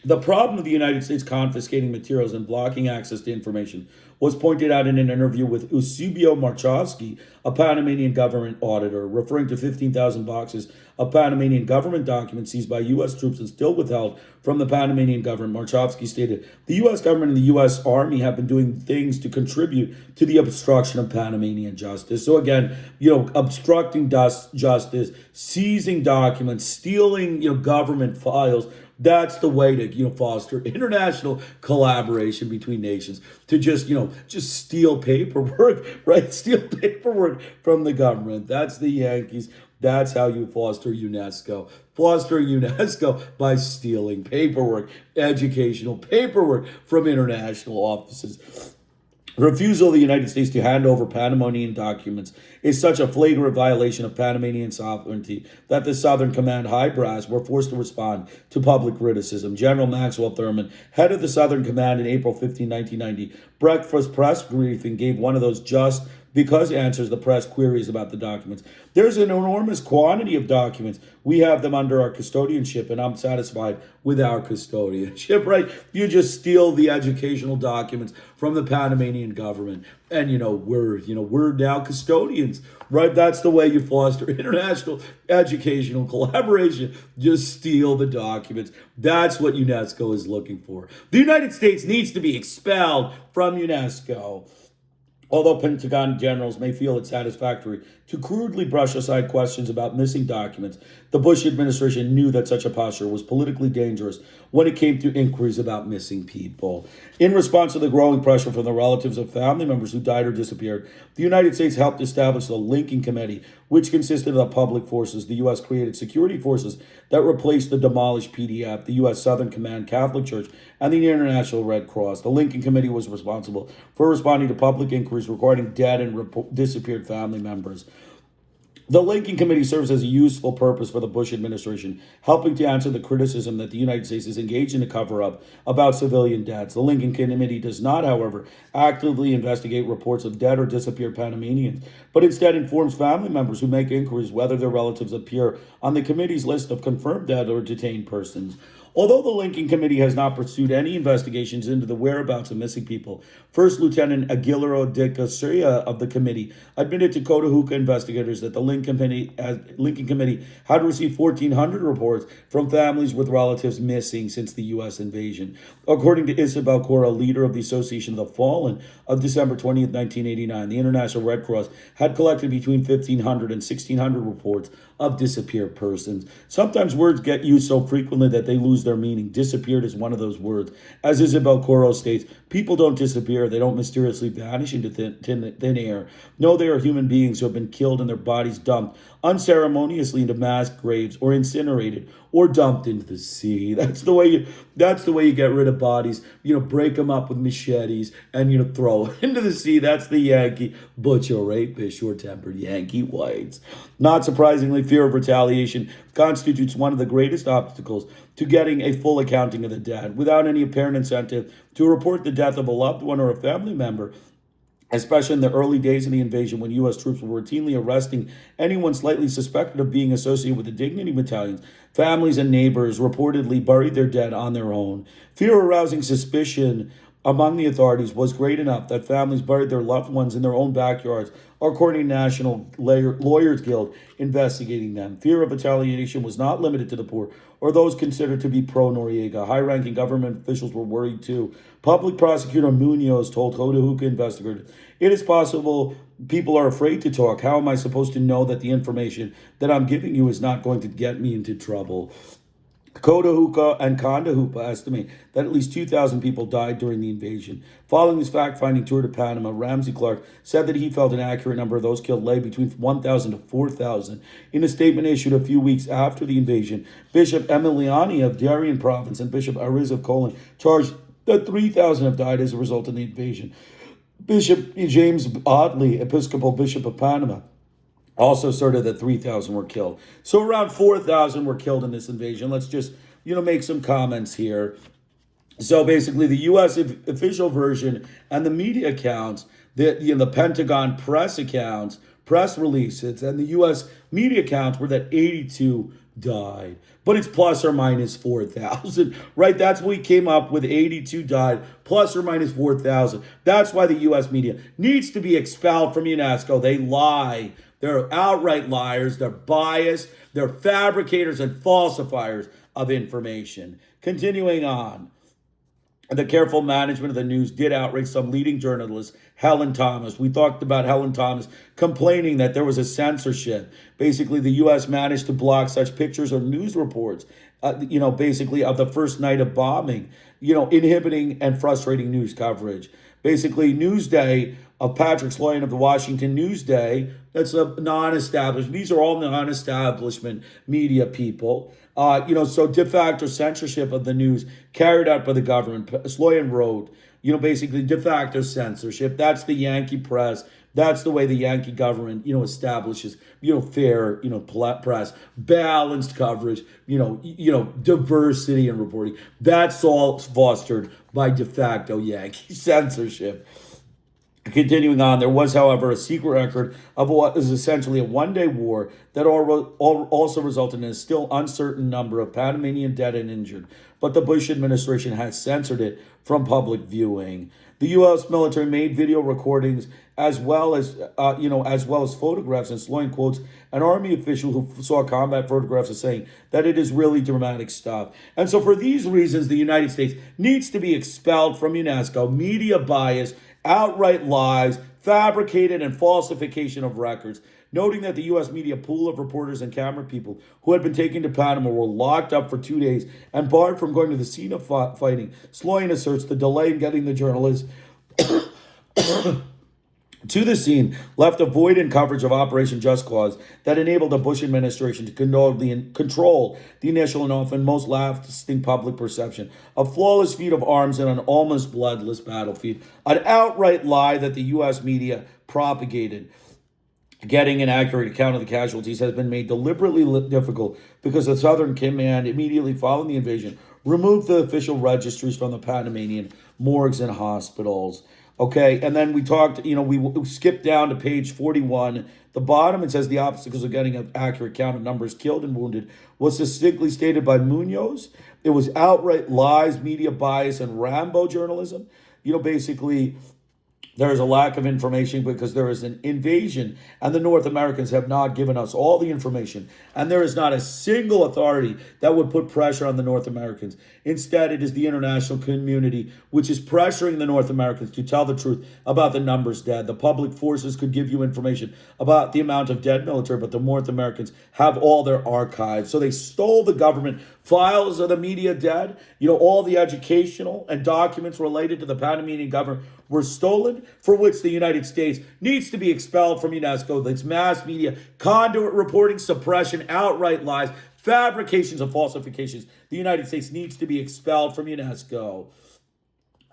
The problem of the United States confiscating materials and blocking access to information was pointed out in an interview with Eusebio Marchovsky, a Panamanian government auditor, referring to 15,000 boxes of Panamanian government documents seized by U.S. troops and still withheld from the Panamanian government. Marchovsky stated, the U.S. government and the U.S. Army have been doing things to contribute to the obstruction of Panamanian justice. So again, obstructing justice, seizing documents, stealing, government files. That's the way to, foster international collaboration between nations, to just steal paperwork, right? Steal paperwork from the government. That's the Yankees. That's how you foster UNESCO. Foster UNESCO by stealing paperwork, educational paperwork from international offices. Refusal of the United States to hand over Panamanian documents is such a flagrant violation of Panamanian sovereignty that the Southern Command high brass were forced to respond to public criticism. General Maxwell Thurman, head of the Southern Command in April 15, 1990, breakfast press briefing gave one of those just because answers the press queries about the documents. There's an enormous quantity of documents. We have them under our custodianship, and I'm satisfied with our custodianship, right? You just steal the educational documents from the Panamanian government, and we're now custodians, right? That's the way you foster international educational collaboration. Just steal the documents. That's what UNESCO is looking for. The United States needs to be expelled from UNESCO. Although Pentagon generals may feel it satisfactory to crudely brush aside questions about missing documents, the Bush administration knew that such a posture was politically dangerous when it came to inquiries about missing people. In response to the growing pressure from the relatives of family members who died or disappeared, the United States helped establish the Lincoln Committee, which consisted of the public forces. The U.S. created security forces that replaced the demolished PDF, the U.S. Southern Command Catholic Church, and the International Red Cross. The Lincoln Committee was responsible for responding to public inquiries regarding dead and disappeared family members. The Lincoln Committee serves as a useful purpose for the Bush administration, helping to answer the criticism that the United States is engaged in a cover-up about civilian deaths. The Lincoln Committee does not, however, actively investigate reports of dead or disappeared Panamanians, but instead informs family members who make inquiries whether their relatives appear on the committee's list of confirmed dead or detained persons. Although the Lincoln Committee has not pursued any investigations into the whereabouts of missing people, First Lieutenant Aguilera de Casilla of the committee admitted to Cotahuca investigators that the Lincoln Committee had received 1,400 reports from families with relatives missing since the U.S. invasion. According to Isabel Cora, leader of the Association of the Fallen of December 20th, 1989, the International Red Cross had collected between 1,500 and 1,600 reports of disappeared persons. Sometimes words get used so frequently that they lose their meaning. Disappeared is one of those words. As Isabel Coro states, people don't disappear. They don't mysteriously vanish into thin air. No, they are human beings who have been killed and their bodies dumped unceremoniously into mass graves or incinerated or dumped into the sea. That's the way you get rid of bodies. Break them up with machetes and throw them into the sea. That's the Yankee butcher, rapist, short-tempered Yankee whites. Not surprisingly, fear of retaliation constitutes one of the greatest obstacles to getting a full accounting of the dead. Without any apparent incentive to report the death of a loved one or a family member, especially in the early days of the invasion when U.S. troops were routinely arresting anyone slightly suspected of being associated with the Dignity Battalions, families and neighbors reportedly buried their dead on their own. Fear-arousing suspicion among the authorities was great enough that families buried their loved ones in their own backyards, according to National Lawyers Guild investigating them. Fear of retaliation was not limited to the poor or those considered to be pro-Noriega. High-ranking government officials were worried too. Public Prosecutor Munoz told Cotahuca investigators, "It is possible people are afraid to talk. How am I supposed to know that the information that I'm giving you is not going to get me into trouble?" Cotahuca and Condahupa estimate that at least 2,000 people died during the invasion. Following his fact-finding tour to Panama, Ramsey Clark said that he felt an accurate number of those killed lay between 1,000 to 4,000. In a statement issued a few weeks after the invasion, Bishop Emiliani of Darien Province and Bishop Ariz of Colon charged that 3,000 have died as a result of the invasion. Bishop James Audley, Episcopal Bishop of Panama, also asserted that 3,000 were killed. So around 4,000 were killed in this invasion. Let's just, make some comments here. So basically, the U.S. official version and the media accounts, the Pentagon press accounts, press releases, and the U.S. media accounts were that 82 died. But it's plus or minus 4,000, right? That's what we came up with. 82 died, plus or minus 4,000. That's why the U.S. media needs to be expelled from UNESCO. They lie. They're outright liars. They're biased. They're fabricators and falsifiers of information. Continuing on. The careful management of the news did outrage some leading journalists, Helen Thomas. We talked about Helen Thomas complaining that there was a censorship. Basically, the U.S. managed to block such pictures or news reports, basically of the first night of bombing, inhibiting and frustrating news coverage. Basically, Newsday of Patrick Sloyan of the Washington Newsday, that's a non-establishment. These are all non-establishment media people. So de facto censorship of the news carried out by the government. Sloyan wrote, basically de facto censorship. That's the Yankee press. That's the way the Yankee government, establishes, fair, press, balanced coverage, diversity in reporting. That's all fostered by de facto Yankee censorship. Continuing on, there was, however, a secret record of what is essentially a one-day war that also resulted in a still uncertain number of Panamanian dead and injured, but the Bush administration has censored it from public viewing. The U.S. military made video recordings as well as photographs, and Sloan quotes an Army official who saw combat photographs as saying that it is really dramatic stuff. And so for these reasons, the United States needs to be expelled from UNESCO. Media bias, outright lies, fabricated and falsification of records, noting that the U.S. media pool of reporters and camera people who had been taken to Panama were locked up for 2 days and barred from going to the scene of fighting. Sloan asserts the delay in getting the journalists to the scene left a void in coverage of Operation Just Cause that enabled the Bush administration to control the initial and often most lasting public perception. A flawless feat of arms in an almost bloodless battlefield. An outright lie that the U.S. media propagated. Getting an accurate account of the casualties has been made deliberately difficult because the Southern Command, immediately following the invasion, removed the official registries from the Panamanian morgues and hospitals. Okay, and then we talked, we skipped down to page 41. The bottom, it says the obstacles of getting an accurate count of numbers killed and wounded was succinctly stated by Munoz. It was outright lies, media bias, and Rambo journalism. Basically, there is a lack of information because there is an invasion, and the North Americans have not given us all the information. And there is not a single authority that would put pressure on the North Americans. Instead, it is the international community which is pressuring the North Americans to tell the truth about the numbers dead. The public forces could give you information about the amount of dead military, but the North Americans have all their archives. So they stole the government files of the media dead. All the educational and documents related to the Panamanian government were stolen, for which the United States needs to be expelled from UNESCO. Its mass media, conduit reporting, suppression, outright lies, fabrications and falsifications. The United States needs to be expelled from UNESCO.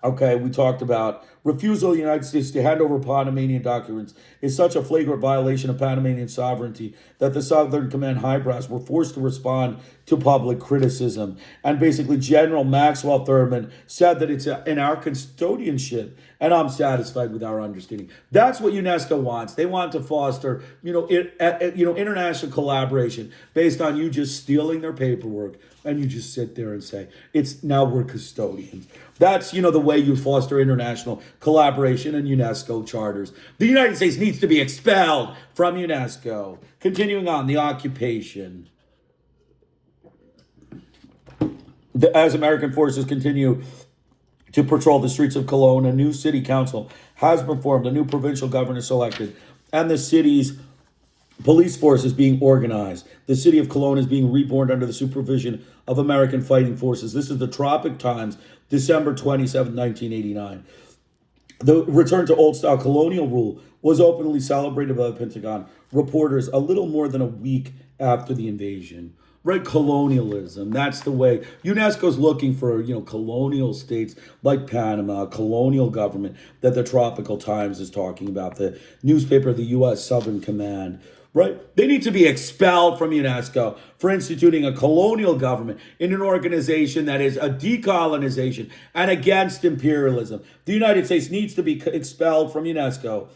Okay, we talked about refusal of the United States to hand over Panamanian documents is such a flagrant violation of Panamanian sovereignty that the Southern Command high brass were forced to respond to public criticism. And basically, General Maxwell Thurman said that it's in our custodianship, and I'm satisfied with our understanding. That's what UNESCO wants. They want to foster, international collaboration based on you just stealing their paperwork, and you just sit there and say, it's now we're custodians. That's, the way you foster international collaboration and UNESCO charters. The United States needs to be expelled from UNESCO. Continuing on, the occupation. As American forces continue to patrol the streets of Cologne, a new city council has been formed, a new provincial governor selected, and the city's police force is being organized. The city of Cologne is being reborn under the supervision of American fighting forces. This is the Tropic Times, December 27, 1989. The return to old-style colonial rule was openly celebrated by the Pentagon reporters a little more than a week after the invasion. Right, colonialism, that's the way. UNESCO's looking for, colonial states like Panama, a colonial government that the Tropical Times is talking about, the newspaper of the U.S. Southern Command. Right? They need to be expelled from UNESCO for instituting a colonial government in an organization that is a decolonization and against imperialism. The United States needs to be expelled from UNESCO.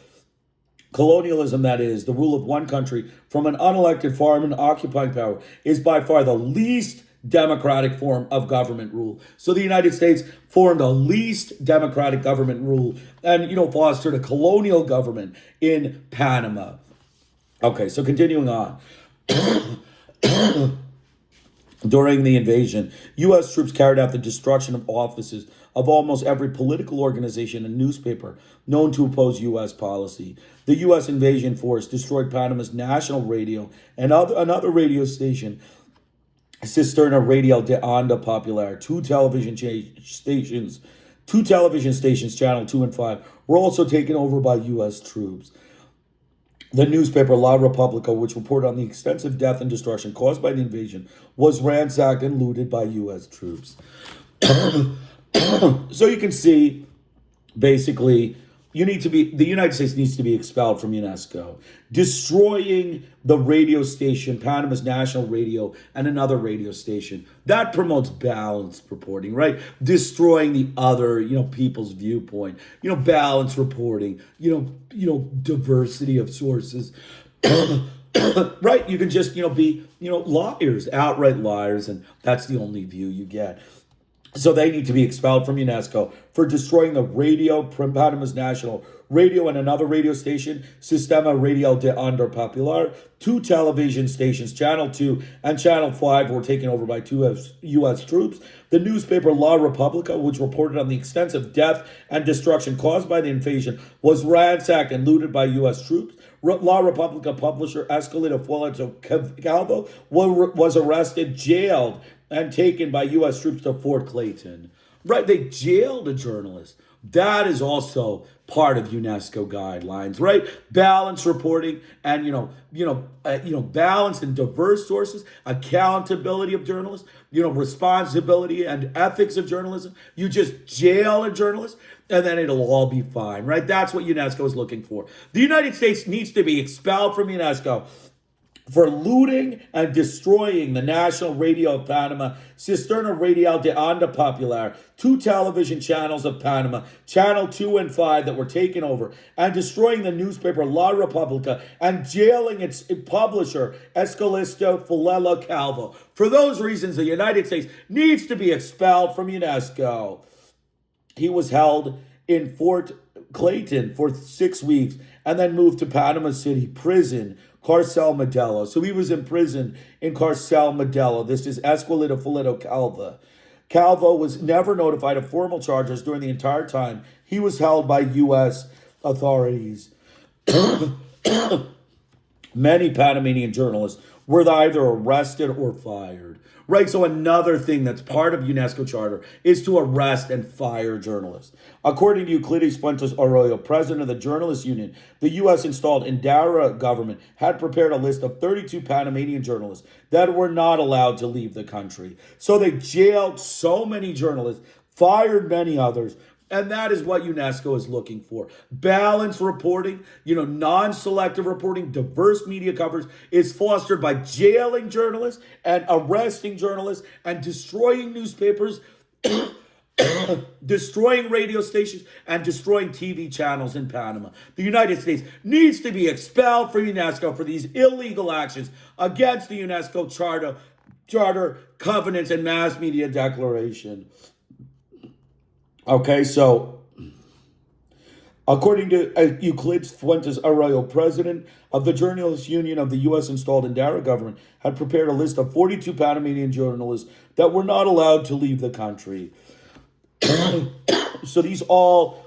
Colonialism, that is, the rule of one country from an unelected foreign occupying power, is by far the least democratic form of government rule. So the United States formed the least democratic government rule and, fostered a colonial government in Panama. Okay, so continuing on. During the invasion, U.S. troops carried out the destruction of offices of almost every political organization and newspaper known to oppose U.S. policy. The U.S. invasion force destroyed Panama's national radio and another radio station, Cisterna Radio de Onda Popular. Two television stations, Channel 2 and 5, were also taken over by U.S. troops. The newspaper La Repubblica, which reported on the extensive death and destruction caused by the invasion, was ransacked and looted by U.S. troops. So you can see, basically, the United States needs to be expelled from UNESCO. Destroying the radio station, Panama's national radio, and another radio station, that promotes balanced reporting, right? Destroying the other, people's viewpoint, balanced reporting, diversity of sources, right? You can just, be, liars, outright liars, and that's the only view you get. So they need to be expelled from UNESCO for destroying the radio, Panama's national radio, and another radio station, Sistema Radio de Onda Popular. Two television stations, Channel 2 and Channel 5, were taken over by two U.S. troops. The newspaper La Repubblica, which reported on the extensive death and destruction caused by the invasion, was ransacked and looted by U.S. troops. La Repubblica publisher Escalito Fuentes Calvo was arrested, jailed, and taken by U.S. troops to Fort Clayton. Right, they jailed a journalist. That is also part of UNESCO guidelines, right? Balanced reporting and, balanced and diverse sources, accountability of journalists, responsibility and ethics of journalism. You just jail a journalist and then it'll all be fine, right? That's what UNESCO is looking for. The United States needs to be expelled from UNESCO for looting and destroying the National Radio of Panama, Cisterna Radial de Onda Popular, two television channels of Panama, Channel 2 and 5 that were taken over, and destroying the newspaper La Repubblica and jailing its publisher, Escalisto Fulella Calvo. For those reasons, the United States needs to be expelled from UNESCO. He was held in Fort Clayton for 6 weeks and then moved to Panama City prison, Carcel Modelo. So he was in prison in Carcel Modelo. This is Esqueleto Fulleto Calvo. Calvo was never notified of formal charges during the entire time he was held by U.S. authorities. Many Panamanian journalists were either arrested or fired. Right, so another thing that's part of UNESCO Charter is to arrest and fire journalists. According to Euclides Fuentes Arroyo, president of the Journalists Union, the U.S. installed Indara government had prepared a list of 32 Panamanian journalists that were not allowed to leave the country. So they jailed so many journalists, fired many others, and that is what UNESCO is looking for. Balanced reporting, non-selective reporting, diverse media coverage is fostered by jailing journalists and arresting journalists and destroying newspapers, destroying radio stations, and destroying TV channels in Panama. The United States needs to be expelled from UNESCO for these illegal actions against the UNESCO Charter, covenants, and mass media declaration. Okay, so according to Euclides Fuentes Arroyo, president of the Journalists Union of the U.S. installed Indara government, had prepared a list of 42 Panamanian journalists that were not allowed to leave the country. So these all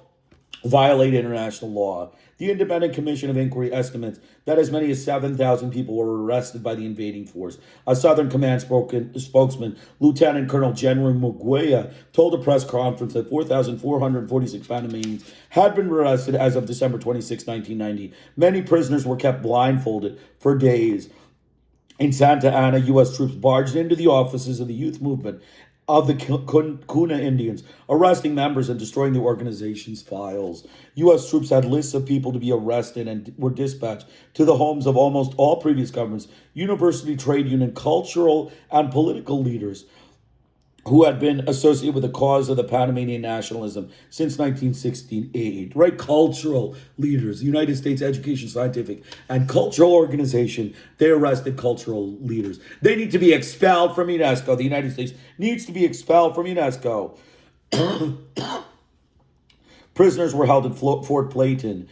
violate international law. The Independent Commission of Inquiry estimates that as many as 7,000 people were arrested by the invading force. A Southern Command spokesman, Lieutenant Colonel General Muguea, told a press conference that 4,446 Panamanians had been arrested as of December 26, 1990. Many prisoners were kept blindfolded for days. In Santa Ana, U.S. troops barged into the offices of the youth movement of the Kuna Indians, arresting members and destroying the organization's files. U.S. troops had lists of people to be arrested and were dispatched to the homes of almost all previous governments, university, trade union, cultural, and political leaders who had been associated with the cause of the Panamanian nationalism since 1968, right? Cultural leaders, the United States Education, Scientific, and Cultural Organization, they arrested cultural leaders. They need to be expelled from UNESCO. The United States needs to be expelled from UNESCO. Prisoners were held in Fort Clayton,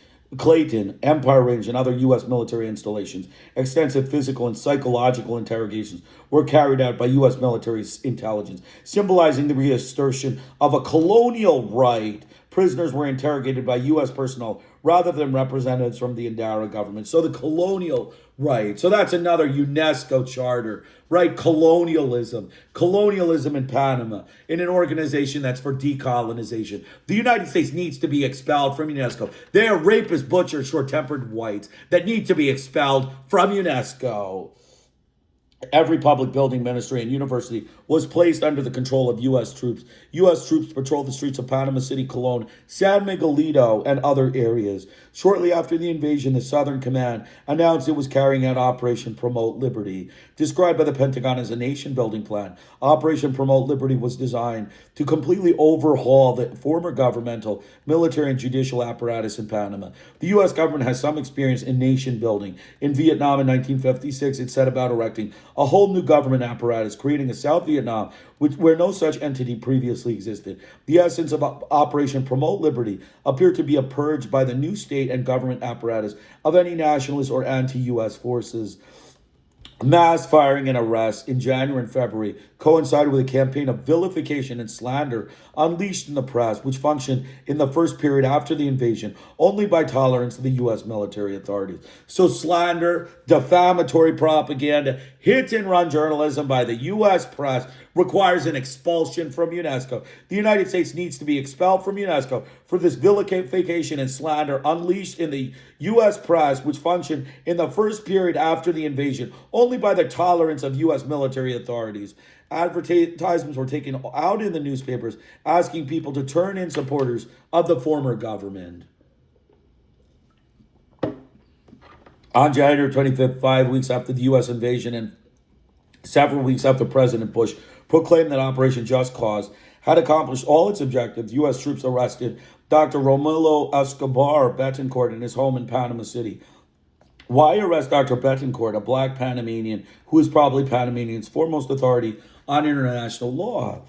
Empire Range, and other U.S. military installations. Extensive physical and psychological interrogations were carried out by U.S. military intelligence, symbolizing the reassertion of a colonial right. Prisoners were interrogated by U.S. personnel rather than representatives from the Indara government. So the colonial right. So that's another UNESCO charter, right? Colonialism in Panama, in an organization that's for decolonization. The United States needs to be expelled from UNESCO. They are rapist, butcher, short-tempered whites that need to be expelled from UNESCO. Every public building, ministry, and university was placed under the control of U.S. troops. U.S. troops patrolled the streets of Panama City, Colón, San Miguelito, and other areas. Shortly after the invasion, the Southern Command announced it was carrying out Operation Promote Liberty. Described by the Pentagon as a nation-building plan, Operation Promote Liberty was designed to completely overhaul the former governmental, military, and judicial apparatus in Panama. The U.S. government has some experience in nation-building. In Vietnam in 1956, it set about erecting a whole new government apparatus, creating a South Vietnam where no such entity previously existed. The essence of Operation Promote Liberty appeared to be a purge by the new state and government apparatus of any nationalist or anti-U.S. forces. Mass firing and arrests in January and February coincided with a campaign of vilification and slander unleashed in the press, which functioned in the first period after the invasion only by tolerance of the U.S. military authorities. So slander, defamatory propaganda, hit-and-run journalism by the U.S. press requires an expulsion from UNESCO. The United States needs to be expelled from UNESCO for this vilification and slander unleashed in the U.S. press, which functioned in the first period after the invasion only by the tolerance of U.S. military authorities. Advertisements were taken out in the newspapers asking people to turn in supporters of the former government. On January 25th, 5 weeks after the U.S. invasion and several weeks after President Bush proclaimed that Operation Just Cause had accomplished all its objectives, U.S. troops arrested Dr. Romulo Escobar Betancourt in his home in Panama City. Why arrest Dr. Betancourt, a black Panamanian who is probably Panamanian's foremost authority on international law?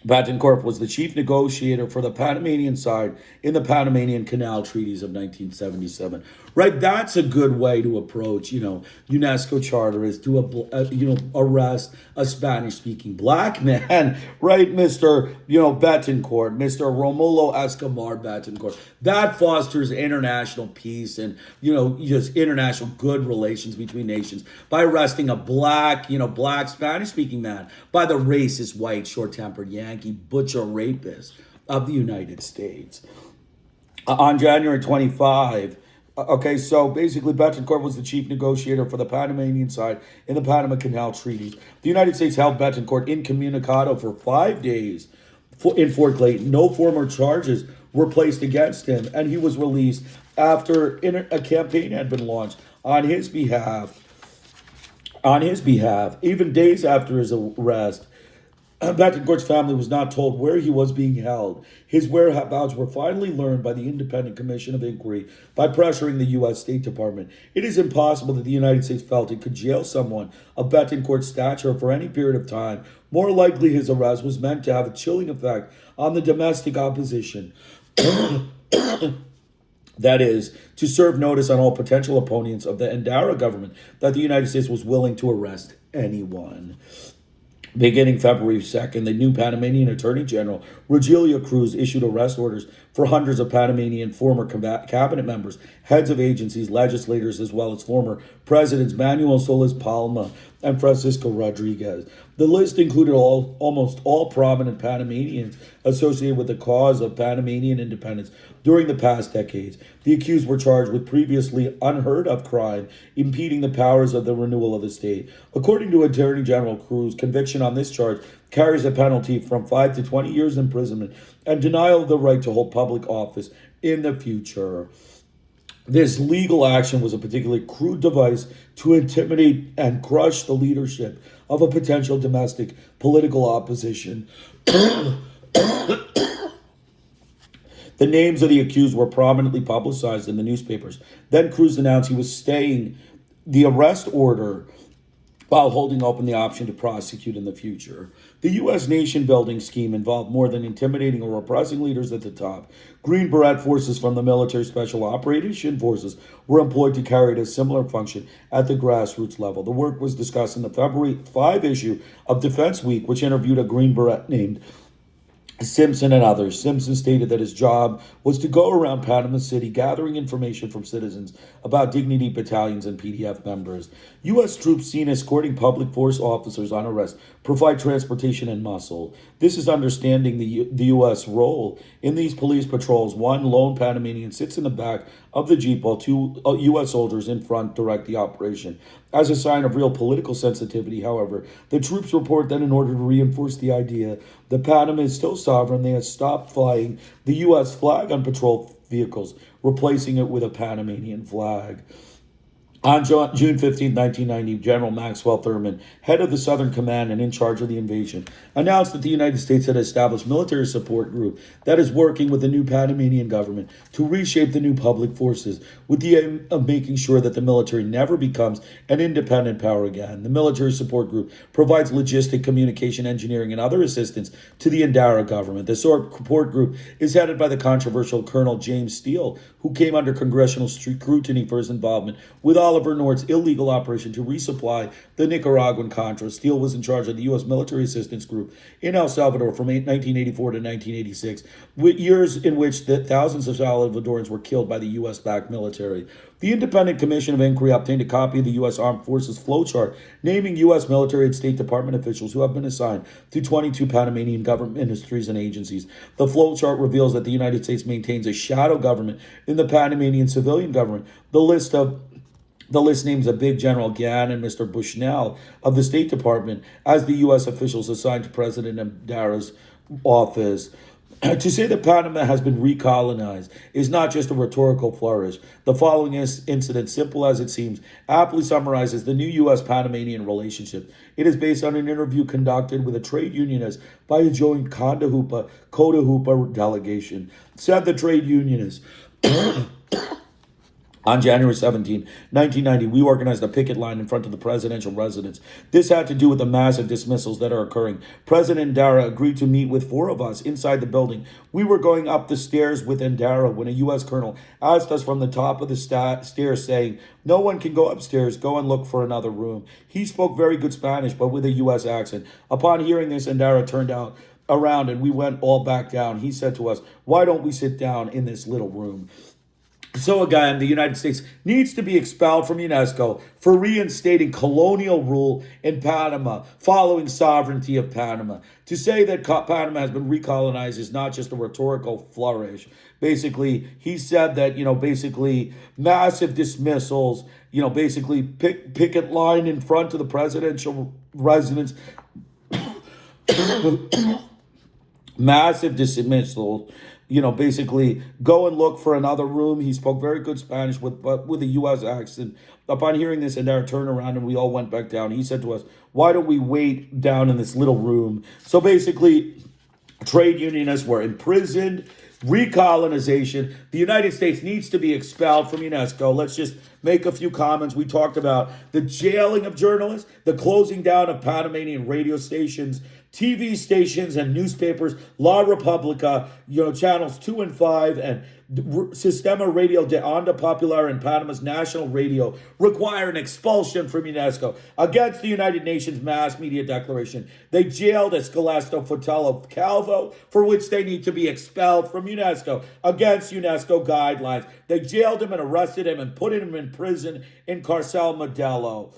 Betancourt was the chief negotiator for the Panamanian side in the Panamanian Canal Treaties of 1977. Right, that's a good way to approach, UNESCO charter is to, arrest a Spanish-speaking black man, right, Mr. Betancourt, Mr. Romulo Escobar Betancourt. That fosters international peace and, just international good relations between nations by arresting a black Spanish-speaking man by the racist, white, short-tempered Yankee butcher rapist of the United States. On January 25, okay, so basically Betancourt was the chief negotiator for the Panamanian side in the Panama Canal Treaties. The United States held Betancourt incommunicado for 5 days in Fort Clayton. No formal charges were placed against him, and he was released after a campaign had been launched on his behalf. Even days after his arrest, Betancourt's family was not told where he was being held. His whereabouts were finally learned by the Independent Commission of Inquiry by pressuring the U.S. State Department. It is impossible that the United States felt it could jail someone of Betancourt's stature for any period of time. More likely, his arrest was meant to have a chilling effect on the domestic opposition. That is, to serve notice on all potential opponents of the Endara government that the United States was willing to arrest anyone. Beginning February 2nd, the new Panamanian Attorney General, Rogelio Cruz, issued arrest orders for hundreds of Panamanian former cabinet members, heads of agencies, legislators, as well as former presidents Manuel Solis Palma and Francisco Rodriguez. The list included almost all prominent Panamanians associated with the cause of Panamanian independence during the past decades. The accused were charged with previously unheard of crime, impeding the powers of the renewal of the state. According to Attorney General Cruz, conviction on this charge carries a penalty from 5 to 20 years imprisonment and denial of the right to hold public office in the future. This legal action was a particularly crude device to intimidate and crush the leadership of a potential domestic political opposition. The names of the accused were prominently publicized in the newspapers. Then Cruz announced he was staying the arrest order while holding open the option to prosecute in the future. The U.S. nation-building scheme involved more than intimidating or repressing leaders at the top. Green Beret forces from the military special operation forces were employed to carry a similar function at the grassroots level. The work was discussed in the February 5 issue of Defense Week, which interviewed a Green Beret named Simpson and others. Simpson stated that his job was to go around Panama City gathering information from citizens about Dignity battalions and PDF members. U.S. troops seen escorting public force officers on arrest provide transportation and muscle. This is understanding the U.S. role in these police patrols. One lone Panamanian sits in the back of the Jeep while two U.S. soldiers in front direct the operation. As a sign of real political sensitivity, however, the troops report that in order to reinforce the idea that Panama is still sovereign, they have stopped flying the U.S. flag on patrol vehicles, replacing it with a Panamanian flag. On June 15, 1990, General Maxwell Thurman, head of the Southern Command and in charge of the invasion, announced that the United States had established a military support group that is working with the new Panamanian government to reshape the new public forces with the aim of making sure that the military never becomes an independent power again. The military support group provides logistic, communication, engineering, and other assistance to the Endara government. The support group is headed by the controversial Colonel James Steele, who came under congressional scrutiny for his involvement with Oliver North's illegal operation to resupply the Nicaraguan Contras. Steele was in charge of the U.S. Military Assistance Group in El Salvador from 1984 to 1986, with years in which thousands of Salvadorans were killed by the U.S.-backed military. The Independent Commission of Inquiry obtained a copy of the U.S. Armed Forces flowchart naming U.S. military and State Department officials who have been assigned to 22 Panamanian government ministries and agencies. The flowchart reveals that the United States maintains a shadow government in the Panamanian civilian government. The list names a Big General Gann and Mr. Bushnell of the State Department as the U.S. officials assigned to President Endara's office. To say that Panama has been recolonized is not just a rhetorical flourish. The following incident, simple as it seems, aptly summarizes the new U.S. Panamanian relationship. It is based on an interview conducted with a trade unionist by a joint Coda Hoopa delegation. Said the trade unionist, on January 17, 1990, we organized a picket line in front of the presidential residence. This had to do with the massive dismissals that are occurring. President Ndara agreed to meet with 4 of us inside the building. We were going up the stairs with Ndara when a U.S. colonel asked us from the top of the stairs, saying, "No one can go upstairs. Go and look for another room." He spoke very good Spanish, but with a U.S. accent. Upon hearing this, Ndara turned around and we went all back down. He said to us, "Why don't we sit down in this little room?" So again, the United States needs to be expelled from UNESCO for reinstating colonial rule in Panama following sovereignty of Panama. To say that Panama has been recolonized is not just a rhetorical flourish. Basically, he said that, basically massive dismissals, basically picket line in front of the presidential residence, massive dismissals. Basically go and look for another room. He spoke very good Spanish with a U.S. accent. Upon hearing this, and our turned around and we all went back down. He said to us, "Why don't we wait down in this little room?" So basically, trade unionists were imprisoned. Recolonization. The United States needs to be expelled from UNESCO. Let's just make a few comments. We talked about the jailing of journalists, the closing down of Panamanian radio stations, TV stations and newspapers, La Repubblica, channels 2 and 5, and Sistema Radio de Onda Popular and Panama's national radio require an expulsion from UNESCO against the United Nations mass media declaration. They jailed Escalasto Fotello Calvo, for which they need to be expelled from UNESCO against UNESCO guidelines. They jailed him and arrested him and put him in prison in Carcel Modelo.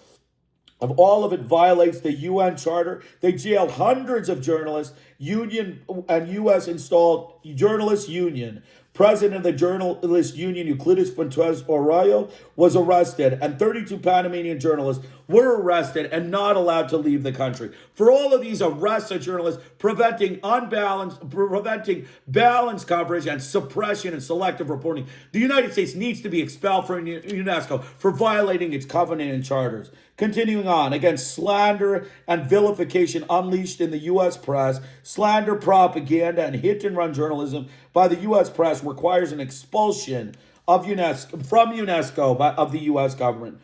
Of all of it violates the UN Charter. They jailed hundreds of journalists. Union and U.S. installed Journalists Union. President of the Journalist Union, Euclides Fuentes Arroyo, was arrested, and 32 Panamanian journalists were arrested and not allowed to leave the country. For all of these arrests of journalists, preventing balanced coverage and suppression and selective reporting, the United States needs to be expelled from UNESCO for violating its covenant and charters. Continuing on, against slander and vilification unleashed in the U.S. press, slander, propaganda, and hit-and-run journalism by the U.S. press requires an expulsion of UNESCO of the U.S. government.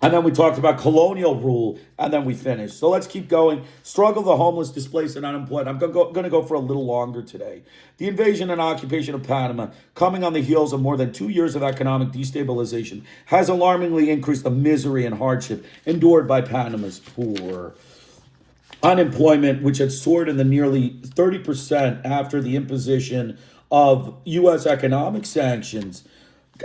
And then we talked about colonial rule, and then we finished. So let's keep going. Struggle of the homeless, displaced, and unemployed. I'm going to go for a little longer today. The invasion and occupation of Panama, coming on the heels of more than 2 years of economic destabilization, has alarmingly increased the misery and hardship endured by Panama's poor. Unemployment, which had soared in the nearly 30% after the imposition of U.S. economic sanctions,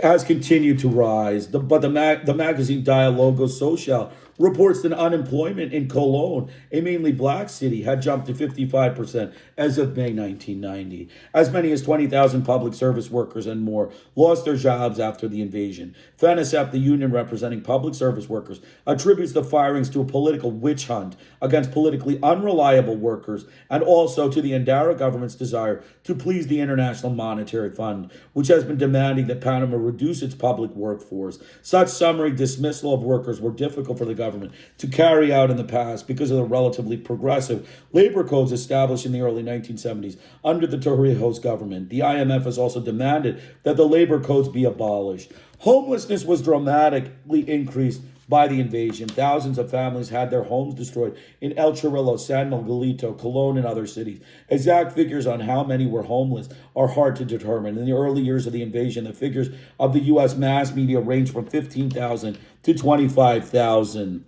has continued to rise. But the magazine Dialogo Social reports that unemployment in Cologne, a mainly black city, had jumped to 55% as of May 1990. As many as 20,000 public service workers and more lost their jobs after the invasion. FENASEP, the union representing public service workers, attributes the firings to a political witch hunt against politically unreliable workers and also to the Ndara government's desire to please the International Monetary Fund, which has been demanding that Panama reduce its public workforce. Such summary dismissal of workers were difficult for the government to carry out in the past because of the relatively progressive labor codes established in the early 1970s under the Torrijos government. The IMF has also demanded that the labor codes be abolished. Homelessness was dramatically increased by the invasion. Thousands of families had their homes destroyed in El Chorrillo, San Miguelito, Cologne, and other cities. Exact figures on how many were homeless are hard to determine. In the early years of the invasion, the figures of the U.S. mass media ranged from 15,000 to 25,000.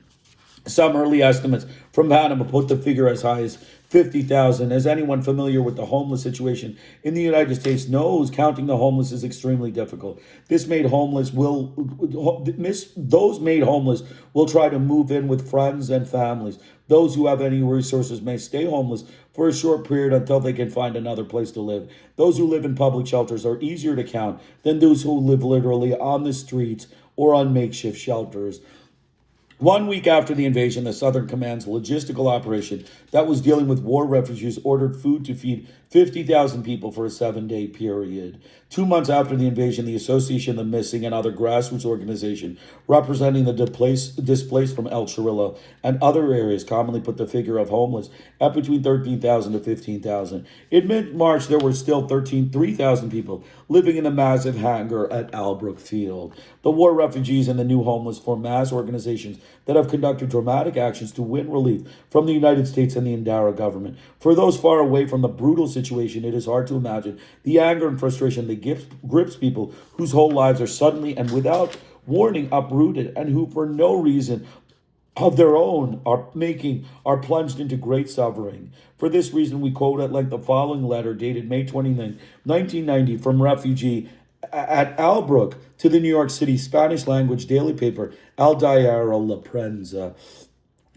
Some early estimates from Panama put the figure as high as 50,000. As anyone familiar with the homeless situation in the United States knows, counting the homeless is extremely difficult. Those made homeless will try to move in with friends and families. Those who have any resources may stay homeless for a short period until they can find another place to live. Those who live in public shelters are easier to count than those who live literally on the streets or on makeshift shelters. 1 week after the invasion, the Southern Command's logistical operation that was dealing with war refugees ordered food to feed 50,000 people for a 7-day period. 2 months after the invasion, the Association of the Missing and other grassroots organization representing the displaced from El Chirrillo and other areas commonly put the figure of homeless at between 13,000 to 15,000. In mid-March, there were still 3,000 people living in a massive hangar at Albrook Field. The war refugees and the new homeless form mass organizations that have conducted dramatic actions to win relief from the United States and the Indara government. For those far away from the brutal situation, it is hard to imagine the anger and frustration that grips people whose whole lives are suddenly and without warning uprooted, and who for no reason of their own are plunged into great suffering. For this reason, we quote at length the following letter dated May 29, 1990, from refugee at Albrook to the New York City Spanish language daily paper El Diario La Prensa.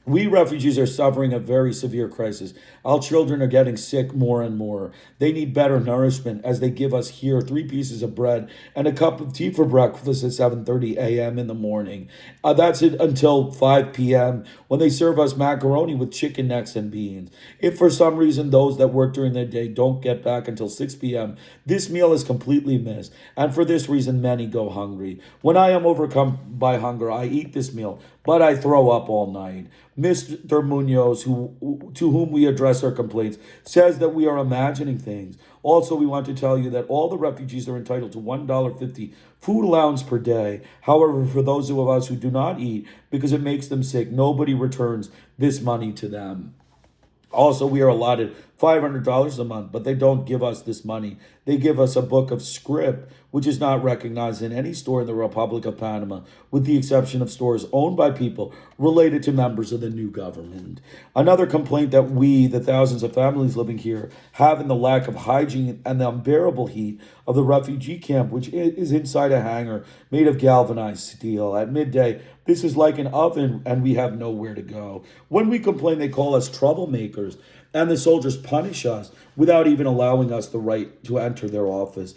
We refugees are suffering a very severe crisis. Our children are getting sick more and more. They need better nourishment, as they give us here 3 pieces of bread and a cup of tea for breakfast at 7:30 a.m. in the morning. That's it until 5 p.m. when they serve us macaroni with chicken necks and beans. If for some reason those that work during the day don't get back until 6 p.m., this meal is completely missed, and for this reason many go hungry. When I am overcome by hunger, I eat this meal, but I throw up all night. Mr. Munoz, to whom we address our complaints, says that we are imagining things. Also, we want to tell you that all the refugees are entitled to $1.50 food allowance per day. However, for those of us who do not eat because it makes them sick, nobody returns this money to them. Also, we are allotted $500 a month, but they don't give us this money. They give us a book of script, which is not recognized in any store in the Republic of Panama, with the exception of stores owned by people related to members of the new government. Another complaint that we, the thousands of families living here, have in the lack of hygiene and the unbearable heat of the refugee camp, which is inside a hangar made of galvanized steel. At midday, this is like an oven, and we have nowhere to go. When we complain, they call us troublemakers, and the soldiers punish us without even allowing us the right to enter their office.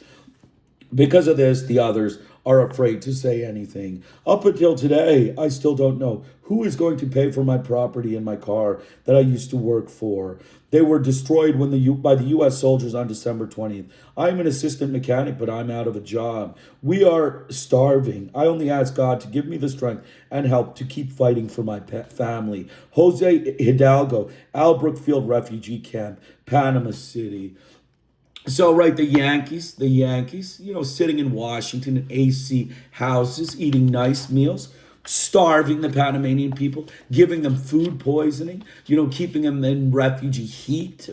Because of this, the others are afraid to say anything. Up until today, I still don't know who is going to pay for my property and my car that I used to work for. They were destroyed by the U.S. soldiers on December 20th. I'm an assistant mechanic, but I'm out of a job. We are starving. I only ask God to give me the strength and help to keep fighting for my family. Jose Hidalgo, Albrook Field Refugee Camp, Panama City. So, right, the Yankees, sitting in Washington in AC houses, eating nice meals, starving the Panamanian people, giving them food poisoning, keeping them in refugee heat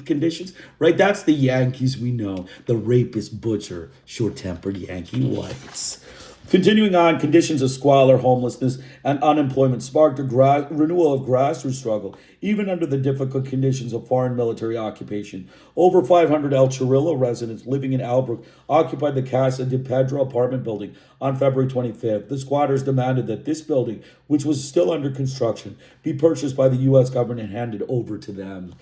conditions, right? That's the Yankees we know, the rapist, butcher, short-tempered Yankee whites. Continuing on, conditions of squalor, homelessness, and unemployment sparked a renewal of grassroots struggle, even under the difficult conditions of foreign military occupation. Over 500 El Chirrillo residents living in Albrook occupied the Casa de Pedro apartment building on February 25th. The squatters demanded that this building, which was still under construction, be purchased by the U.S. government and handed over to them.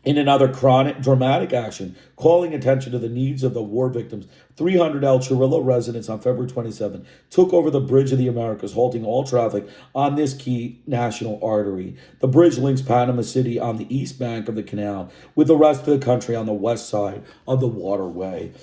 In another dramatic action, calling attention to the needs of the war victims, 300 El Chirrillo residents on February 27 took over the Bridge of the Americas, halting all traffic on this key national artery. The bridge links Panama City on the east bank of the canal with the rest of the country on the west side of the waterway.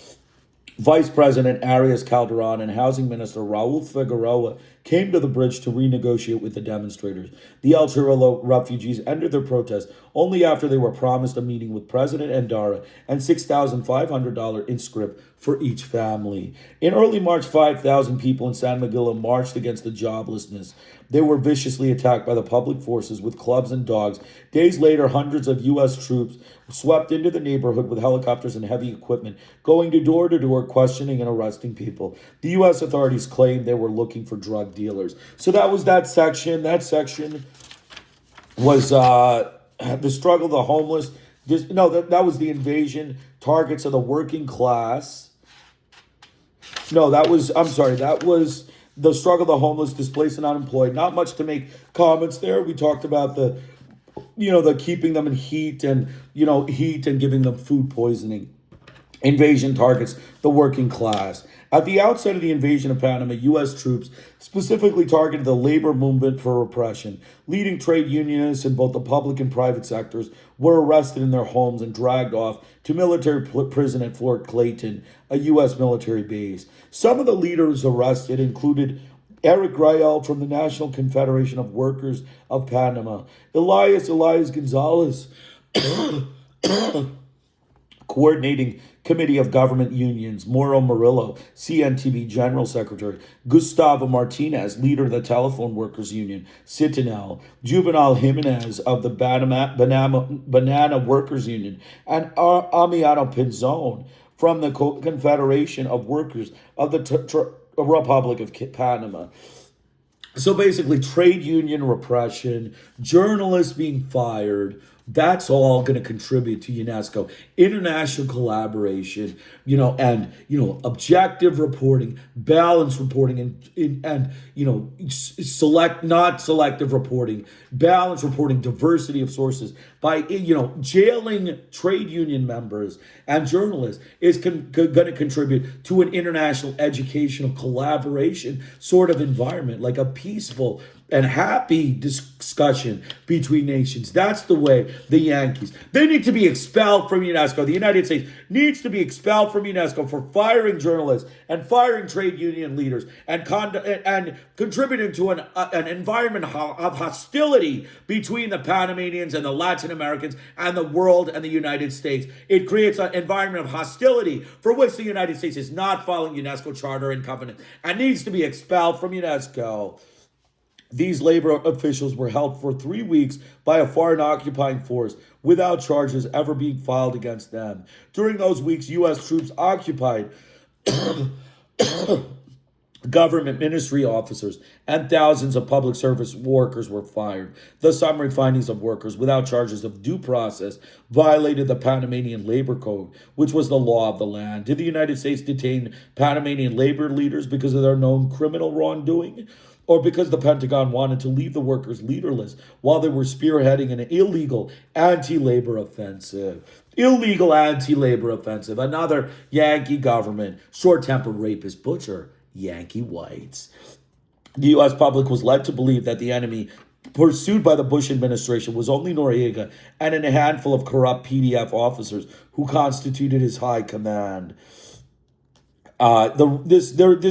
Vice President Arias Calderon and Housing Minister Raul Figueroa came to the bridge to renegotiate with the demonstrators. The El Chirrillo refugees ended their protest only after they were promised a meeting with President Endara and $6,500 in scrip for each family. In early March, 5,000 people in San Miguel marched against the joblessness. They were viciously attacked by the public forces with clubs and dogs. Days later, hundreds of U.S. troops swept into the neighborhood with helicopters and heavy equipment, going door to door, questioning and arresting people. The U.S. authorities claimed they were looking for drug dealers. So that was that section. That section was the struggle of the homeless. That was the invasion, targets of the working class. That was the struggle of the homeless, displaced and unemployed. Not much to make comments there. We talked about the keeping them in heat and giving them food poisoning. Invasion targets the working class. At the outset of the invasion of Panama, U.S. troops specifically targeted the labor movement for repression. Leading trade unionists in both the public and private sectors were arrested in their homes and dragged off to military prison at Fort Clayton, a U.S. military base. Some of the leaders arrested included Eric Rael from the National Confederation of Workers of Panama, Elias Gonzalez, Coordinating Committee of Government Unions, Mauro Murillo, CNTB General Secretary, Gustavo Martinez, leader of the Telephone Workers Union, Citronel, Juvenal Jimenez of the Banana Workers Union, and Amiano Pinzon from the Confederation of Workers of the Republic of Panama. So basically, trade union repression, journalists being fired, that's all going to contribute to UNESCO. International collaboration, and objective reporting, balanced reporting, and not selective reporting, balanced reporting, diversity of sources by jailing trade union members and journalists is going to contribute to an international educational collaboration sort of environment, like a peaceful and happy discussion between nations. That's the way the Yankees. They need to be expelled from UNESCO. The United States needs to be expelled from UNESCO for firing journalists and firing trade union leaders and contributing to an environment of hostility between the Panamanians and the Latin Americans and the world and the United States. It creates an environment of hostility for which the United States is not following UNESCO Charter and Covenant and needs to be expelled from UNESCO. These labor officials were held for 3 weeks by a foreign occupying force without charges ever being filed against them. During those weeks, U.S. troops occupied government ministry officers and thousands of public service workers were fired. The summary findings of workers without charges of due process violated the Panamanian Labor Code, which was the law of the land. Did the United States detain Panamanian labor leaders because of their known criminal wrongdoing? Or because the Pentagon wanted to leave the workers leaderless while they were spearheading an illegal anti-labor offensive. Illegal anti-labor offensive. Another Yankee government, short-tempered rapist butcher, Yankee whites. The U.S. public was led to believe that the enemy pursued by the Bush administration was only Noriega and a handful of corrupt PDF officers who constituted his high command. This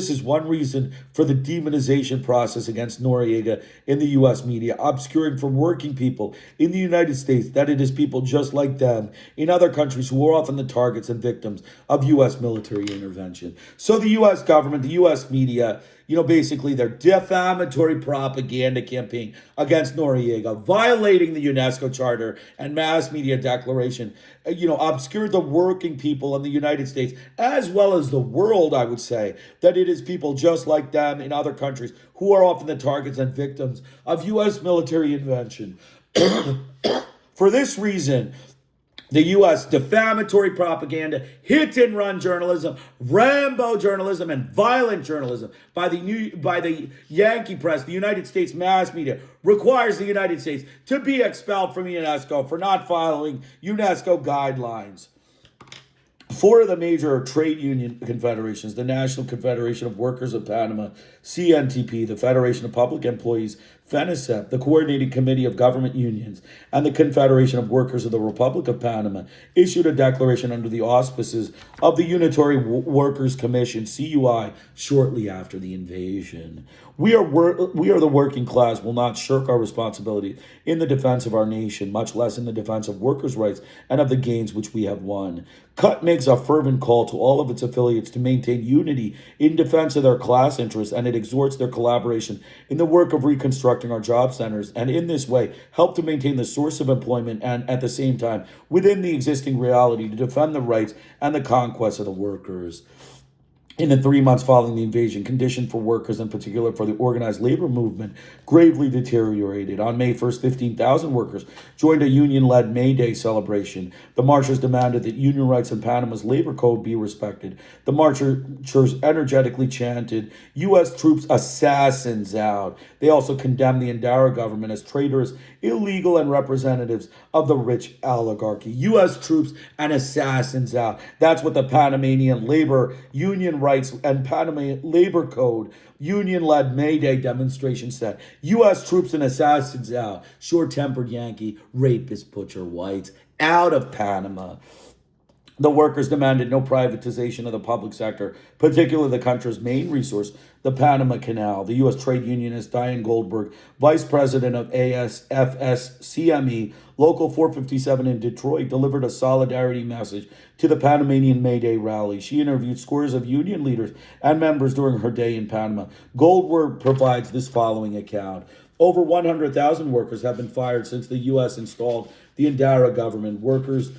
is one reason for the demonization process against Noriega in the U.S. media, obscuring from working people in the United States that it is people just like them in other countries who are often the targets and victims of U.S. military intervention. So the U.S. government, the U.S. media, basically their defamatory propaganda campaign against Noriega, violating the UNESCO Charter and mass media declaration, obscured the working people in the United States, as well as the world, I would say, that it is people just like them in other countries who are often the targets and victims of U.S. military intervention. For this reason, the U.S. defamatory propaganda, hit-and-run journalism, Rambo journalism, and violent journalism by the Yankee press, the United States mass media, requires the United States to be expelled from UNESCO for not following UNESCO guidelines. 4 of the major trade union confederations, the National Confederation of Workers of Panama, CNTP, the Federation of Public Employees, FENICEP, the Coordinating Committee of Government Unions, and the Confederation of Workers of the Republic of Panama, issued a declaration under the auspices of the Unitary Workers Commission, CUI, shortly after the invasion. We are the working class, will not shirk our responsibility in the defense of our nation, much less in the defense of workers' rights and of the gains which we have won. CUT makes a fervent call to all of its affiliates to maintain unity in defense of their class interests, and it exhorts their collaboration in the work of reconstructing our job centers, and in this way help to maintain the source of employment and, at the same time, within the existing reality, to defend the rights and the conquests of the workers. In the 3 months following the invasion, conditions for workers, in particular for the organized labor movement, gravely deteriorated. On May 1st, 15,000 workers joined a union-led May Day celebration. The marchers demanded that union rights and Panama's labor code be respected. The marchers energetically chanted, U.S. troops assassins out. They also condemned the Endara government as traitorous, illegal, and representatives of the rich oligarchy. U.S. troops and assassins out. That's what the Panamanian labor union rights and Panama labor code union-led May Day demonstration said. U.S. troops and assassins out. Short-tempered Yankee, rapist, butcher, whites out of Panama. The workers demanded no privatization of the public sector, particularly the country's main resource, the Panama Canal. The U.S. trade unionist Diane Goldberg, vice president of ASFS-CME, Local 457 in Detroit, delivered a solidarity message to the Panamanian May Day rally. She interviewed scores of union leaders and members during her day in Panama. Goldberg provides this following account. Over 100,000 workers have been fired since the U.S. installed the Endara government. Workers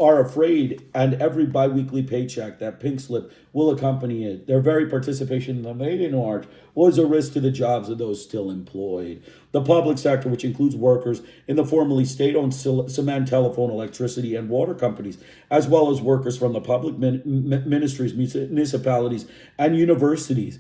are afraid, and every biweekly paycheck, that pink slip, will accompany it. Their very participation in the May Day March was a risk to the jobs of those still employed. The public sector, which includes workers in the formerly state-owned cement, telephone, electricity, and water companies, as well as workers from the public ministries, municipalities, and universities,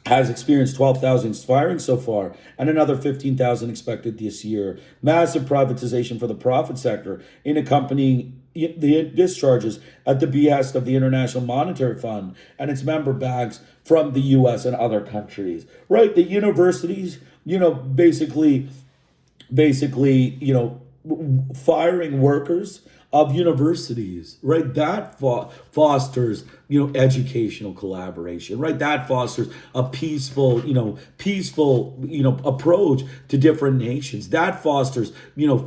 has experienced 12,000 firings so far and another 15,000 expected this year. Massive privatization for the profit sector in accompanying the discharges at the behest of the International Monetary Fund and its member banks from the U.S. and other countries. Right? The universities, basically, firing workers of universities, right? That fosters, educational collaboration, right? That fosters a peaceful approach to different nations. That fosters,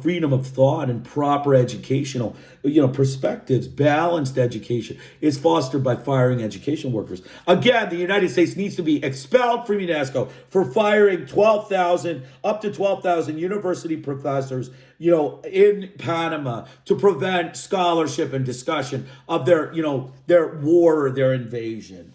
freedom of thought and proper educational, perspectives. Balanced education is fostered by firing education workers. Again, the United States needs to be expelled from UNESCO for firing up to 12,000 university professors, in Panama to prevent scholarship and discussion of their war or their invasion.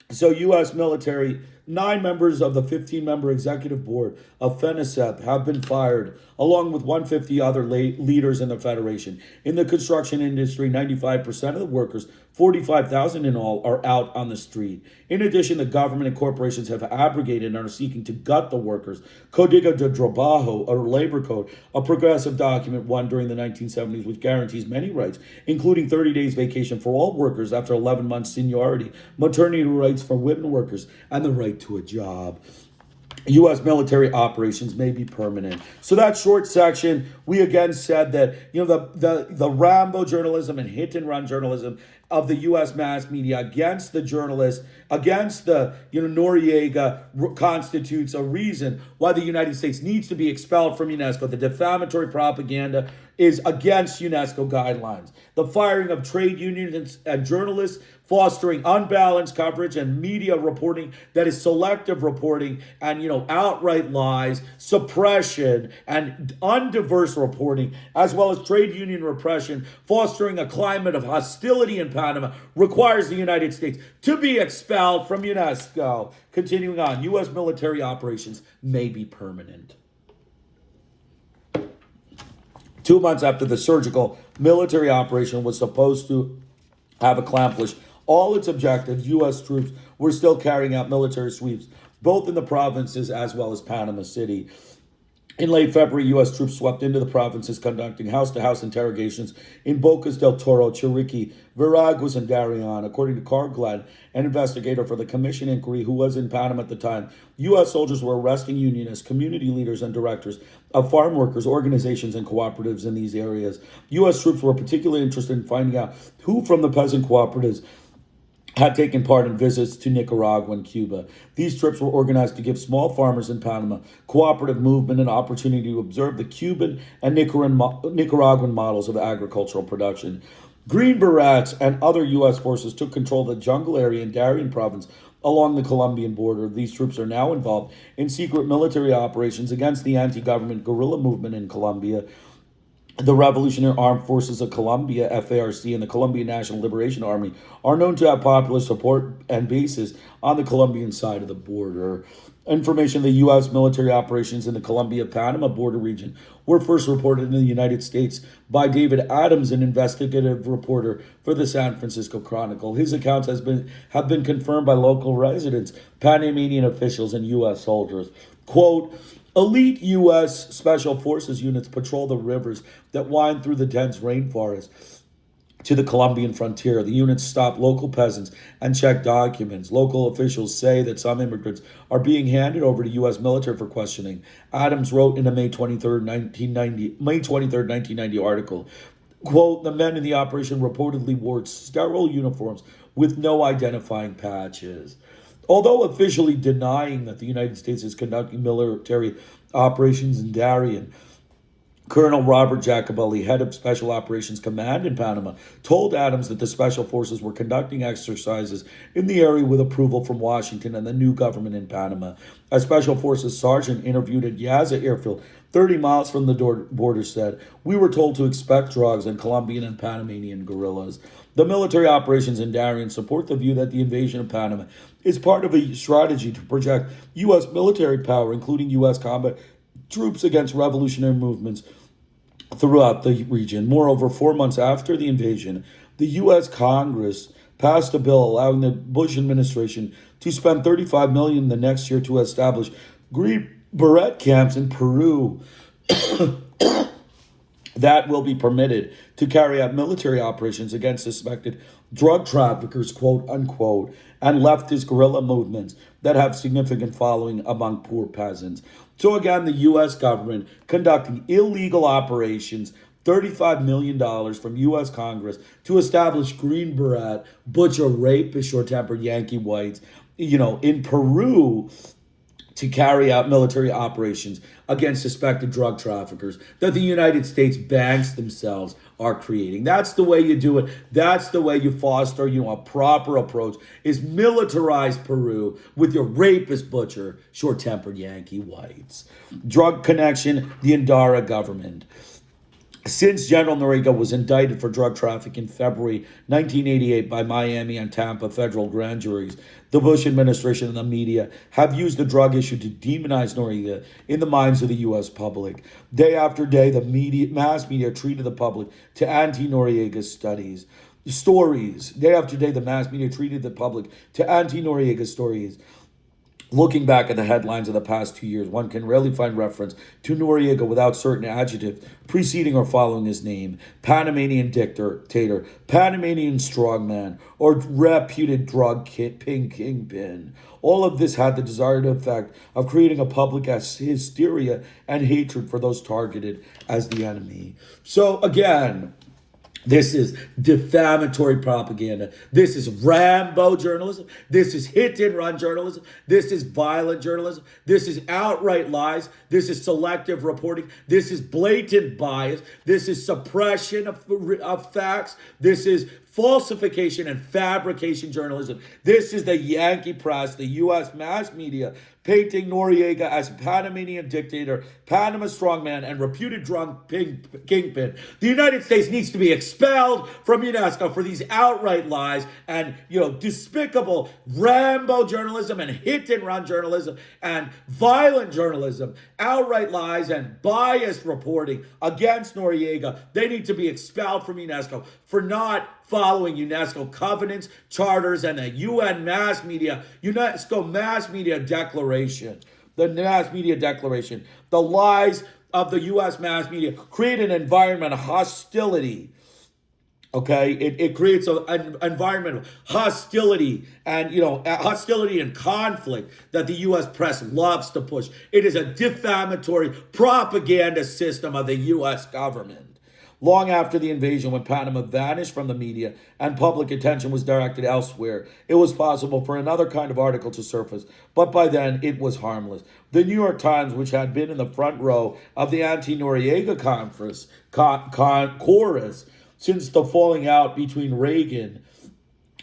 So U.S. military, 9 members of the 15-member executive board of FENICEP have been fired, along with 150 other leaders in the Federation. In the construction industry, 95% of the workers, 45,000 in all, are out on the street. In addition, the government and corporations have abrogated and are seeking to gut the workers' Código de Trabajo, or labor code, a progressive document won during the 1970s which guarantees many rights, including 30 days vacation for all workers after 11 months seniority, maternity rights for women workers, and the right to a job. U.S. military operations may be permanent. So that short section, we again said that the Rambo journalism and hit and run journalism of the U.S. mass media against the journalists, against the Noriega, constitutes a reason why the United States needs to be expelled from UNESCO. The defamatory propaganda is against UNESCO guidelines. The firing of trade unions and journalists, fostering unbalanced coverage and media reporting that is selective reporting and outright lies, suppression, and undiverse reporting, as well as trade union repression, fostering a climate of hostility in Panama, requires the United States to be expelled from UNESCO. Continuing on, U.S. military operations may be permanent. 2 months after the surgical military operation was supposed to have accomplished all its objectives, U.S. troops were still carrying out military sweeps, both in the provinces as well as Panama City. In late February, U.S. troops swept into the provinces, conducting house-to-house interrogations in Bocas del Toro, Chiriquí, Veraguas, and Darien. According to Carl Glenn, an investigator for the Commission Inquiry who was in Panama at the time, U.S. soldiers were arresting unionists, community leaders, and directors of farm workers, organizations, and cooperatives in these areas. U.S. troops were particularly interested in finding out who from the peasant cooperatives had taken part in visits to Nicaragua and Cuba. These trips were organized to give small farmers in Panama cooperative movement an opportunity to observe the Cuban and Nicaraguan models of agricultural production. Green Berets and other U.S. forces took control of the jungle area in Darien province along the Colombian border. These troops are now involved in secret military operations against the anti-government guerrilla movement in Colombia. The Revolutionary Armed Forces of Colombia, FARC, and the Colombian National Liberation Army are known to have popular support and bases on the Colombian side of the border. Information of the U.S. military operations in the Colombia-Panama border region were first reported in the United States by David Adams, an investigative reporter for the San Francisco Chronicle. His accounts have been confirmed by local residents, Panamanian officials, and U.S. soldiers. Quote, elite U.S. Special Forces units patrol the rivers that wind through the dense rainforest to the Colombian frontier. The units stop local peasants and check documents. Local officials say that some immigrants are being handed over to U.S. military for questioning. Adams wrote in a May 23rd, 1990 article, quote, the men in the operation reportedly wore sterile uniforms with no identifying patches. Although officially denying that the United States is conducting military operations in Darien, Colonel Robert Jacobelli, head of Special Operations Command in Panama, told Adams that the Special Forces were conducting exercises in the area with approval from Washington and the new government in Panama. A Special Forces sergeant interviewed at Yaza Airfield, 30 miles from the border, said, we were told to expect drugs and Colombian and Panamanian guerrillas. The military operations in Darien support the view that the invasion of Panama is part of a strategy to project U.S. military power, including U.S. combat troops against revolutionary movements throughout the region. Moreover, 4 months after the invasion, the U.S. Congress passed a bill allowing the Bush administration to spend $35 million the next year to establish Green Beret camps in Peru that will be permitted to carry out military operations against suspected drug traffickers, quote unquote, and leftist guerrilla movements that have significant following among poor peasants. So again, the U.S. government conducting illegal operations, $35 million from U.S. Congress to establish Green Beret, butcher, rapist, short-tempered Yankee whites, in Peru to carry out military operations against suspected drug traffickers that the United States banks themselves are creating. That's the way you do it. That's the way you foster, a proper approach is militarize Peru with your rapist, butcher, short-tempered Yankee whites. Drug connection, the Endara government. Since General Noriega was indicted for drug trafficking in February 1988 by Miami and Tampa federal grand juries, the Bush administration and the media have used the drug issue to demonize Noriega in the minds of the U.S. public. Day after day, the mass media treated the public to anti-Noriega stories. Day after day, the mass media treated the public to anti-Noriega stories. Looking back at the headlines of the past 2 years, one can rarely find reference to Noriega without certain adjectives preceding or following his name: Panamanian dictator, Panamanian strongman, or reputed drug kingpin. All of this had the desired effect of creating a public hysteria and hatred for those targeted as the enemy. So again, this is defamatory propaganda. This is Rambo journalism. This is hit-and-run journalism. This is violent journalism. This is outright lies. This is selective reporting. This is blatant bias. This is suppression of facts. This is falsification and fabrication journalism. This is the Yankee press, the U.S. mass media, painting Noriega as a Panamanian dictator, Panama strongman, and reputed drug kingpin. The United States needs to be expelled from UNESCO for these outright lies and, despicable Rambo journalism and hit-and-run journalism and violent journalism, outright lies and biased reporting against Noriega. They need to be expelled from UNESCO for not following UNESCO covenants, charters, and the UN mass media, UNESCO mass media declaration. The mass media declaration. The lies of the U.S. mass media create an environment of hostility. Okay, it creates an environment of hostility and, hostility and conflict that the U.S. press loves to push. It is a defamatory propaganda system of the U.S. government. Long after the invasion, when Panama vanished from the media and public attention was directed elsewhere, it was possible for another kind of article to surface, but by then it was harmless. The New York Times, which had been in the front row of the anti-Noriega chorus since the falling out between Reagan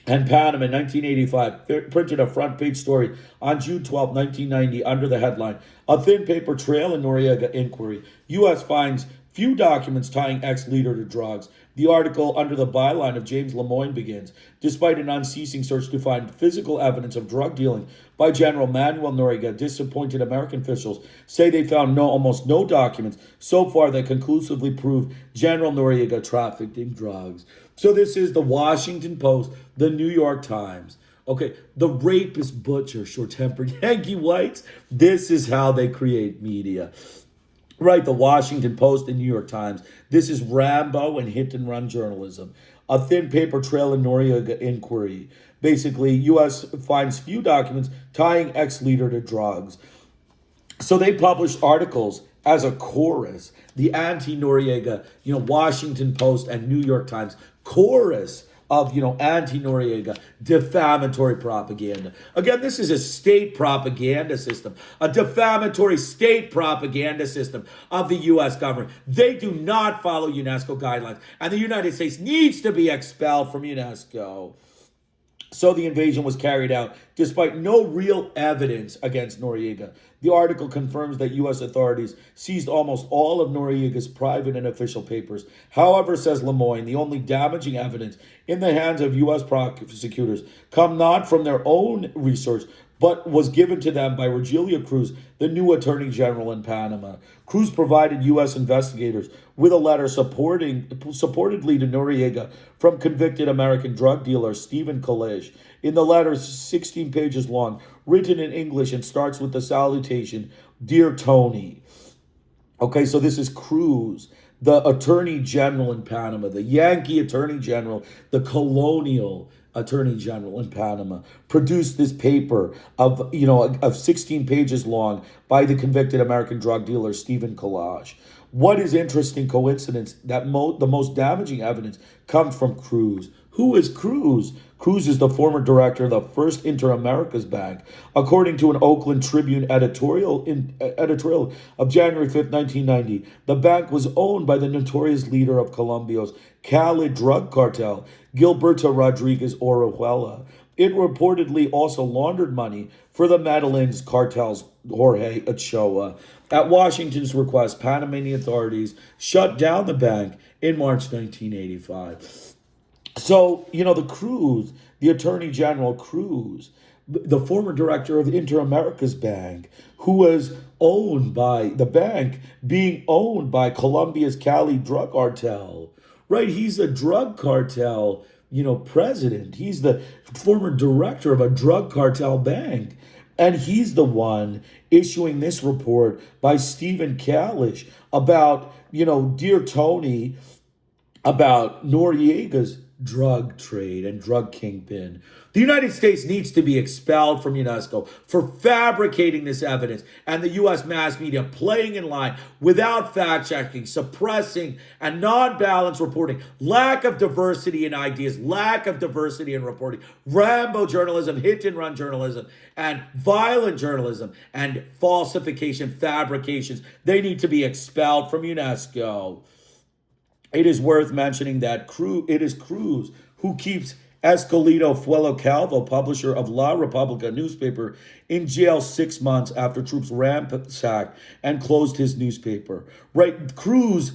and Panama in 1985, printed a front-page story on June 12, 1990, under the headline, "A Thin Paper Trail in Noriega Inquiry. U.S. finds few documents tying ex-leader to drugs. The article under the byline of James Lemoyne begins, despite an unceasing search to find physical evidence of drug dealing by General Manuel Noriega, disappointed American officials say they found almost no documents so far that conclusively prove General Noriega trafficked in drugs. So this is the Washington Post, the New York Times. Okay, the rapist butcher, short-tempered Yankee whites. This is how they create media. Right, the Washington Post and New York Times. This is Rambo and hit-and-run journalism. A thin paper trail in Noriega inquiry. Basically, U.S. finds few documents tying ex-leader to drugs. So they published articles as a chorus. The anti-Noriega, Washington Post and New York Times chorus of, anti-Noriega, defamatory propaganda. Again, this is a state propaganda system, a defamatory state propaganda system of the U.S. government. They do not follow UNESCO guidelines, and the United States needs to be expelled from UNESCO. So the invasion was carried out despite no real evidence against Noriega. The article confirms that U.S. authorities seized almost all of Noriega's private and official papers. However, says Lemoyne, the only damaging evidence in the hands of U.S. prosecutors come not from their own research, but was given to them by Rogelio Cruz, the new Attorney General in Panama. Cruz provided U.S. investigators with a letter supportedly to Noriega from convicted American drug dealer Stephen Kalish. In the letter, 16 pages long, written in English, and starts with the salutation, "Dear Tony." Okay, so this is Cruz, the Attorney General in Panama, the Yankee Attorney General, the colonial Attorney General in Panama, produced this paper of 16 pages long by the convicted American drug dealer Stephen Kalash. What is interesting coincidence that the most damaging evidence comes from Cruz. Who is Cruz? Cruz is the former director of the First Inter-Americas Bank. According to an Oakland Tribune editorial of January 5th, 1990, the bank was owned by the notorious leader of Colombia's Cali drug cartel, Gilberto Rodriguez Orihuela. It reportedly also laundered money for the Medellin's cartel's Jorge Ochoa. At Washington's request, Panamanian authorities shut down the bank in March 1985. So, the Cruz, the Attorney General Cruz, the former director of the Inter-Americas Bank, who was owned by the bank, being owned by Colombia's Cali drug cartel, right? He's a drug cartel, president. He's the former director of a drug cartel bank. And he's the one issuing this report by Stephen Kalish about, Dear Tony, about Noriega's drug trade and drug kingpin. The United States needs to be expelled from UNESCO for fabricating this evidence, and the U.S. mass media playing in line without fact-checking, suppressing, and non-balanced reporting, lack of diversity in ideas, lack of diversity in reporting, Rambo journalism, hit-and-run journalism, and violent journalism, and falsification, fabrications. They need to be expelled from UNESCO. It is worth mentioning that it is Cruz who keeps Escolito Fuelo Calvo, publisher of La Repubblica newspaper, in jail 6 months after troops ransacked and closed his newspaper. Right? Cruz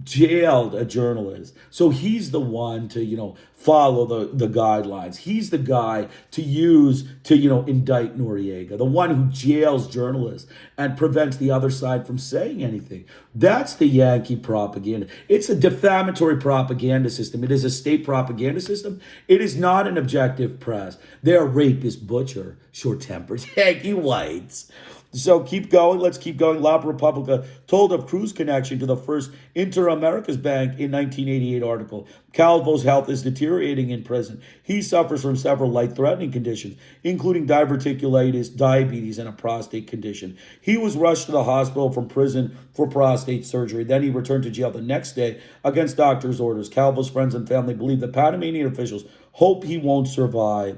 jailed a journalist. So he's the one to, follow the guidelines. He's the guy to use to, indict Noriega, the one who jails journalists and prevents the other side from saying anything. That's the Yankee propaganda. It's a defamatory propaganda system. It is a state propaganda system. It is not an objective press. They're rapist, butcher, short-tempered Yankee whites. So keep going. Let's keep going. La Repubblica told of Cruz's connection to the First Inter-Americas Bank in 1988 article. Calvo's health is deteriorating in prison. He suffers from several life-threatening conditions, including diverticulitis, diabetes, and a prostate condition. He was rushed to the hospital from prison for prostate surgery. Then he returned to jail the next day against doctor's orders. Calvo's friends and family believe that Panamanian officials hope he won't survive.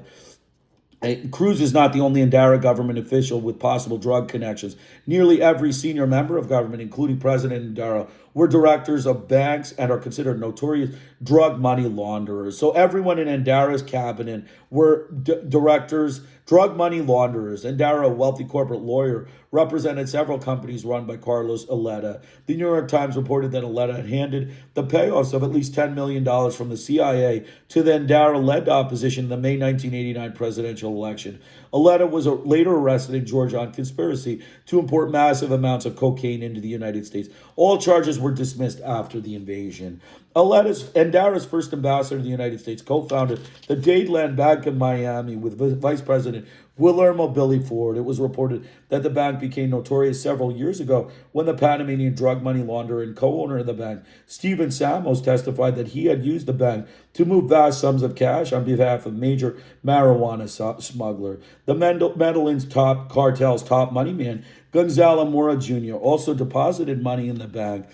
Cruz is not the only Endara government official with possible drug connections. Nearly every senior member of government, including President Endara, were directors of banks and are considered notorious drug money launderers. So everyone in Endara's cabinet were directors, drug money launderers. Endara, a wealthy corporate lawyer, represented several companies run by Carlos Aleta. The New York Times reported that Aleta had handed the payoffs of at least $10 million from the CIA to the Endara-led opposition in the May 1989 presidential election. Aleta was later arrested in Georgia on conspiracy to import massive amounts of cocaine into the United States. All charges were dismissed after the invasion. Endara's first ambassador to the United States co-founded the Dadeland Bank in Miami with Vice President Guillermo Billy Ford. It was reported that the bank became notorious several years ago when the Panamanian drug money launderer and co-owner of the bank, Stephen Samos, testified that he had used the bank to move vast sums of cash on behalf of major marijuana smuggler. The Medellin's top cartel's top money man, Gonzalo Mora Jr., also deposited money in the bank.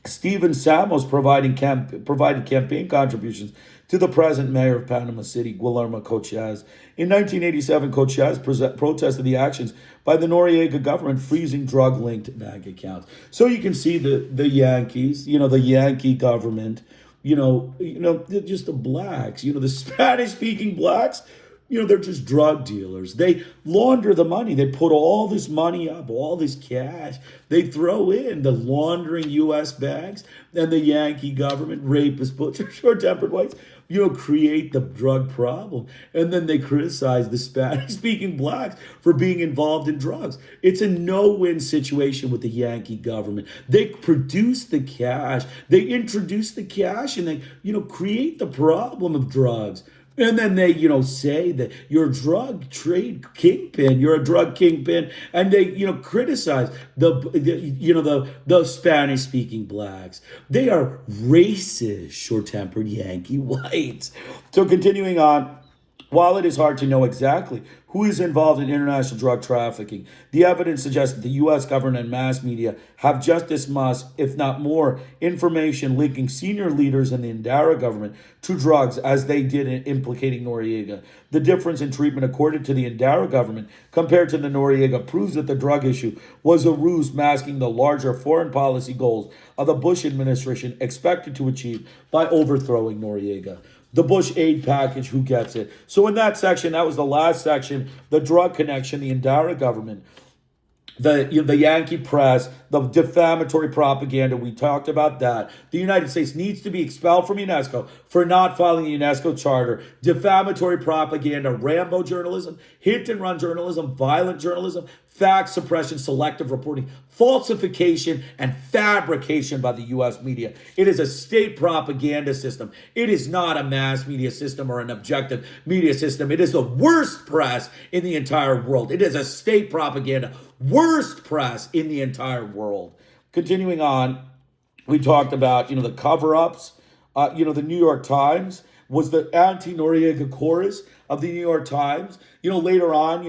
Stephen Samos provided campaign contributions to the present mayor of Panama City, Guillermo Cortez. In 1987, Cortez protested the actions by the Noriega government freezing drug-linked bank accounts. So you can see the Yankees, the Yankee government, just the blacks, the Spanish-speaking blacks. They're just drug dealers. They launder the money. They put all this money up, all this cash. They throw in the laundering U.S. banks, and the Yankee government, rapists, butchers, short-tempered whites, create the drug problem. And then they criticize the Spanish-speaking blacks for being involved in drugs. It's a no-win situation with the Yankee government. They produce the cash. They introduce the cash, and they, create the problem of drugs. And then they, say that you're a drug trade kingpin, you're a drug kingpin, and they, criticize the Spanish-speaking blacks. They are racist, short-tempered Yankee whites. So continuing on, while it is hard to know exactly who is involved in international drug trafficking, the evidence suggests that the U.S. government and mass media have just as much, if not more, information linking senior leaders in the Endara government to drugs as they did in implicating Noriega. The difference in treatment accorded to the Endara government compared to the Noriega proves that the drug issue was a ruse masking the larger foreign policy goals of the Bush administration expected to achieve by overthrowing Noriega. The Bush aid package, who gets it? So in that section, that was the last section, the drug connection, the Endara government, the Yankee press, the defamatory propaganda. We talked about that. The United States needs to be expelled from UNESCO for not following the UNESCO charter. Defamatory propaganda, Rambo journalism, hit-and-run journalism, violent journalism, fact suppression, selective reporting, falsification, and fabrication by the U.S. media. It is a state propaganda system. It is not a mass media system or an objective media system. It is the worst press in the entire world. It is a state propaganda, worst press in the entire world. Continuing on, we talked about, the cover-ups. The New York Times was the anti-Noriega chorus of the New York Times. Later on,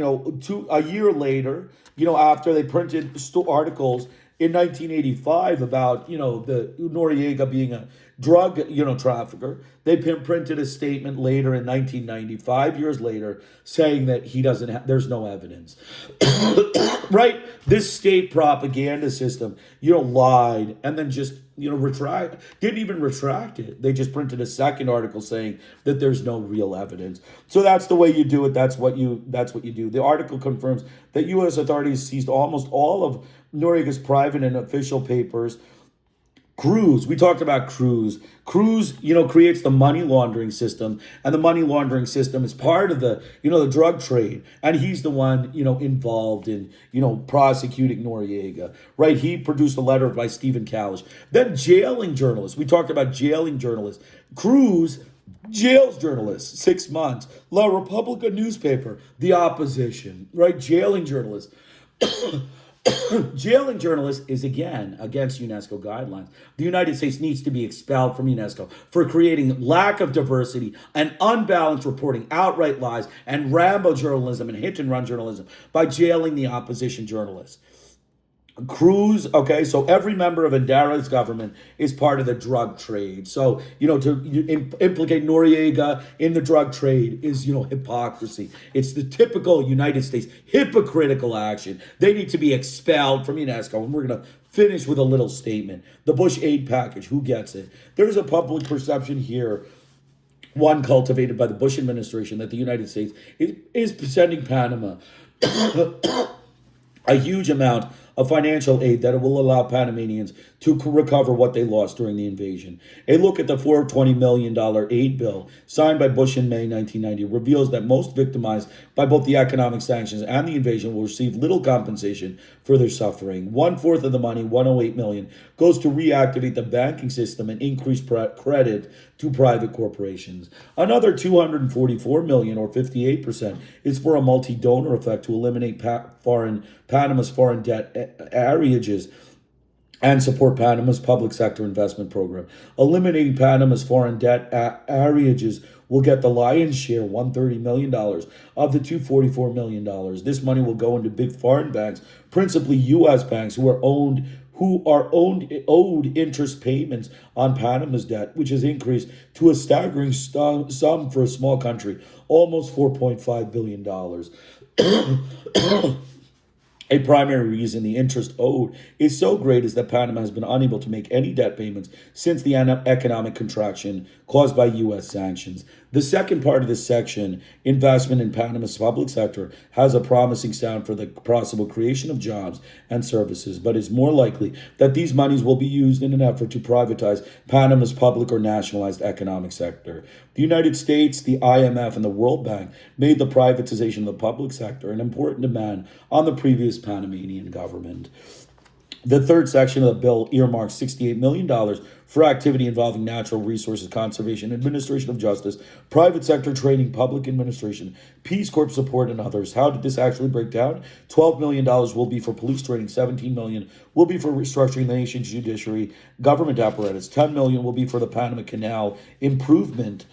a year later, after they printed articles in 1985 about, the Noriega being a drug, trafficker, they printed a statement later in 1990, 5 years later, saying that there's no evidence. Right? This state propaganda system, lied and then just, didn't even retract it. They just printed a second article saying that there's no real evidence. So that's the way you do it. That's what you do. The article confirms that U.S. authorities seized almost all of Noriega's private and official papers. Cruz, we talked about Cruz. Cruz, creates the money laundering system, and the money laundering system is part of the, the drug trade. And he's the one, involved in, prosecuting Noriega, right? He produced a letter by Stephen Kalish. Then jailing journalists. We talked about jailing journalists. Cruz jails journalists, 6 months. La Repubblica newspaper, the opposition, right? Jailing journalists. Jailing journalists is, again, against UNESCO guidelines. The United States needs to be expelled from UNESCO for creating lack of diversity and unbalanced reporting, outright lies, and Rambo journalism and hit-and-run journalism by jailing the opposition journalists. Cruz, okay, so every member of Endara's government is part of the drug trade. So, to implicate Noriega in the drug trade is, hypocrisy. It's the typical United States hypocritical action. They need to be expelled from UNESCO. And we're going to finish with a little statement. The Bush aid package, who gets it? There's a public perception here one cultivated by the Bush administration, that the United States is sending Panama a huge amount of financial aid that will allow Panamanians to recover what they lost during the invasion. A look at the $420 million aid bill signed by Bush in May 1990 reveals that most victimized by both the economic sanctions and the invasion will receive little compensation for their suffering. 1/4 of the money, $108 million, goes to reactivate the banking system and increase credit to private corporations. Another $244 million, or 58%, is for a multi-donor effect to eliminate Panama's foreign debt arrearages and support Panama's public sector investment program. Eliminating Panama's foreign debt arrearages will get the lion's share, $130 million, of the $244 million. This money will go into big foreign banks, principally U.S. banks, who are owed interest payments on Panama's debt, which has increased to a staggering sum for a small country, almost $4.5 billion. A primary reason the interest owed is so great is that Panama has been unable to make any debt payments since the economic contraction caused by U.S. sanctions. The second part of this section, investment in Panama's public sector, has a promising sound for the possible creation of jobs and services, but it's more likely that these monies will be used in an effort to privatize Panama's public or nationalized economic sector. The United States, the IMF, and the World Bank made the privatization of the public sector an important demand on the previous Panamanian government. The third section of the bill earmarks $68 million for activity involving natural resources conservation, administration of justice, private sector training, public administration, Peace Corps support, and others. How did this actually break down? $12 million will be for police training, $17 million will be for restructuring the nation's judiciary, government apparatus, $10 million will be for the Panama Canal improvement.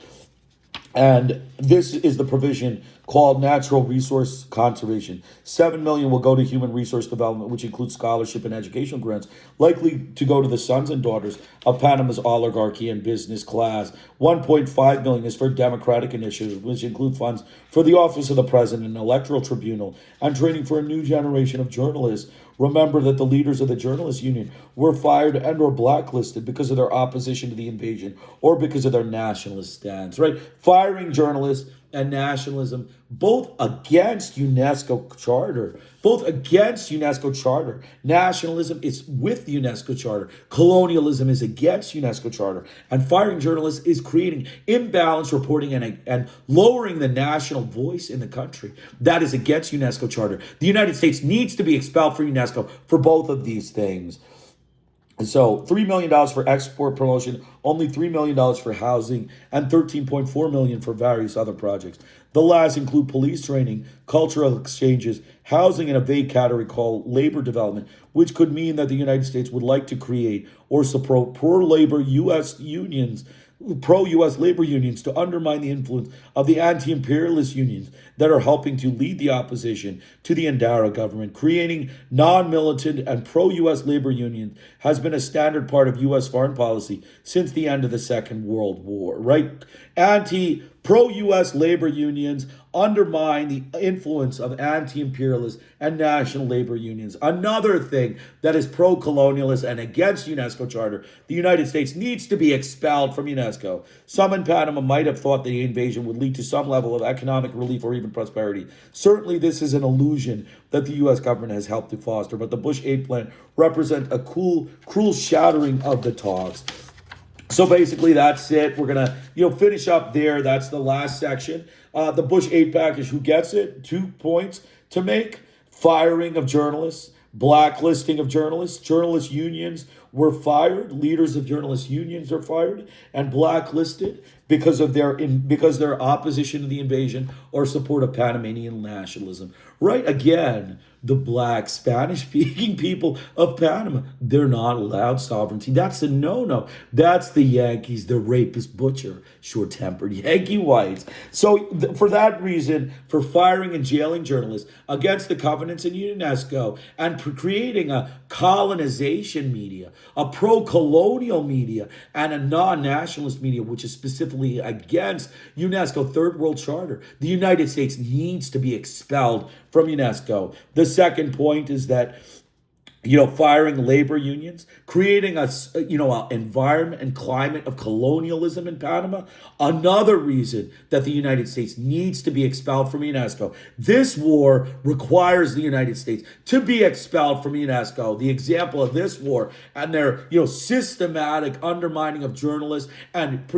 And this is the provision called natural resource conservation. $7 million will go to human resource development, which includes scholarship and educational grants, likely to go to the sons and daughters of Panama's oligarchy and business class. $1.5 million is for democratic initiatives, which include funds for the office of the president and electoral tribunal, and training for a new generation of journalists. Remember that the leaders of the journalists union were fired and or blacklisted because of their opposition to the invasion or because of their nationalist stance, right? Firing journalists and nationalism, both against UNESCO Charter. Nationalism is with the UNESCO Charter. Colonialism is against UNESCO Charter. And firing journalists is creating imbalanced reporting and lowering the national voice in the country. That is against UNESCO Charter. The United States needs to be expelled from UNESCO for both of these things. And so $3 million for export promotion, only $3 million for housing, and $13.4 million for various other projects. The last include police training, cultural exchanges, housing, and a vague category called labor development, which could mean that the United States would like to create or support pro-U.S. labor unions to undermine the influence of the anti-imperialist unions that are helping to lead the opposition to the Endara government. Creating non-militant and pro-U.S. labor unions has been a standard part of U.S. foreign policy since the end of the Second World War, right? Pro-U.S. labor unions undermine the influence of anti-imperialist and national labor unions. Another thing that is pro-colonialist and against UNESCO Charter, the United States needs to be expelled from UNESCO. Some in Panama might have thought the invasion would lead to some level of economic relief or even prosperity. Certainly, this is an illusion that the U.S. government has helped to foster, but the Bush aid plan represents a cruel shattering of the talks. So basically, that's it. We're going to, finish up there. That's the last section. The Bush aid package, who gets it? 2 points to make. Firing of journalists, blacklisting of journalists. Journalist unions were fired. Leaders of journalist unions are fired and blacklisted because of their opposition to the invasion or support of Panamanian nationalism. Right? Again, the black Spanish-speaking people of Panama, they're not allowed sovereignty. That's a no-no. That's the Yankees, the rapist butcher, short-tempered Yankee whites. So for that reason, for firing and jailing journalists against the covenants in UNESCO and creating a colonization media, a pro-colonial media, and a non-nationalist media, which is specifically against UNESCO Third World Charter, the United States needs to be expelled from UNESCO. The second point is that firing labor unions, creating a environment and climate of colonialism in Panama. Another reason that the United States needs to be expelled from UNESCO. This war requires the United States to be expelled from UNESCO. The example of this war and their, systematic undermining of journalists and,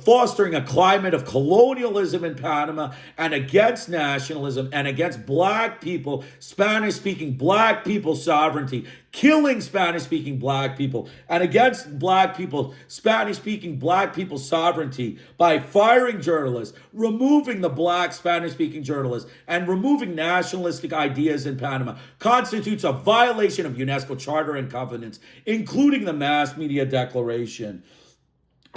fostering a climate of colonialism in Panama and against nationalism and against black people, Spanish-speaking black people's sovereignty, killing Spanish-speaking black people, and against black people, Spanish-speaking black people's sovereignty by firing journalists, removing the black Spanish-speaking journalists, and removing nationalistic ideas in Panama constitutes a violation of UNESCO Charter and covenants, including the Mass Media Declaration.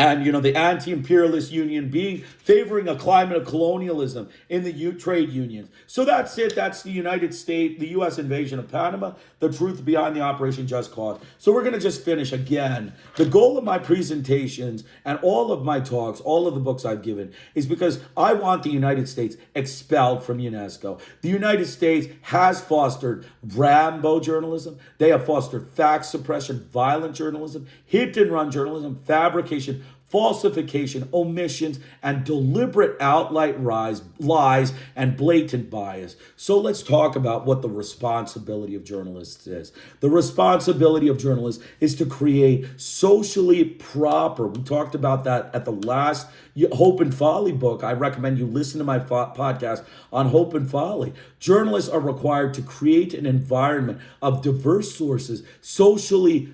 And, the anti-imperialist union favoring a climate of colonialism in the trade unions. So that's it. That's the United States, the U.S. invasion of Panama, the truth behind the Operation Just Cause. So we're going to just finish again. The goal of my presentations and all of my talks, all of the books I've given, is because I want the United States expelled from UNESCO. The United States has fostered Rambo journalism. They have fostered fact suppression, violent journalism, hit-and-run journalism, fabrication, falsification, omissions, and deliberate outright lies and blatant bias. So let's talk about what the responsibility of journalists is. The responsibility of journalists is to create socially proper. We talked about that at the last Hope and Folly book. I recommend you listen to my podcast on Hope and Folly. Journalists are required to create an environment of diverse sources, socially,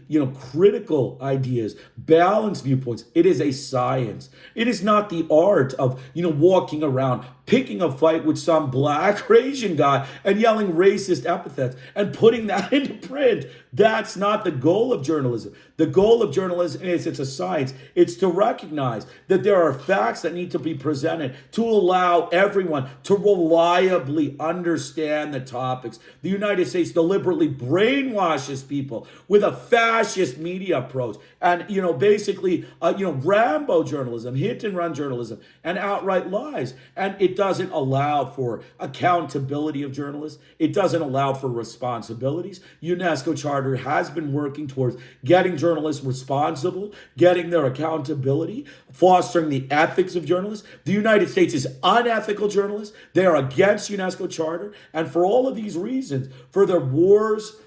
critical ideas, balanced viewpoints. It is a science. It is not the art of, walking around, picking a fight with some black or Asian guy and yelling racist epithets and putting that into print. That's not the goal of journalism. The goal of journalism is it's a science. It's to recognize that there are facts that need to be presented to allow everyone to reliably understand the topics. The United States deliberately brainwashes people with a fascist media approach and, basically, Rambo journalism, hit and run journalism, and outright lies. And it doesn't allow for accountability of journalists. It doesn't allow for responsibilities. UNESCO Charter has been working towards getting journalists responsible, getting their accountability, fostering the ethics of journalists. The United States is unethical journalists. They are against UNESCO Charter. And for all of these reasons, for their wars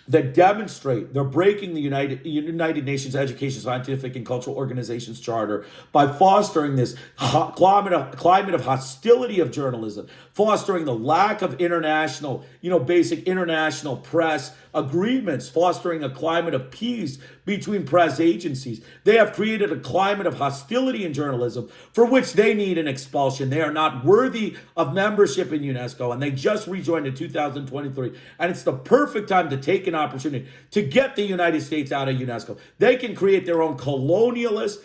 that demonstrate they're breaking the United Nations Education, Scientific, and Cultural Organizations Charter by fostering this climate of hostility of journalism, fostering the lack of international, basic international press agreements, fostering a climate of peace between press agencies. They have created a climate of hostility in journalism for which they need an expulsion. They are not worthy of membership in UNESCO, and they just rejoined in 2023. And it's the perfect time to take an opportunity to get the United States out of UNESCO. They can create their own colonialist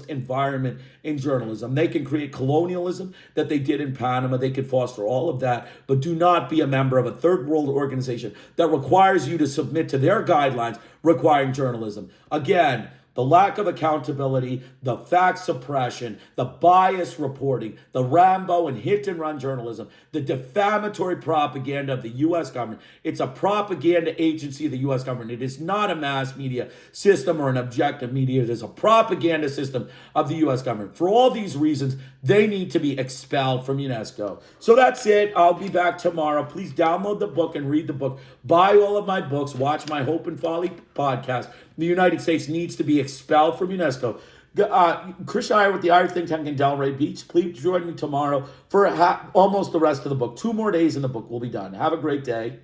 environment in journalism. They can create colonialism that they did in Panama. They can foster all of that, but do not be a member of a third world organization that requires you to submit to their guidelines requiring journalism. Again, the lack of accountability, the fact suppression, the bias reporting, the Rambo and hit-and-run journalism, the defamatory propaganda of the U.S. government. It's a propaganda agency of the U.S. government. It is not a mass media system or an objective media. It is a propaganda system of the U.S. government. For all these reasons, they need to be expelled from UNESCO. So that's it. I'll be back tomorrow. Please download the book and read the book. Buy all of my books. Watch my Hope and Folly podcast. The United States needs to be expelled from UNESCO. Chris Iyer with the Irish think tank in Delray Beach. Please join me tomorrow for almost the rest of the book. 2 more days in the book will be done. Have a great day.